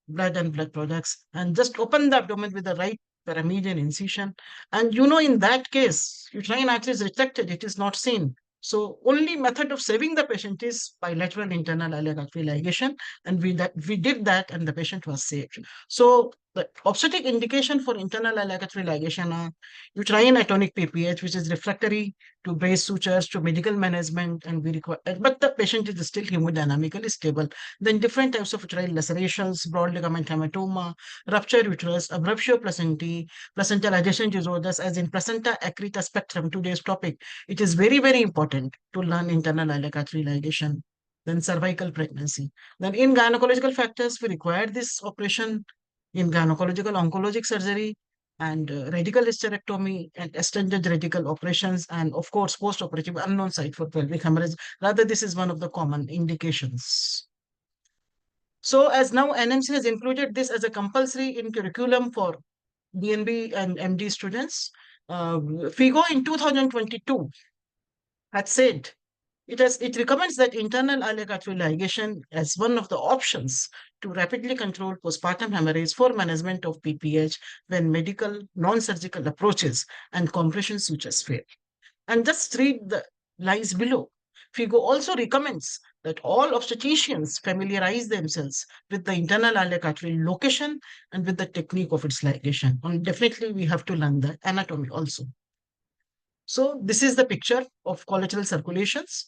blood and blood products, and just opened the abdomen with the right paramedian incision. And in that case, uterine artery is resected, it is not seen. So only method of saving the patient is bilateral internal iliac artery ligation, and we did that, and the patient was saved. So the obstetric indication for internal iliac artery ligation are uterine atonic PPH, which is refractory to brace sutures, to medical management, and we require, but the patient is still hemodynamically stable. Then different types of uterine lacerations, broad ligament hematoma, rupture uterus, abruptio placentae, placental adjacent disorders, as in placenta accreta spectrum, today's topic. It is very, very important to learn internal iliac artery ligation. Then cervical pregnancy. Then in gynecological factors, we require this operation in gynecological oncologic surgery, and radical hysterectomy and extended radical operations, and of course post-operative unknown site for pelvic hemorrhage. Rather, this is one of the common indications. So as now NMC has included this as a compulsory in curriculum for DNB and MD students, FIGO in 2022 had said it recommends that internal iliac artery ligation as one of the options to rapidly control postpartum hemorrhage for management of PPH when medical non-surgical approaches and compression sutures fail. And just read the lines below. FIGO also recommends that all obstetricians familiarize themselves with the internal iliac artery location and with the technique of its ligation. And definitely we have to learn the anatomy also. So this is the picture of collateral circulations.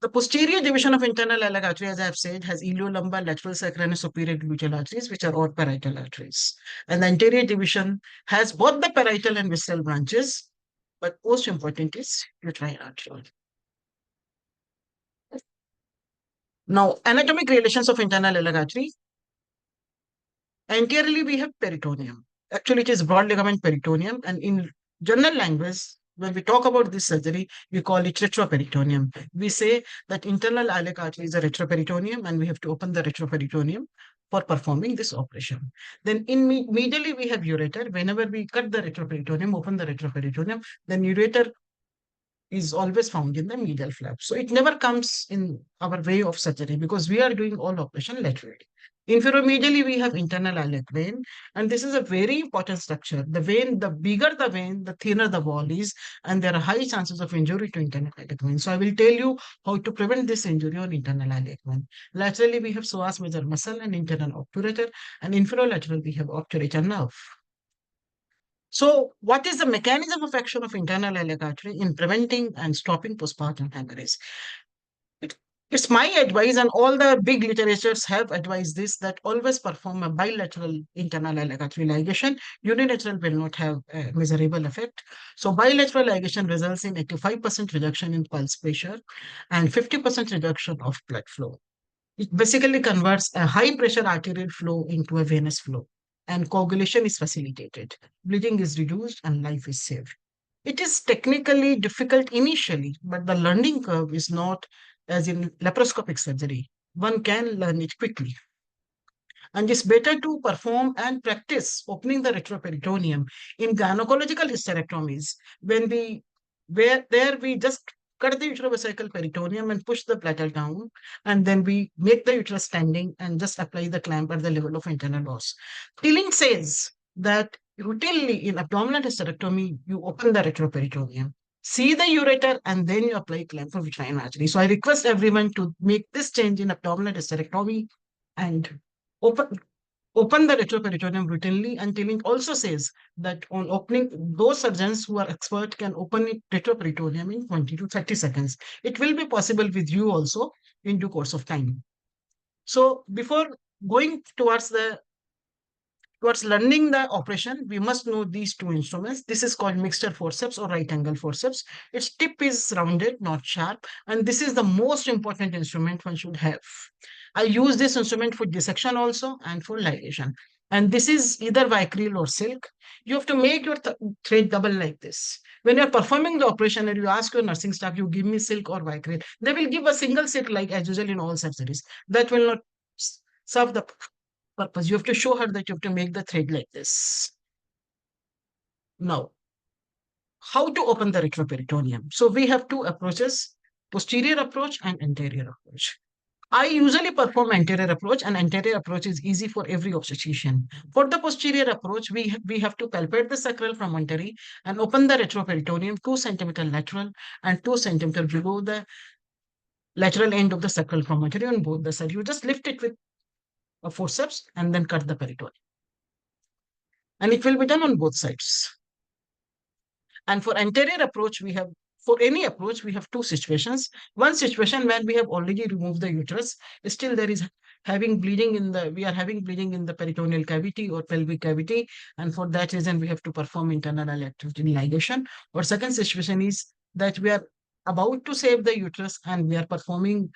The posterior division of internal iliac artery, as I have said, has iliolumbar, lateral sacral, and superior gluteal arteries, which are all parietal arteries. And the anterior division has both the parietal and visceral branches, but most important is uterine artery. Now, anatomic relations of internal iliac artery. Anteriorly, we have peritoneum. Actually, it is broad ligament peritoneum, and in general language, when we talk about this surgery, we call it retroperitoneum. We say that internal iliac artery is a retroperitoneum, and we have to open the retroperitoneum for performing this operation. Then in medially, we have ureter. Whenever we cut the retroperitoneum, open the retroperitoneum, then ureter is always found in the medial flap. So it never comes in our way of surgery because we are doing all operation laterally. Inferiormedially, we have internal iliac vein, and this is a very important structure. The vein, the bigger the vein, the thinner the wall is, and there are high chances of injury to internal iliac vein. So I will tell you how to prevent this injury on internal iliac vein. Laterally, we have psoas major muscle and internal obturator, and inferior-lateral, we have obturator nerve. So what is the mechanism of action of internal iliac artery in preventing and stopping postpartum hemorrhage? It's my advice, and all the big literatures have advised this, that always perform a bilateral internal iliac artery ligation. Unilateral will not have a measurable effect. So bilateral ligation results in 85% reduction in pulse pressure and 50% reduction of blood flow. It basically converts a high pressure arterial flow into a venous flow, and coagulation is facilitated. Bleeding is reduced and life is saved. It is technically difficult initially, but the learning curve is not as in laparoscopic surgery. One can learn it quickly. And it's better to perform and practice opening the retroperitoneum in gynecological hysterectomies where we just cut the uterovesical peritoneum and push the bladder down, and then we make the uterus standing and just apply the clamp at the level of internal os. Tilling says that routinely in abdominal hysterectomy, you open the retroperitoneum, see the ureter, and then you apply clamp for uterine artery. So I request everyone to make this change in abdominal hysterectomy and open the retroperitoneum routinely. And Tilling also says that on opening, those surgeons who are expert can open it retroperitoneum in 20 to 30 seconds. It will be possible with you also in due course of time. So before going towards learning the operation, we must know these two instruments. This is called mixture forceps or right angle forceps. Its tip is rounded, not sharp, and this is the most important instrument one should have. I use this instrument for dissection also and for ligation. And this is either vicryl or silk. You have to make your thread double like this. When you're performing the operation and you ask your nursing staff, you give me silk or vicryl, they will give a single silk like as usual in all surgeries. That will not serve the purpose. You have to show her that you have to make the thread like this. Now, how to open the retroperitoneum? So we have two approaches, posterior approach and anterior approach. I usually perform anterior approach, and anterior approach is easy for every obstetrician. For the posterior approach, we have to palpate the sacral promontory and open the retroperitoneum 2 centimeter lateral and 2 centimeter below the lateral end of the sacral promontory on both the sides. You just lift it with a forceps and then cut the peritoneum. And it will be done on both sides. And for anterior approach, for any approach, we have two situations. One situation where we have already removed the uterus, still there is we are having bleeding in the peritoneal cavity or pelvic cavity, and for that reason we have to perform internal iliac ligation. Or second situation is that we are about to save the uterus and we are performing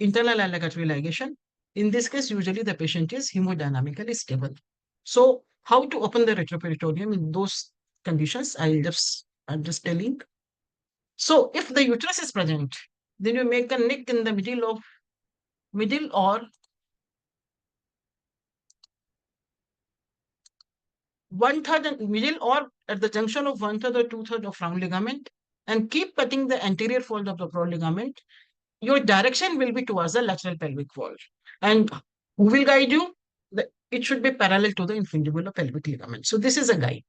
internal iliac ligation. In this case, usually the patient is hemodynamically stable. So how to open the retroperitoneum in those conditions, I'm just telling. So if the uterus is present, then you make a nick in the middle or middle or at the junction of 1/3 or 2/3 of round ligament, and keep cutting the anterior fold of the broad ligament. Your direction will be towards the lateral pelvic wall. And who will guide you? It should be parallel to the infundibular pelvic ligament. So this is a guide.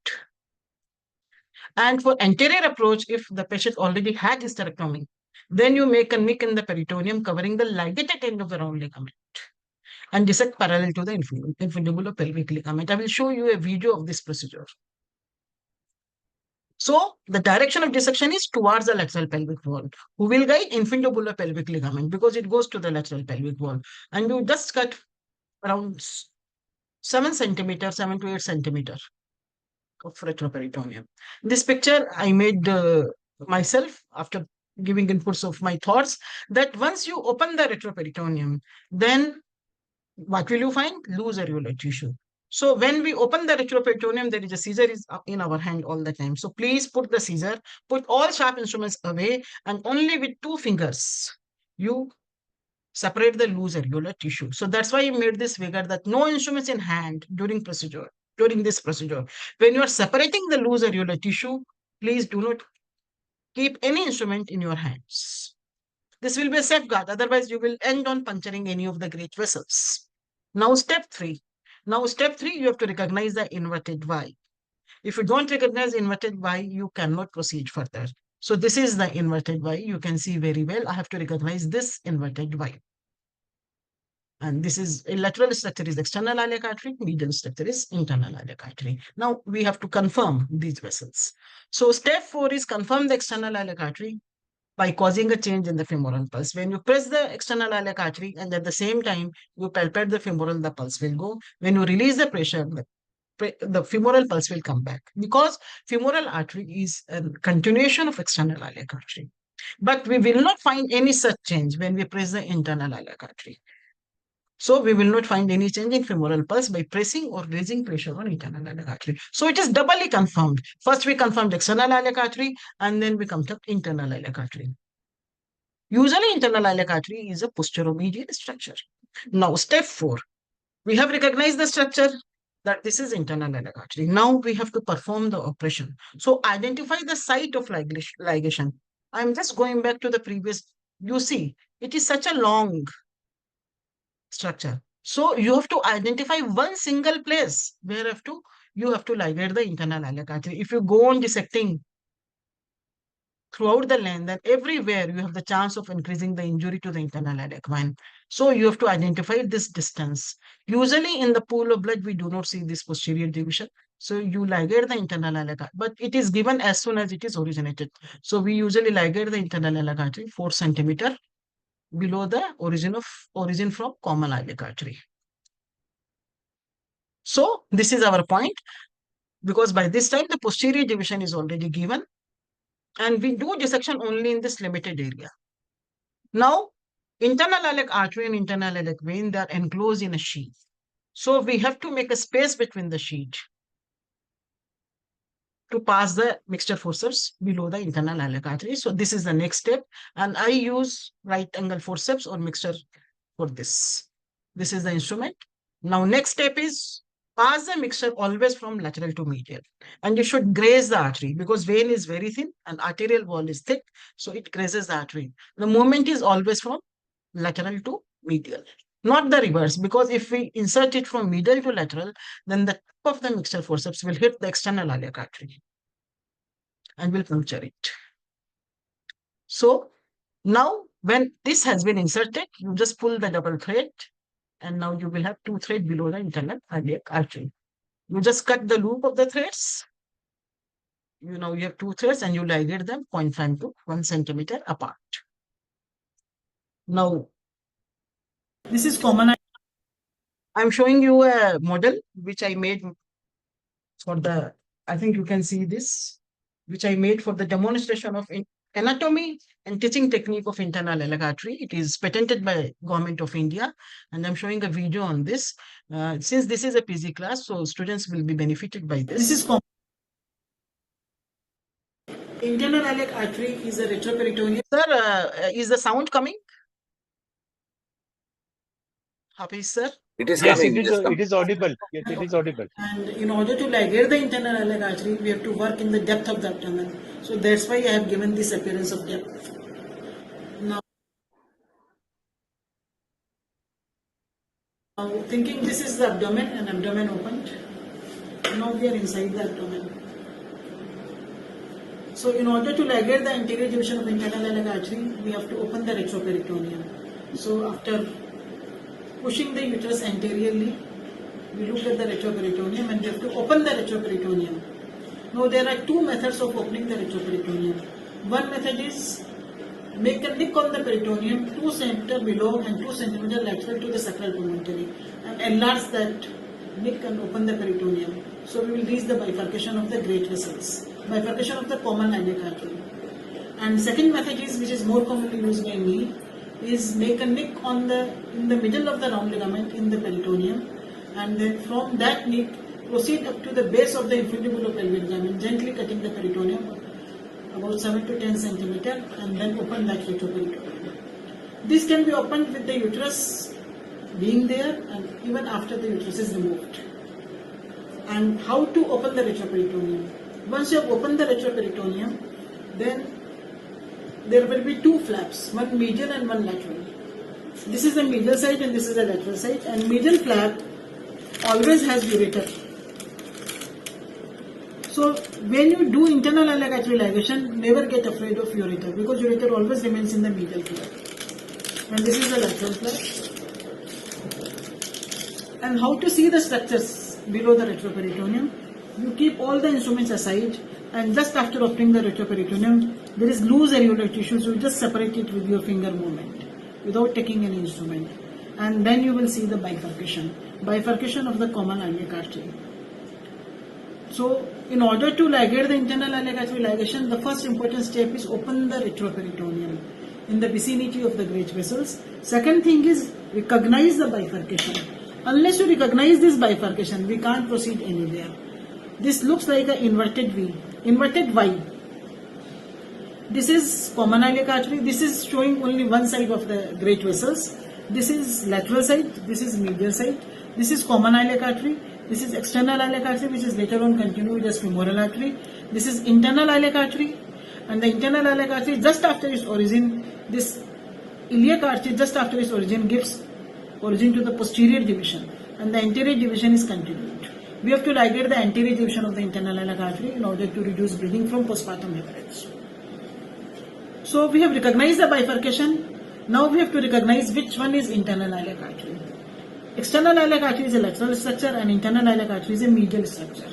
And for anterior approach, if the patient already had hysterectomy, then you make a nick in the peritoneum covering the ligated end of the round ligament and dissect parallel to the infundibular pelvic ligament. I will show you a video of this procedure. So the direction of dissection is towards the lateral pelvic wall. Who will guide? Infundibular pelvic ligament, because it goes to the lateral pelvic wall. And you just cut around 7 to 8 centimeters of retroperitoneum. This picture I made myself after giving inputs of my thoughts, that once you open the retroperitoneum, then what will you find? Loose areolar tissue. So when we open the retroperitoneum, there is a scissor is in our hand all the time. So please put the scissor, put all sharp instruments away, and only with 2 fingers, you separate the loose areolar tissue. So that's why I made this figure, that no instruments in hand during this procedure. When you are separating the loose areolar tissue, please do not keep any instrument in your hands. This will be a safeguard, otherwise you will end on puncturing any of the great vessels. Now step 3. Now step 3, you have to recognize the inverted Y. If you don't recognize inverted Y, you cannot proceed further. So this is the inverted Y. You can see very well. I have to recognize this inverted Y. And this is a lateral structure is external iliac artery, medial structure is internal iliac artery. Now we have to confirm these vessels. So step 4 is confirm the external iliac artery by causing a change in the femoral pulse. When you press the external iliac artery and at the same time you palpate the femoral, the pulse will go. When you release the pressure, the femoral pulse will come back, because femoral artery is a continuation of external iliac artery. But we will not find any such change when we press the internal iliac artery. So we will not find any change in femoral pulse by pressing or releasing pressure on internal iliac artery. So it is doubly confirmed. First we confirmed external iliac artery and then we come to internal iliac artery. Usually internal iliac artery is a posteromedial structure. Now step 4. We have recognized the structure that this is internal iliac artery. Now we have to perform the operation. So identify the site of ligation. I'm just going back to the previous. You see, it is such a long structure. So you have to identify one single place where you have to ligate the internal iliac artery. If you go on dissecting throughout the length, then everywhere you have the chance of increasing the injury to the internal iliac vein. So you have to identify this distance. Usually in the pool of blood, we do not see this posterior division. So you ligate the internal iliac artery, but it is given as soon as it is originated. So we usually ligate the internal iliac artery 4 centimeter below the origin from common iliac artery. So this is our point, because by this time the posterior division is already given. And we do dissection only in this limited area. Now, internal iliac artery and internal iliac vein, they are enclosed in a sheath. So we have to make a space between the sheath to pass the mixture forceps below the internal iliac artery. So this is the next step. And I use right angle forceps or mixture for this. This is the instrument. Now, next step is pass the mixture always from lateral to medial. And you should graze the artery, because vein is very thin and arterial wall is thick. So it grazes the artery. The movement is always from lateral to medial, not the reverse, because if we insert it from medial to lateral, then the tip of the mixture forceps will hit the external iliac artery and will puncture it. So now when this has been inserted, you just pull the double thread. And now you will have 2 threads below the internal iliac artery. You just cut the loop of the threads. You have 2 threads and you ligate them 0.5 to 1 centimeter apart. Now, this is common. I'm showing you a model which I made for the, I think you can see this, which I made for the demonstration of anatomy and teaching technique of internal iliac artery. It is patented by Government of India, and I'm showing a video on this. Since this is a PG class, so students will be benefited by this. This is internal iliac artery is a retroperitoneal. Sir, is the sound coming? Happy, sir? It is Yes, coming. it is audible. Yes, it is audible. And in order to ligate the internal iliac artery, we have to work in the depth of the abdomen. So that's why I have given this appearance of depth. Now thinking this is the abdomen and abdomen opened. Now we are inside the abdomen. So in order to ligate the anterior division of internal iliac artery, we have to open the retroperitoneum. So after pushing the uterus anteriorly, we look at the retroperitoneum and we have to open the retroperitoneum. Now there are 2 methods of opening the retroperitoneum. One method is make a nick on the peritoneum 2 cm below and 2 cm lateral to the sacral promontory and enlarge that nick and open the peritoneum. So we will reach the bifurcation of the great vessels, bifurcation of the common iliac artery. And second method is, which is more commonly used by me, is make a nick in the middle of the round ligament in the peritoneum, and then from that nick proceed up to the base of the infundibulopelvic ligament, gently cutting the peritoneum about 7 to 10 centimeter, and then open that retroperitoneum. This can be opened with the uterus being there and even after the uterus is removed. And how to open the retroperitoneum? Once you have opened the retroperitoneum, then there will be two flaps, one medial and one lateral. This is the medial side and this is the lateral side, and medial flap always has ureter. So when you do internal iliac artery ligation, never get afraid of ureter, because ureter always remains in the medial flap. And this is the lateral flap. And how to see the structures below the retroperitoneum? You keep all the instruments aside, and just after opening the retroperitoneum, there is loose areolar tissue, so you just separate it with your finger movement without taking any instrument. And then you will see the bifurcation of the common iliac artery. So in order to ligate the internal iliac artery ligation, the first important step is open the retroperitoneum in the vicinity of the great vessels. Second thing is recognize the bifurcation. Unless you recognize this bifurcation, we can't proceed anywhere. This looks like an inverted V, inverted Y. This is common iliac artery. This is showing only one side of the great vessels. This is lateral side. This is medial side. This is common iliac artery. This is external iliac artery, which is later on continued as femoral artery. This is internal iliac artery, and the internal iliac artery, just after its origin, this iliac artery just after its origin gives origin to the posterior division, and the anterior division is continued. We have to ligate the anterior division of the internal iliac artery in order to reduce bleeding from postpartum hemorrhage. So we have recognized the bifurcation. Now we have to recognize which one is internal iliac artery. External iliac artery is a lateral structure and internal iliac artery is a medial structure.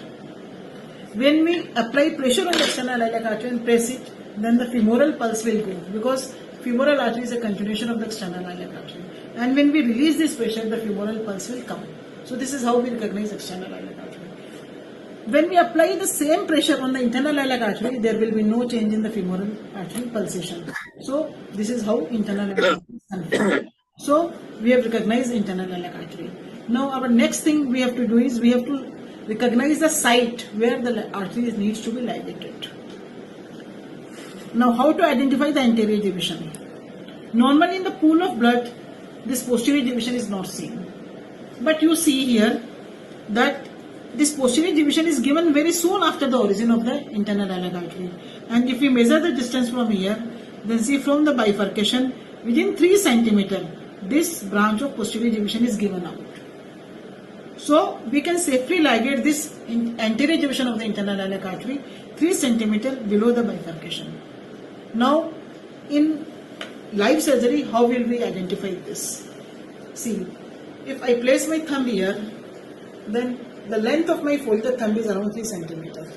When we apply pressure on the external iliac artery and press it, then the femoral pulse will go, because femoral artery is a continuation of the external iliac artery. And when we release this pressure, the femoral pulse will come. So this is how we recognize external iliac artery. When we apply the same pressure on the internal iliac artery, there will be no change in the femoral artery pulsation. So this is how internal iliac artery is confirmed. So we have recognized internal iliac artery. Now our next thing we have to do is we have to recognize the site where the artery needs to be ligated. Now how to identify the anterior division? Normally in the pool of blood, this posterior division is not seen. But you see here that this posterior division is given very soon after the origin of the internal iliac artery. And if we measure the distance from here, then see from the bifurcation, within 3 centimeters, this branch of posterior division is given out. So we can safely ligate this anterior division of the internal iliac artery 3 centimeters below the bifurcation. Now in live surgery, how will we identify this? See, if I place my thumb here, then the length of my folded thumb is around 3 centimeters.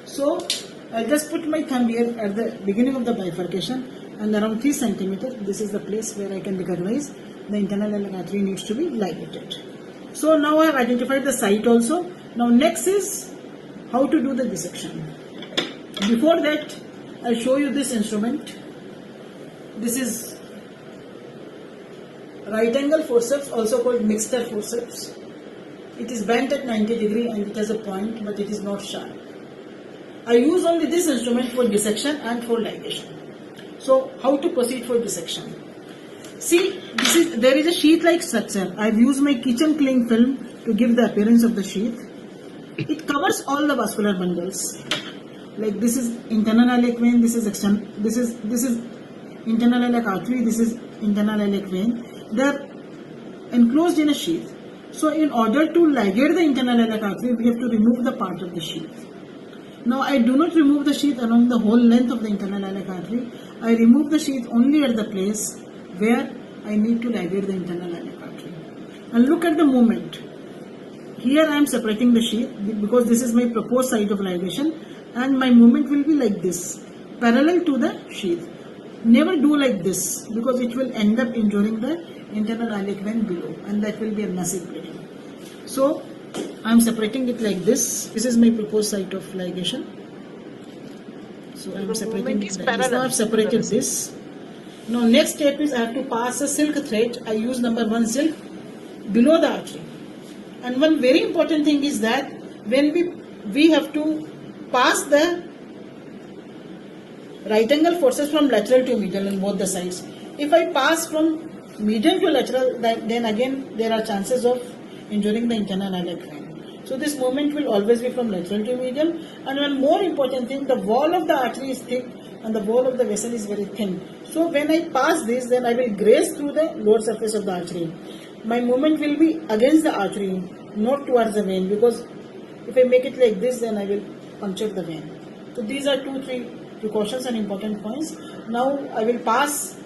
So I'll just put my thumb here at the beginning of the bifurcation, and around 3 centimeters, this is the place where I can recognize the internal iliac artery needs to be ligated. So now I have identified the site also. Now next is how to do the dissection. Before that, I'll show you this instrument. This is right angle forceps, also called mixture forceps. It is bent at 90 degrees and it has a point, but it is not sharp. I use only this instrument for dissection and for ligation. So how to proceed for dissection? See, there is a sheath-like structure. I've used my kitchen cling film to give the appearance of the sheath. It covers all the vascular bundles. Like this is internal iliac vein, this is internal iliac artery, this is internal iliac vein. They are enclosed in a sheath. So in order to ligate the internal iliac artery, we have to remove the part of the sheath. Now I do not remove the sheath along the whole length of the internal iliac artery. I remove the sheath only at the place where I need to ligate the internal iliac artery. And look at the movement. Here I am separating the sheath because this is my proposed site of ligation, and my movement will be like this, parallel to the sheath. Never do like this because it will end up injuring the internal iliac vein below, and that will be a massive bleeding. So I am separating it like this. This is my proposed site of ligation. So I am separating it like this. Now I have separated this. Now next step is I have to pass a silk thread. I use number 1 silk below the artery. And one very important thing is that when we have to pass the right angle forces from lateral to medial on both the sides. If I pass from medial to lateral, then again there are chances of injuring the internal iliac vein. So this movement will always be from lateral to medial. And one more important thing, the wall of the artery is thick and the wall of the vessel is very thin. So when I pass this, then I will graze through the lower surface of the artery. My movement will be against the artery, not towards the vein, because if I make it like this, then I will puncture the vein. So these are 2-3 precautions and important points. Now I will pass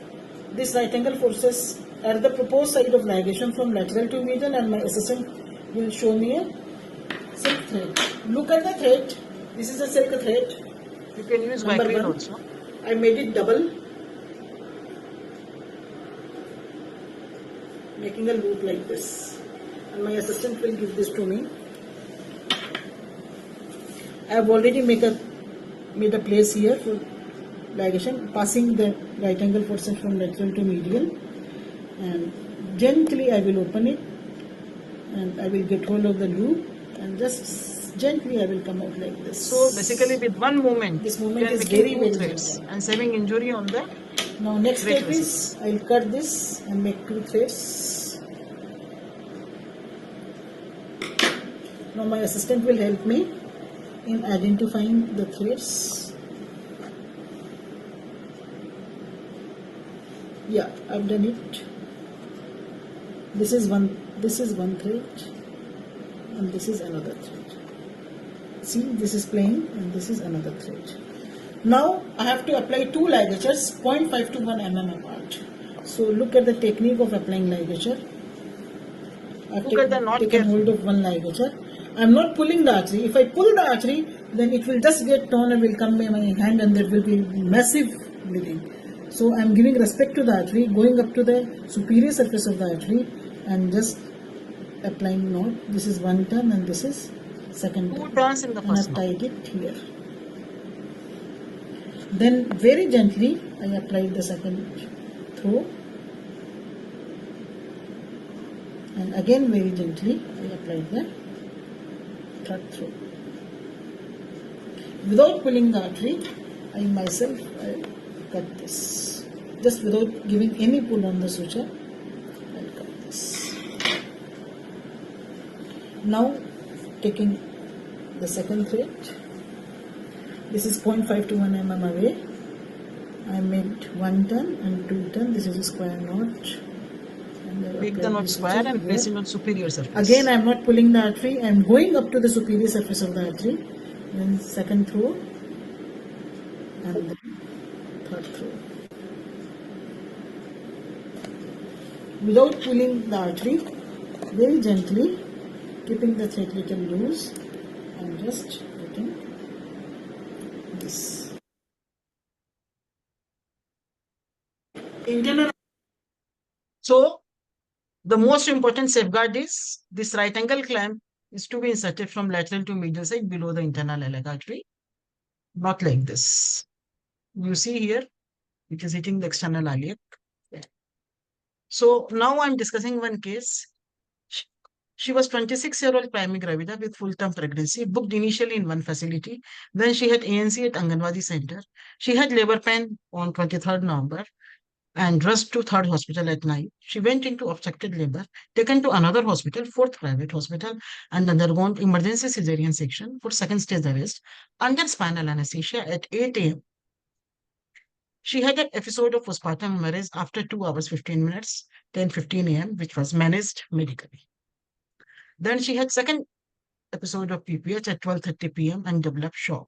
this right angle forces at the proposed site of ligation from lateral to medial, and my assistant will show me a silk thread. Look at the thread. This is a silk thread. You can use Number microwave one. also. I made it double, making a loop like this, and my assistant will give this to me. I have already made a place here for ligation, passing the right angle forces from lateral to medial, and gently I will open it, and I will get hold of the loop, and just gently I will come out like this. So basically, with one movement, This you movement are is making very, two very threads gentle. and saving injury on the Now next great step is I will cut this and make 2 threads. Now my assistant will help me in identifying the threads. Yeah, I've done it. This is one thread, and this is another thread. See, this is plain and this is another thread. Now I have to apply 2 ligatures 0.5 to 1 mm apart. So look at the technique of applying ligature. I've Look at the knot taken hold of one ligature. I'm not pulling the artery. If I pull the artery, then it will just get torn and will come in my hand, and there will be massive bleeding. So I'm giving respect to the artery, going up to the superior surface of the artery and just applying knot. This is one turn and this is second 2 turn. turns in the And first I've knot. tied it here. Then very gently I applied the second throw, and again very gently I applied the third throw. Without pulling the artery, I myself cut this. Just without giving any pull on the suture, I'll cut this. Now taking the second thread, this is 0.5 to 1 mm away. I made 1 turn and 2 turn. This is a square knot. And I Make the applied knot this square suture and here. place it on superior surface. Again, I am not pulling the artery. I am going up to the superior surface of the artery. Then second throw and then third throw. Without pulling the artery, very gently, keeping the thread little loose, and just getting this. Internal. So the most important safeguard is this right angle clamp is to be inserted from lateral to medial side below the internal iliac artery, not like this. You see here, it is hitting the external iliac. So now I'm discussing one case. She was 26-year-old primary gravida with full-term pregnancy, booked initially in one facility. Then she had ANC at Anganwadi Center. She had labor pain on 23rd November and rushed to 3rd hospital at night. She went into obstructed labor, taken to another hospital, 4th private hospital, and undergone emergency cesarean section for 2nd stage arrest under spinal anesthesia at 8 a.m. She had an episode of postpartum hemorrhage after 2 hours 15 minutes, 10:15 a.m., which was managed medically. Then she had second episode of PPH at 12:30 p.m. and developed shock.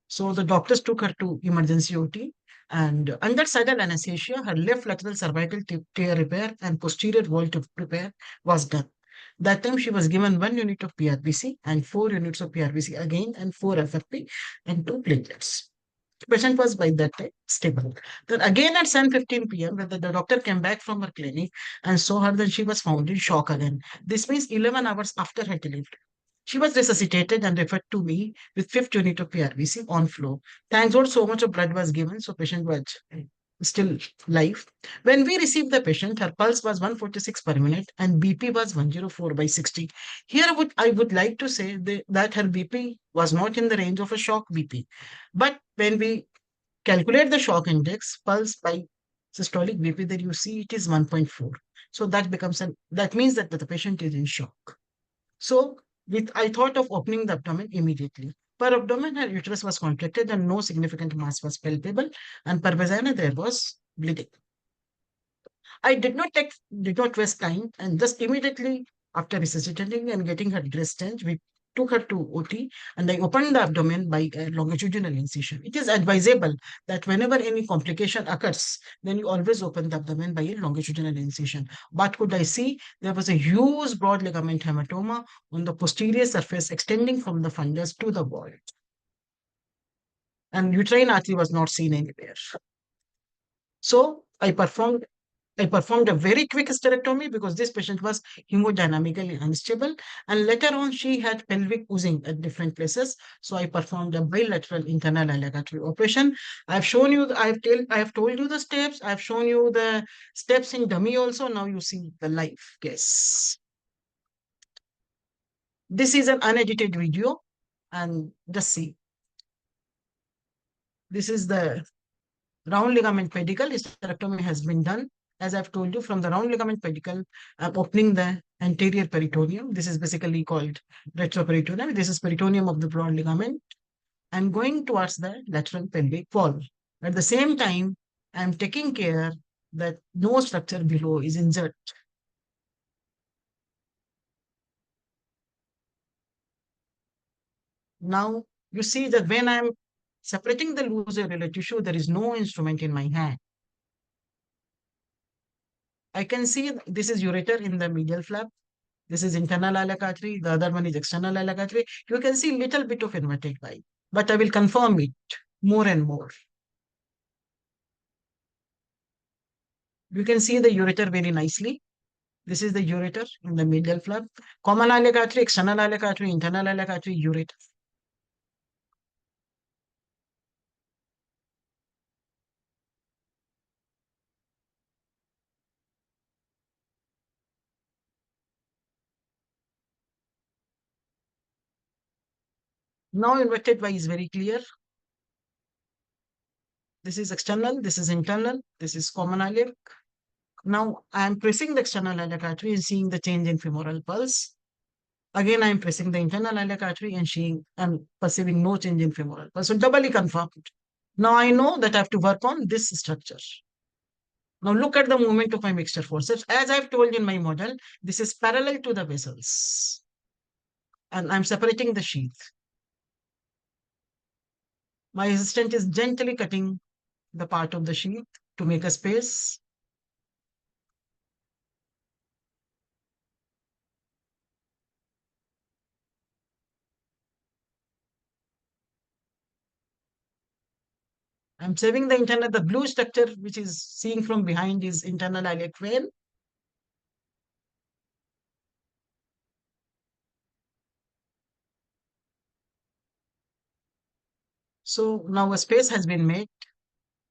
So the doctors took her to emergency OT, and under saddle anesthesia, her left lateral cervical tear repair and posterior wall tip repair was done. That time she was given 1 unit of PRBC and 4 units of PRBC again, and 4 FFP and 2 platelets. The patient was by that time stable. Then again at 7:15 p.m., when the doctor came back from her clinic and saw her, then she was found in shock again. This means 11 hours after her delivery. She was resuscitated and referred to me with 5th unit of PRBC on floor. Thanks God, so much of blood was given, so patient was still alive. When we received the patient, her pulse was 146 per minute and BP was 104/60. Here I would like to say that her BP was not in the range of a shock BP. But when we calculate the shock index, pulse by systolic BP, then you see it is 1.4. So that means that the patient is in shock. So I thought of opening the abdomen immediately. Per abdomen, her uterus was contracted and no significant mass was palpable, and per vagina there was bleeding. I did not waste time, and just immediately after resuscitating and getting her dress changed, we took her to OT, and I opened the abdomen by a longitudinal incision. It is advisable that whenever any complication occurs, then you always open the abdomen by a longitudinal incision. What could I see? There was a huge broad ligament hematoma on the posterior surface extending from the fundus to the wall. And uterine artery was not seen anywhere. So I performed a very quick hysterectomy because this patient was hemodynamically unstable, and later on she had pelvic oozing at different places. So I performed a bilateral internal alligatory operation. I have told you the steps. I've shown you the steps in dummy also. Now you see the live case. This is an unedited video, and just see. This is the round ligament pedicle. Hysterectomy has been done. As I've told you, from the round ligament pedicle, I'm opening the anterior peritoneum. This is basically called retroperitoneum. This is peritoneum of the broad ligament, and going towards the lateral pelvic wall. At the same time, I'm taking care that no structure below is injured. Now, you see that when I'm separating the loose areolar tissue, there is no instrument in my hand. I can see this is ureter in the medial flap. This is internal iliac artery. The other one is external iliac artery. You can see little bit of inverted pipe, but I will confirm it more and more. You can see the ureter very nicely. This is the ureter in the medial flap. Common iliac artery, external iliac artery, internal iliac artery, ureter. Now inverted Y is very clear. This is external, this is internal, this is common iliac. Now I am pressing the external iliac artery and seeing the change in femoral pulse. Again, I am pressing the internal iliac artery and seeing and perceiving no change in femoral pulse. So doubly confirmed. Now I know that I have to work on this structure. Now look at the movement of my mixture forceps. As I've told in my model, this is parallel to the vessels. And I'm separating the sheath. My assistant is gently cutting the part of the sheath to make a space. I'm saving the internal, the blue structure, which is seen from behind is internal iliac vein. So now a space has been made.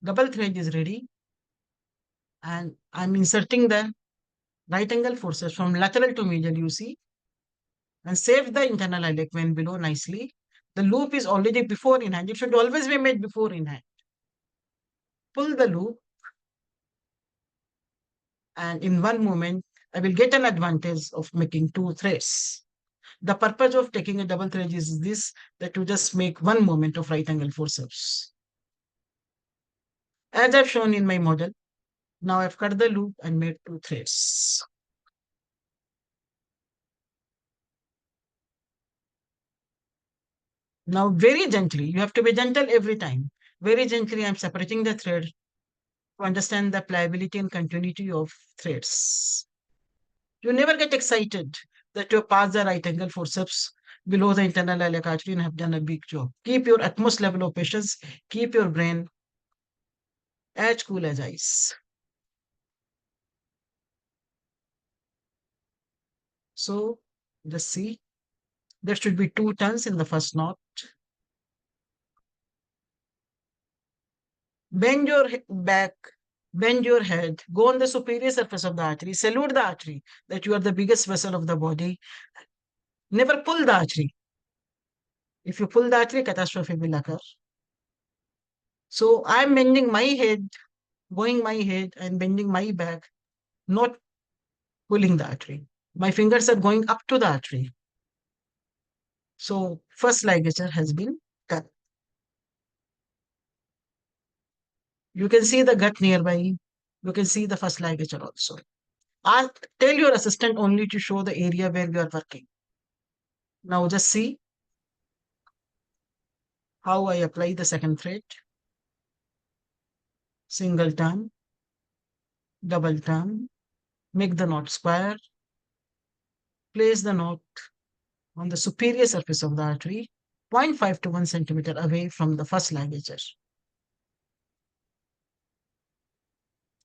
Double thread is ready. And I'm inserting the right angle forces from lateral to medial, you see, and save the internal iliac vein below nicely. The loop is already before in hand. It should always be made before in hand. Pull the loop, and in one moment, I will get an advantage of making two threads. The purpose of taking a double thread is this, that you just make one moment of right angle forceps. As I've shown in my model, now I've cut the loop and made two threads. Now very gently, you have to be gentle every time. Very gently, I'm separating the thread to understand the pliability and continuity of threads. You never get excited that you pass the right angle forceps below the internal iliac artery and have done a big job. Keep your utmost level of patience. Keep your brain as cool as ice. So just see, there should be 2 turns in the first knot. Bend your back, bend your head, go on the superior surface of the artery, salute the artery that you are the biggest vessel of the body. Never pull the artery. If you pull the artery, catastrophe will occur. So I'm bending my head, going my head and bending my back, not pulling the artery. My fingers are going up to the artery. So first ligature has been You can see the gut nearby. You can see the first ligature also. I'll tell your assistant only to show the area where you are working. Now just see how I apply the second thread. Single turn, double turn, make the knot square, place the knot on the superior surface of the artery, 0.5 to 1 centimeter away from the first ligature.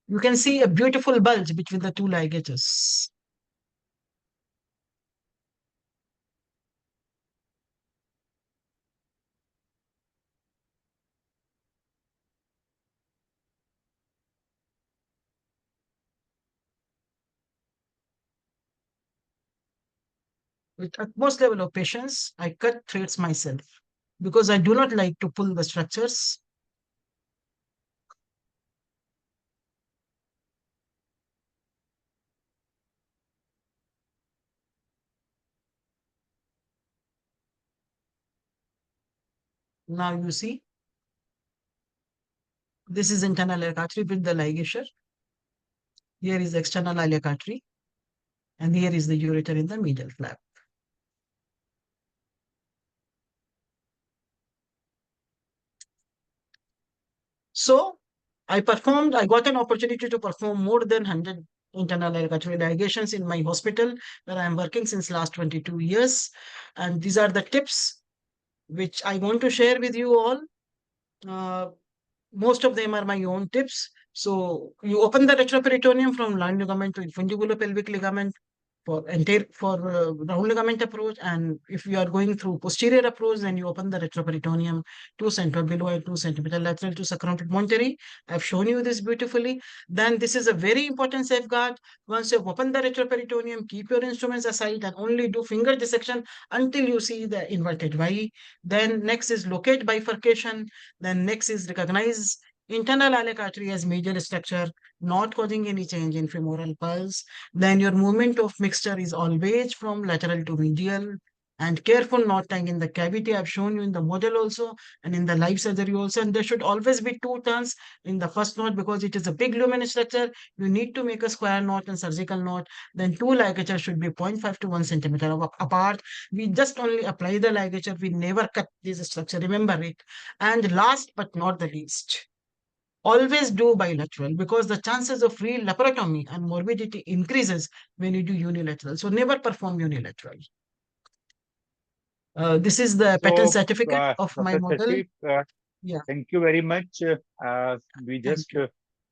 You can see a beautiful bulge between the two ligatures. With utmost level of patience, I cut threads myself because I do not like to pull the structures. Now you see, this is internal iliac artery with the ligature. Here is the external iliac artery, and here is the ureter in the medial flap. So I got an opportunity to perform more than 100 internal iliac artery ligations in my hospital where I am working since last 22 years. And these are the tips which I want to share with you all. Most of them are my own tips. So you open the retroperitoneum from line ligament to infundibulopelvic ligament for round ligament approach, and if you are going through posterior approach, then you open the retroperitoneum 2 cm below and 2 cm lateral to subchondral promontory. I've shown you this beautifully. Then this is a very important safeguard. Once you've opened the retroperitoneum, keep your instruments aside and only do finger dissection until you see the inverted Y. Then next is locate bifurcation. Then next is recognize internal iliac artery as medial structure, not causing any change in femoral pulse. Then your movement of mixture is always from lateral to medial, and careful knot tying in the cavity. I've shown you in the model also and in the live surgery also. And there should always be 2 turns in the first knot because it is a big lumen structure. You need to make a square knot and surgical knot. Then 2 ligatures should be 0.5 to 1 centimeter apart. We just only apply the ligature. We never cut this structure. Remember it. And last but not the least, always do bilateral because the chances of real laparotomy and morbidity increases when you do unilateral. So never perform unilateral. This is the patent certificate of my Dr. model. Shashi, Yeah. thank you very much. We just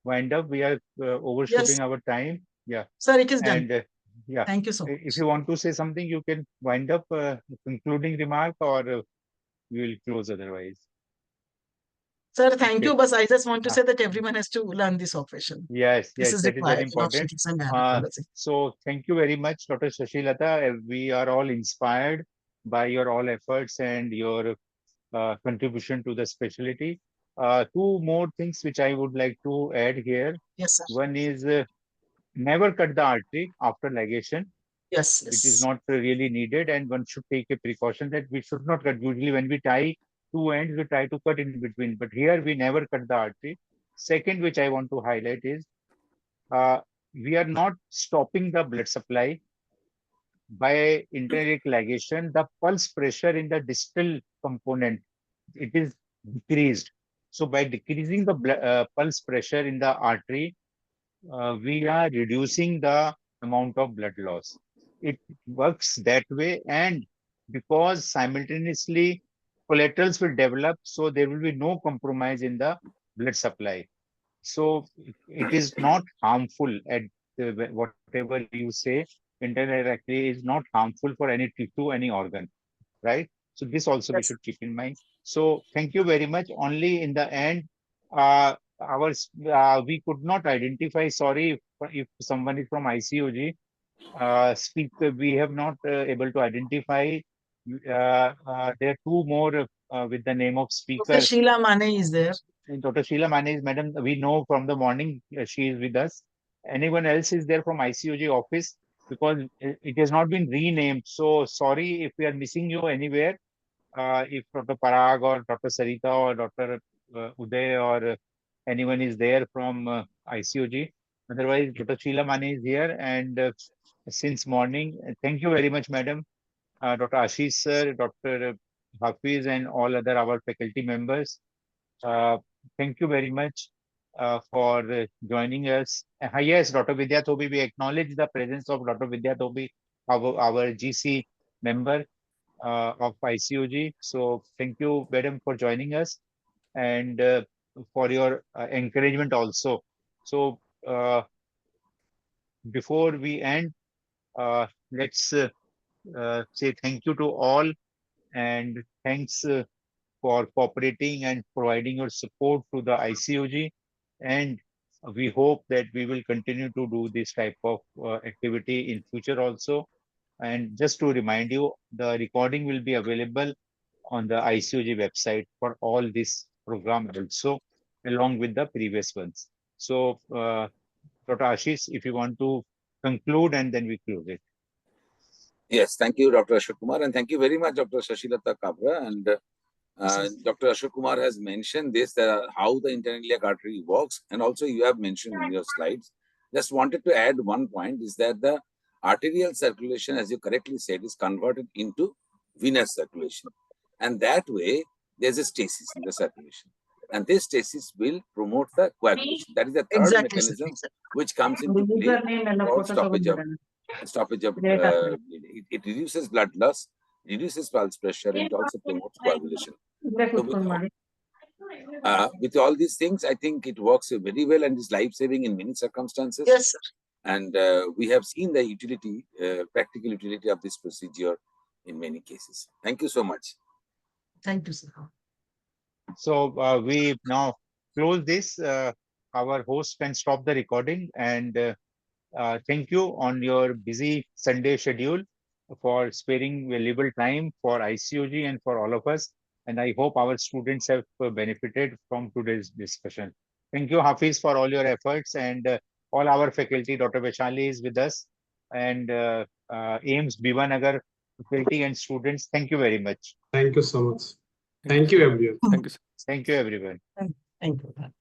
wind up. We are overshooting our time. Yeah. Sir, it is done. And yeah. Thank you so much. If you want to say something, you can wind up concluding remark, or we will close otherwise. Sir, thank you. But I just want to Ah. say that everyone has to learn this operation. Yes, This yes, is that is very required in important. obstetrics and gynecology. So thank you very much, Dr. Shashilata. We are all inspired by your all efforts and your contribution to the specialty. 2 more things which I would like to add here. Yes, sir. One is never cut the artery after ligation. Yes, It is yes. not really needed, and one should take a precaution that we should not cut. Usually when we tie 2 ends, we try to cut in between, but here we never cut the artery. Second, which I want to highlight is we are not stopping the blood supply by internal ligation. The pulse pressure in the distal component, it is decreased. So by decreasing the pulse pressure in the artery, we are reducing the amount of blood loss. It works that way, and because simultaneously collaterals will develop, so there will be no compromise in the blood supply. So it is not harmful at whatever you say. Internal artery is not harmful for any tissue, any organ, right? So this also we should keep in mind. So thank you very much. Only in the end, we could not identify. Sorry if someone is from ICOG. We have not able to identify. There are 2 more with the name of speaker. Dr. Sheila Mane is there. Dr. Sheila Mane is madam. We know from the morning she is with us. Anyone else is there from ICOG office? Because it has not been renamed. So sorry if we are missing you anywhere. If Dr. Parag or Dr. Sarita or Dr. Uday or anyone is there from ICOG. Otherwise, Dr. Sheila Mane is here, and since morning, thank you very much, madam, Dr. Ashish sir, Dr. Hafiz, and all other our faculty members. Thank you very much for joining us. Yes, Dr. Vidya Thobi, we acknowledge the presence of Dr. Vidya Thobi, our GC member of ICOG. So thank you, madam, for joining us and for your encouragement also. So before we end, let's say thank you to all, and thanks for cooperating and providing your support to the ICOG. And we hope that we will continue to do this type of activity in future also. And just to remind you, the recording will be available on the ICOG website for all this program also, along with the previous ones. So, Dr. Ashish, if you want to conclude, and then we close it. Yes, thank you, Dr. Ashok Kumar, and thank you very much, Dr. Shashilata Kabra. And Dr. Ashok Kumar has mentioned this, how the interiliac artery works, and also you have mentioned in your slides. Just wanted to add one point, is that the arterial circulation, as you correctly said, is converted into venous circulation. And that way, there's a stasis in the circulation. And this stasis will promote the coagulation. That is the third mechanism which comes into play for stoppage of it reduces blood loss, reduces pulse pressure, and it also promotes coagulation. So with all these things, I think it works very well and is life-saving in many circumstances. Yes, sir. And we have seen the utility, practical utility of this procedure in many cases. Thank you so much. Thank you, sir. So we now close this. Our host can stop the recording, and thank you on your busy Sunday schedule for sparing valuable time for ICOG and for all of us. And I hope our students have benefited from today's discussion. Thank you, Hafiz, for all your efforts, and all our faculty. Dr. Vaishali is with us, and AIMS Bhivanagar faculty and students. Thank you very much. Thank you so much. Thank you, everyone. Thank you, sir. Thank you, everyone. Thank you.